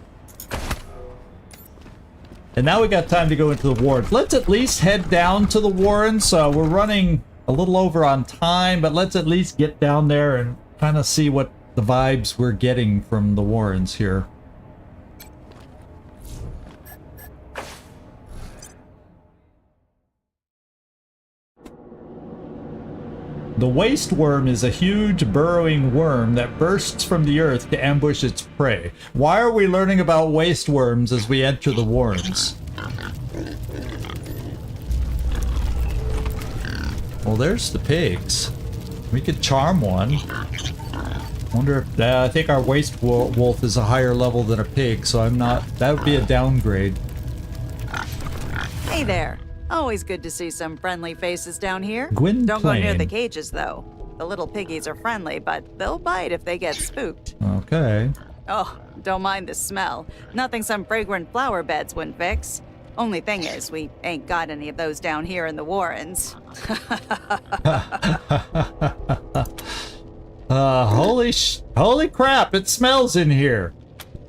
And now we got time to go into the warrens. Let's at least head down to the warrens. We're running a little over on time, but let's at least get down there and kind of see what the vibes we're getting from the warrens here. The waste worm is a huge burrowing worm that bursts from the earth to ambush its prey. Why are we learning about waste worms as we enter the warrens? Well, there's the pigs. We could charm one. Wonder if I think our waste wolf is a higher level than a pig, so I'm not. That would be a downgrade. Hey there. Always good to see some friendly faces down here. Gwynplaine. Don't go near the cages, though. The little piggies are friendly, but they'll bite if they get spooked. Okay. Oh, don't mind the smell. Nothing some fragrant flower beds wouldn't fix. Only thing is, we ain't got any of those down here in the warrens. Holy crap, it smells in here.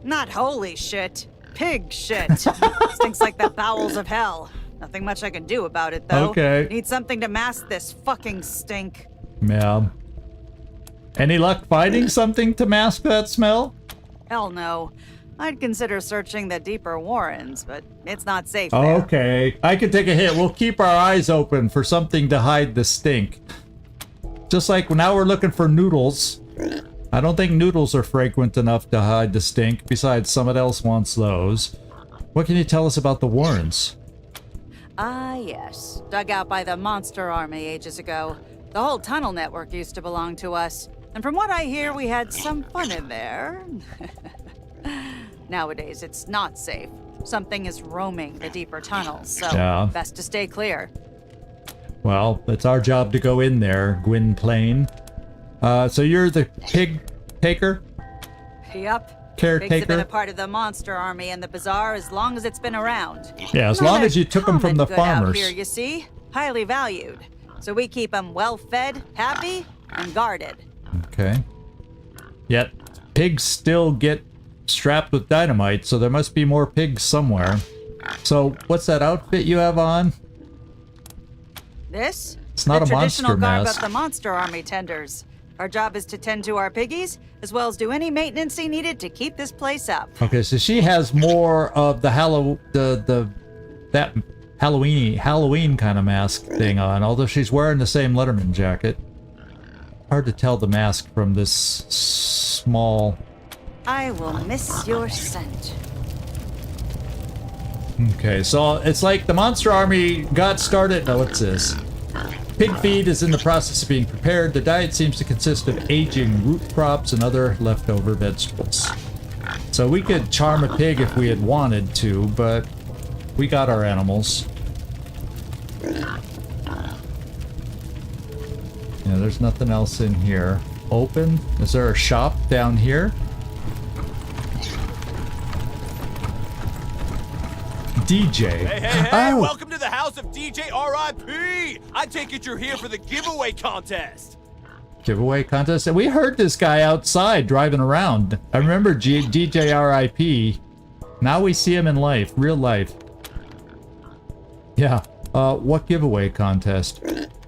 Not holy shit. Pig shit. Stinks like the bowels of hell. Nothing much I can do about it, though. Okay. Need something to mask this fucking stink. Yeah. Any luck finding something to mask that smell? Hell no. I'd consider searching the deeper warrens, but it's not safe there. Okay. I could take a hit. We'll keep our eyes open for something to hide the stink. Just like now we're looking for noodles. I don't think noodles are fragrant enough to hide the stink. Besides, someone else wants those. What can you tell us about the warrens? Ah, yes. Dug out by the monster army ages ago. The whole tunnel network used to belong to us. And from what I hear, we had some fun in there. Nowadays, it's not safe. Something is roaming the deeper tunnels, so best to stay clear. Well, it's our job to go in there, Gwynplaine. So you're the pig taker? Yup. Caretaker? Pigs have been a part of the monster army and the bazaar as long as it's been around. Yeah, as long as you took them from the farmers. Out here, you see? Highly valued. So we keep them well-fed, happy, and guarded. Okay. Yet, pigs still get strapped with dynamite, so there must be more pigs somewhere. So, what's that outfit you have on? This? It's not a monster traditional garb mask. of the monster army tenders. Our job is to tend to our piggies, as well as do any maintenance needed to keep this place up. Okay, so she has more of the that Halloween kind of mask thing on, although she's wearing the same Letterman jacket. Hard to tell the mask from this small. I will miss your scent. Okay, so it's like the monster army got started. Now, what's this? Pig feed is in the process of being prepared. The diet seems to consist of aging root crops and other leftover vegetables. So we could charm a pig if we had wanted to, but we got our animals. Yeah, there's nothing else in here. Open? Is there a shop down here? DJ. Hey, welcome to the house of DJ R.I.P. I take it you're here for the giveaway contest. Giveaway contest? And we heard this guy outside driving around. I remember DJ R.I.P. Now we see him in life, real life. Yeah. What giveaway contest?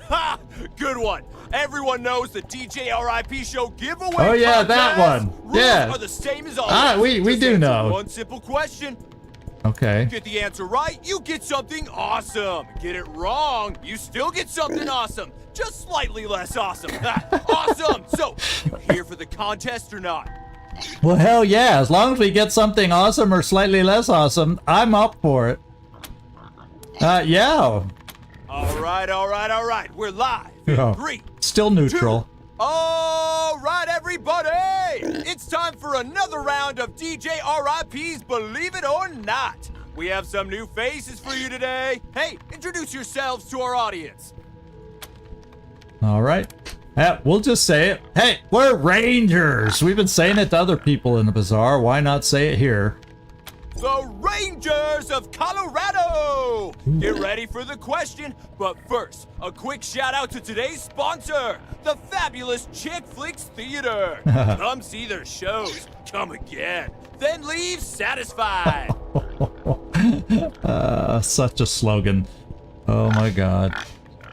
Ha! Good one. Everyone knows the DJ R.I.P. show giveaway Oh yeah, contest. that one. Rules Yeah. are the same as always. We Just do answer know. One simple question. Okay. Get the answer right, you get something awesome. Get it wrong, you still get something awesome. Just slightly less awesome. Awesome! So, you here for the contest or not? Well, hell yeah. As long as we get something awesome or slightly less awesome, I'm up for it. Yeah. All right. We're live. Oh, 3. still neutral. All right, everybody! It's time for another round of DJ R.I.P.'s Believe It or Not. We have some new faces for you today. Hey, introduce yourselves to our audience. All right. We'll just say it. Hey, we're Rangers. We've been saying it to other people in the bazaar. Why not say it here? The Rangers of Colorado! Get ready for the question, but first, a quick shout out to today's sponsor, the fabulous Chick Flicks Theater. Come see their shows, come again, then leave satisfied. Such a slogan. Oh my god.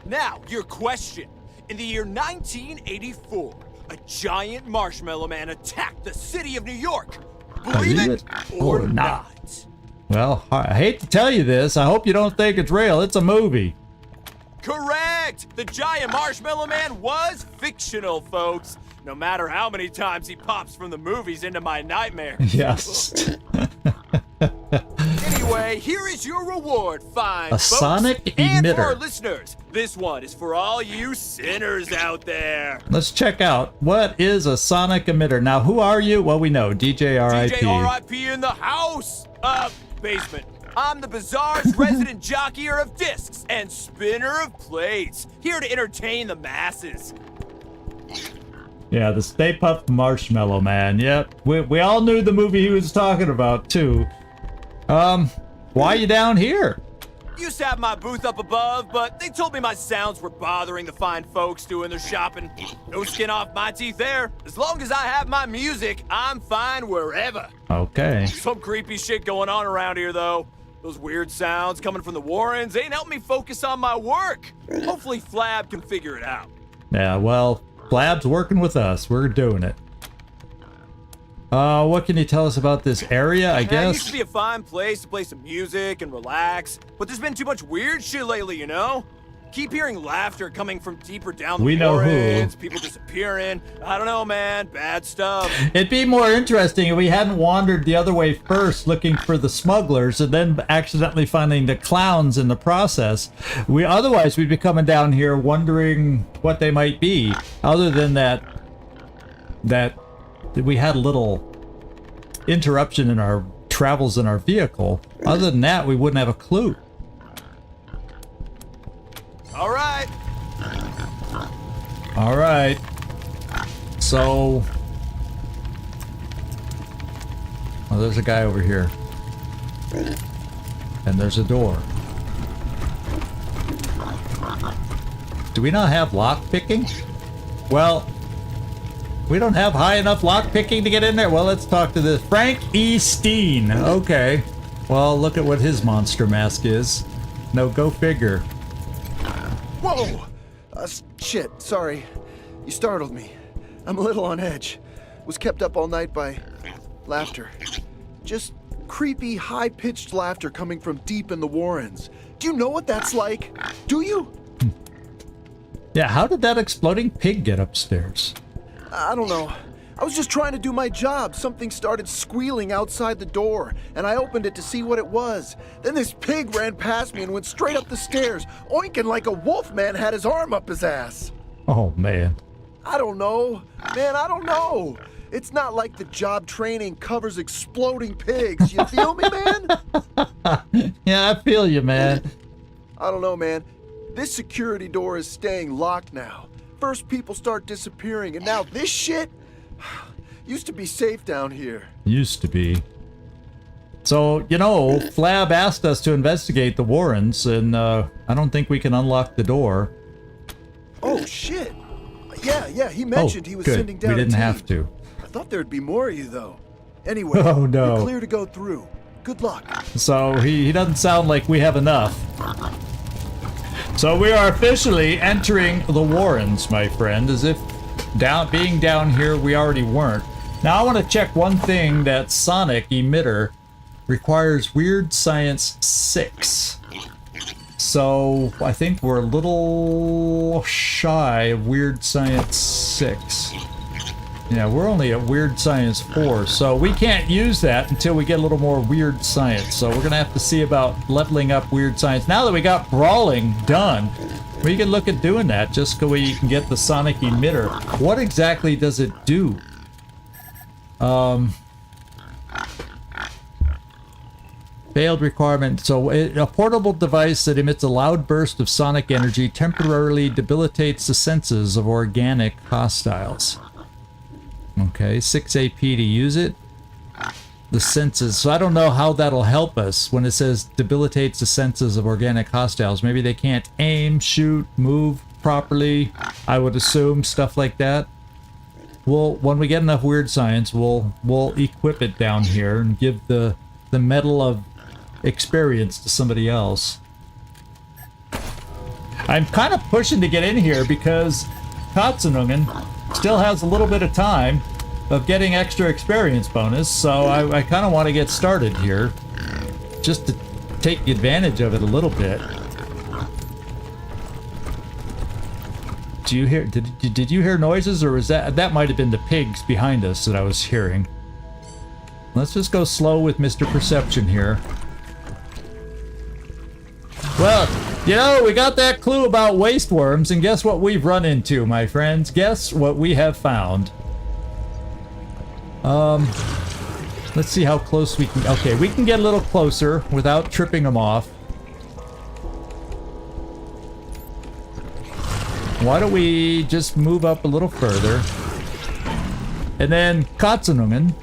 Now, your question. In the year 1984, a giant marshmallow man attacked the city of New York. Believe it or not. Well, I hate to tell you this. I hope you don't think it's real. It's a movie. Correct! The giant marshmallow man was fictional, folks. No matter how many times he pops from the movies into my nightmares. Yes. Anyway, here is your reward, fine A folks. sonic And for emitter. our listeners, this one is for all you sinners out there. Let's check out. What is a sonic emitter? Now, who are you? Well, we know. DJ R.I.P. DJ R.I.P. in the house. Basement. I'm the bazaar's resident jockey of discs and spinner of plates, here to entertain the masses. Yeah, the Stay Puft Marshmallow Man. Yep. We all knew the movie he was talking about, too. Why are you down here? Used to have my booth up above, but they told me my sounds were bothering the fine folks doing their shopping. No skin off my teeth there. As long as I have my music, I'm fine wherever. Okay. Some creepy shit going on around here, though. Those weird sounds coming from the Warrens ain't helping me focus on my work. Hopefully Flab can figure it out. Yeah, well, Flab's working with us. We're doing it. What can you tell us about this area, I It guess? used to be a fine place to play some music and relax, but there's been too much weird shit lately, you know? Keep hearing laughter coming from deeper down the We know who. Warrens, people disappearing. I don't know, man. Bad stuff. It'd be more interesting if we hadn't wandered the other way first looking for the smugglers and then accidentally finding the clowns in the process. Otherwise we'd be coming down here wondering what they might be, other than that we had a little interruption in our travels in our vehicle. Other than that, we wouldn't have a clue. All right. All right. So, well, there's a guy over here. And there's a door. Do we not have lock picking? Well, we don't have high enough lock picking to get in there. Well, let's talk to this Frank E Steen. Okay. Well, look at what his monster mask is. No, go figure. Whoa! Shit, sorry. You startled me. I'm a little on edge. Was kept up all night by laughter. Just creepy, high-pitched laughter coming from deep in the Warrens. Do you know what that's like? Do you? Yeah, how did that exploding pig get upstairs? I don't know. I was just trying to do my job. Something started squealing outside the door, and I opened it to see what it was. Then this pig ran past me and went straight up the stairs, oinking like a wolf man had his arm up his ass. Oh, man. I don't know. Man, I don't know. It's not like the job training covers exploding pigs. You feel me, man? Yeah, I feel you, man. I don't know, man. This security door is staying locked now. First people start disappearing, and now this shit? Used to be safe down here. Used to be. So, you know, Flab asked us to investigate the Warrens, and I don't think we can unlock the door. Oh, shit. Yeah, he mentioned he was good. sending down We didn't a team. have to. I thought there'd be more of you, though. Anyway, Oh, no. you're clear to go through. Good luck. So he doesn't sound like we have enough. So we are officially entering the Warrens, my friend, as if being down here we already weren't. Now I want to check one thing. That sonic emitter requires Weird Science 6. So I think we're a little shy of Weird Science 6. Yeah, we're only at Weird Science 4, so we can't use that until we get a little more Weird Science. So we're gonna have to see about leveling up Weird Science. Now that we got Brawling done, we can look at doing that just so we can get the sonic emitter. What exactly does it do? Failed requirement. So a portable device that emits a loud burst of sonic energy temporarily debilitates the senses of organic hostiles. Okay, 6 AP to use it. The senses. So I don't know how that'll help us when it says debilitates the senses of organic hostiles. Maybe they can't aim, shoot, move properly. I would assume stuff like that. When we get enough weird science, we'll equip it down here and give the medal of experience to somebody else. I'm kind of pushing to get in here because Katzenungen still has a little bit of time of getting extra experience bonus, so I kind of want to get started here just to take advantage of it a little bit. Do you hear? Did you hear noises, or was that might have been the pigs behind us that I was hearing? Let's just go slow with Mr. Perception here. Well, you know, we got that clue about waste worms, and guess what we've run into, my friends? Guess what we have found? Let's see how close we can... Okay, we can get a little closer without tripping them off. Why don't we just move up a little further? And then Katzenungen.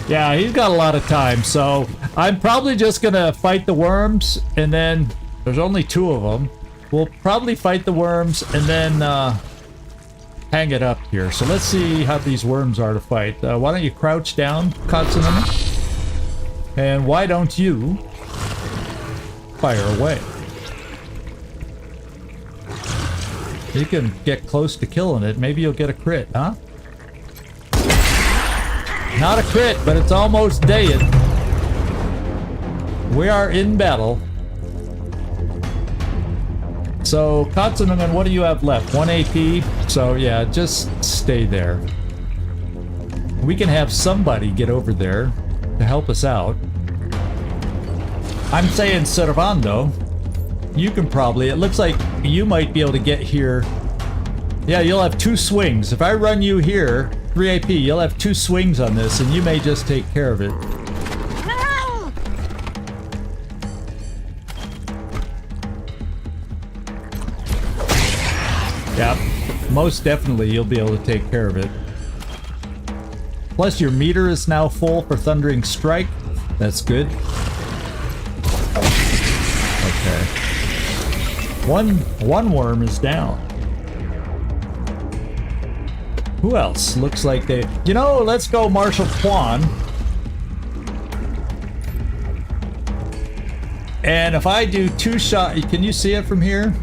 Yeah, he's got a lot of time, so I'm probably just gonna fight the worms, and then there's only 2 of them. We'll probably fight the worms and then hang it up here. So let's see how these worms are to fight. Why don't you crouch down, Katzenungen? And why don't you fire away? You can get close to killing it. Maybe you'll get a crit, huh? Not a crit, but it's almost dead. We are in battle. So, Katzenungen, what do you have left? 1 AP? So, yeah, just stay there. We can have somebody get over there to help us out. I'm saying Servando. You can probably... It looks like you might be able to get here. Yeah, you'll have 2 swings. If I run you here... 3 AP, you'll have 2 swings on this, and you may just take care of it. Yeah, most definitely you'll be able to take care of it. Plus, your meter is now full for Thundering Strike. That's good. Okay. One worm is down. Who else? Looks like they... You know, let's go Marshal Quan. And if I do 2 shot... Can you see it from here?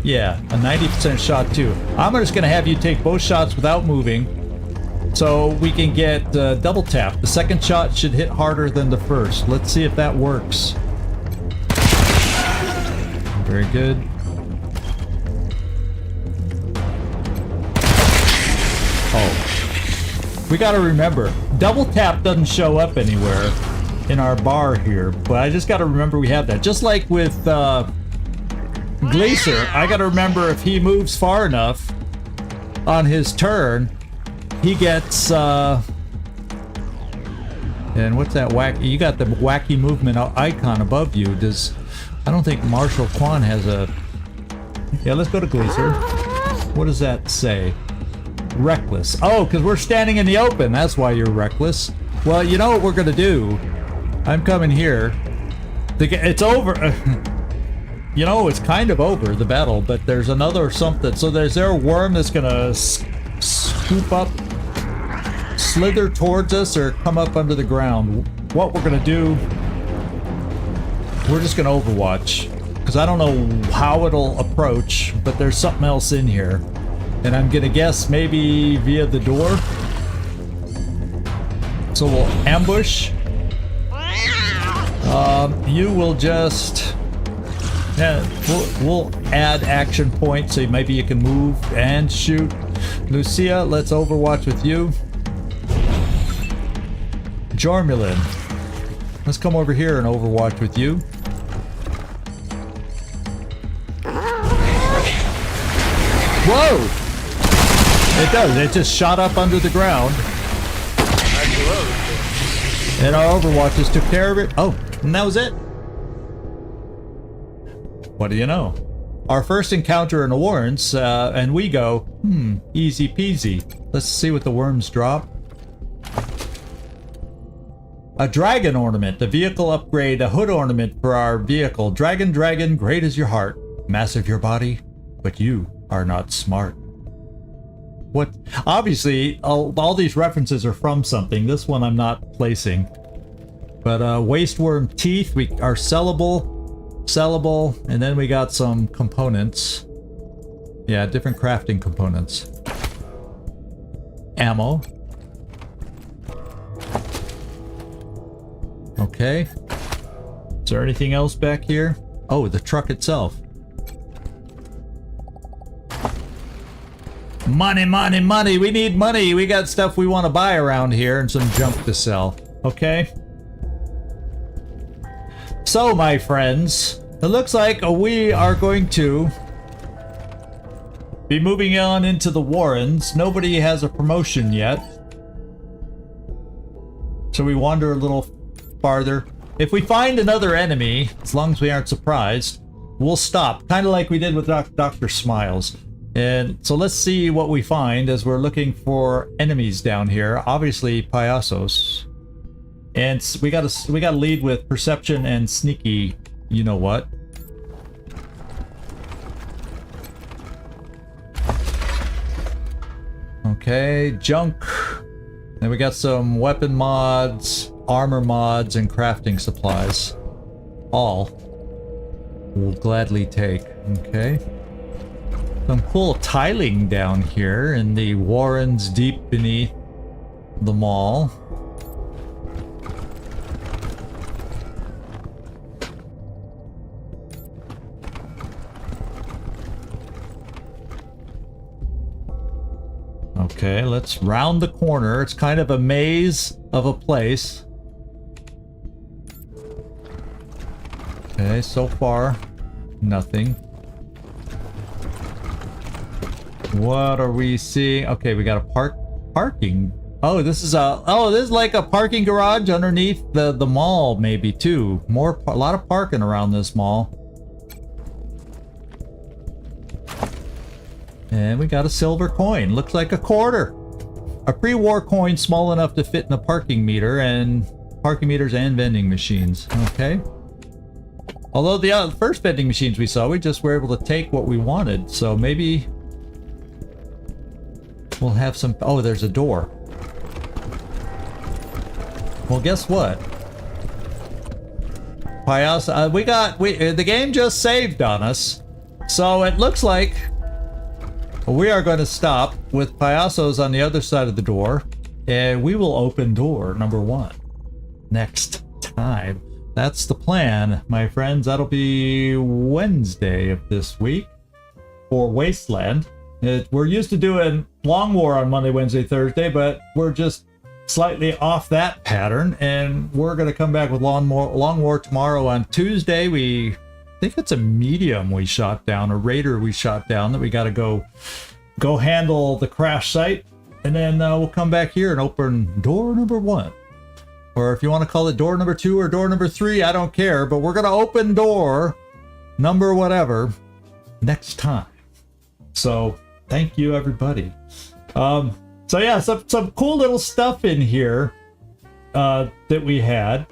Yeah, a 90% shot too. I'm just going to have you take both shots without moving. So we can get double tap. The second shot should hit harder than the first. Let's see if that works. Very good. Oh. We gotta remember, double tap doesn't show up anywhere in our bar here, but I just gotta remember we have that. Just like with Glacier, I gotta remember if he moves far enough on his turn, he gets, and what's that wacky, you got the wacky movement icon above you. I don't think Marshal Quan has a, yeah, let's go to Glacier. What does that say? Reckless. Oh, because we're standing in the open. That's why you're reckless. Well, you know what we're going to do? I'm coming here. It's over. You know, it's kind of over, the battle, but there's another something. So there's there a worm that's going to scoop up, slither towards us, or come up under the ground. What we're going to do, we're just going to overwatch. Because I don't know how it'll approach, but there's something else in here. And I'm gonna guess maybe via the door. So we'll ambush. You will just... Yeah, we'll add action points so maybe you can move and shoot. Lucia, let's overwatch with you. Jormulin, let's come over here and overwatch with you. Whoa! It does. It just shot up under the ground. And our Overwatches took care of it. Oh, and that was it. What do you know? Our first encounter in the Warrens, and we go, easy peasy. Let's see what the worms drop. A dragon ornament, a vehicle upgrade, a hood ornament for our vehicle. Dragon, dragon, great is your heart, massive your body, but you are not smart. What? Obviously, all these references are from something. This one I'm not placing. But wasteworm teeth are sellable, and then we got some components. Yeah, different crafting components. Ammo. Okay. Is there anything else back here? Oh, the truck itself. Money, money, money. We need money. We got stuff we want to buy around here and some junk to sell. Okay. So, my friends, it looks like we are going to be moving on into the Warrens. Nobody has a promotion yet. So we wander a little farther. If we find another enemy, as long as we aren't surprised, we'll stop. Kind of like we did with Dr. Smiles. And so let's see what we find as we're looking for enemies down here. Obviously, Payasos. And we gotta lead with perception and sneaky, you know what. Okay, junk. Then we got some weapon mods, armor mods, and crafting supplies. All we'll gladly take. Okay. Some cool tiling down here in the Warrens deep beneath the mall. Okay, let's round the corner. It's kind of a maze of a place. Okay, so far, nothing. What are we seeing? Okay, we got a parking. Oh, this is like a parking garage underneath the mall, maybe too. A lot of parking around this mall. And we got a silver coin. Looks like a quarter. A pre-war coin small enough to fit in a parking meter and parking meters and vending machines. Okay. Although the first vending machines we saw, we just were able to take what we wanted. So maybe we'll have some... Oh, there's a door. Well, guess what? Payasos, the game just saved on us. So it looks like we are going to stop with Payasos on the other side of the door. And we will open door number 1 next time. That's the plan, my friends. That'll be Wednesday of this week for Wasteland. We're used to doing Long War on Monday, Wednesday, Thursday, but we're just slightly off that pattern, and we're going to come back with Long War tomorrow. On Tuesday, I think it's a medium we shot down, a raider we shot down that we got to go handle the crash site, and then we'll come back here and open door number 1. Or if you want to call it door number 2 or door number 3, I don't care, but we're going to open door number whatever next time. So thank you, everybody. So yeah, some cool little stuff in here that we had.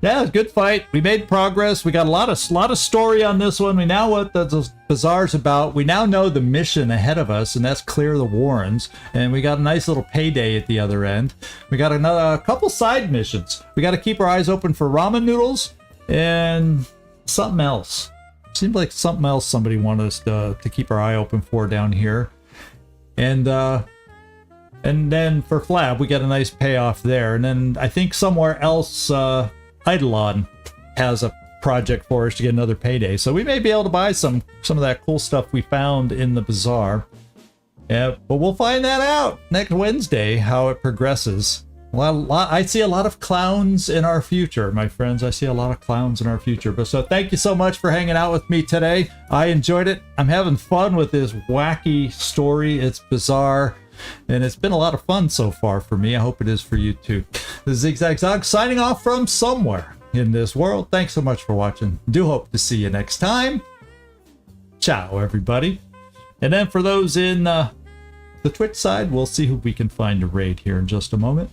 Yeah, good fight. We made progress. We got a lot of story on this one. We know what the Bazaar's about. We now know the mission ahead of us, and that's clear the Warrens. And we got a nice little payday at the other end. We got a couple side missions. We got to keep our eyes open for ramen noodles and something else. Seemed like something else somebody wanted us to keep our eye open for down here. And then for Flab, we got a nice payoff there. And then I think somewhere else, Eidilon has a project for us to get another payday. So we may be able to buy some of that cool stuff we found in the bazaar. Yeah, but we'll find that out next Wednesday, how it progresses. I see a lot of clowns in our future, my friends. I see a lot of clowns in our future. But so thank you so much for hanging out with me today. I enjoyed it. I'm having fun with this wacky story. It's bizarre. And it's been a lot of fun so far for me. I hope it is for you too. The Zigzag Zog signing off from somewhere in this world. Thanks so much for watching. Do hope to see you next time. Ciao, everybody. And then for those in the Twitch side, we'll see who we can find to raid here in just a moment.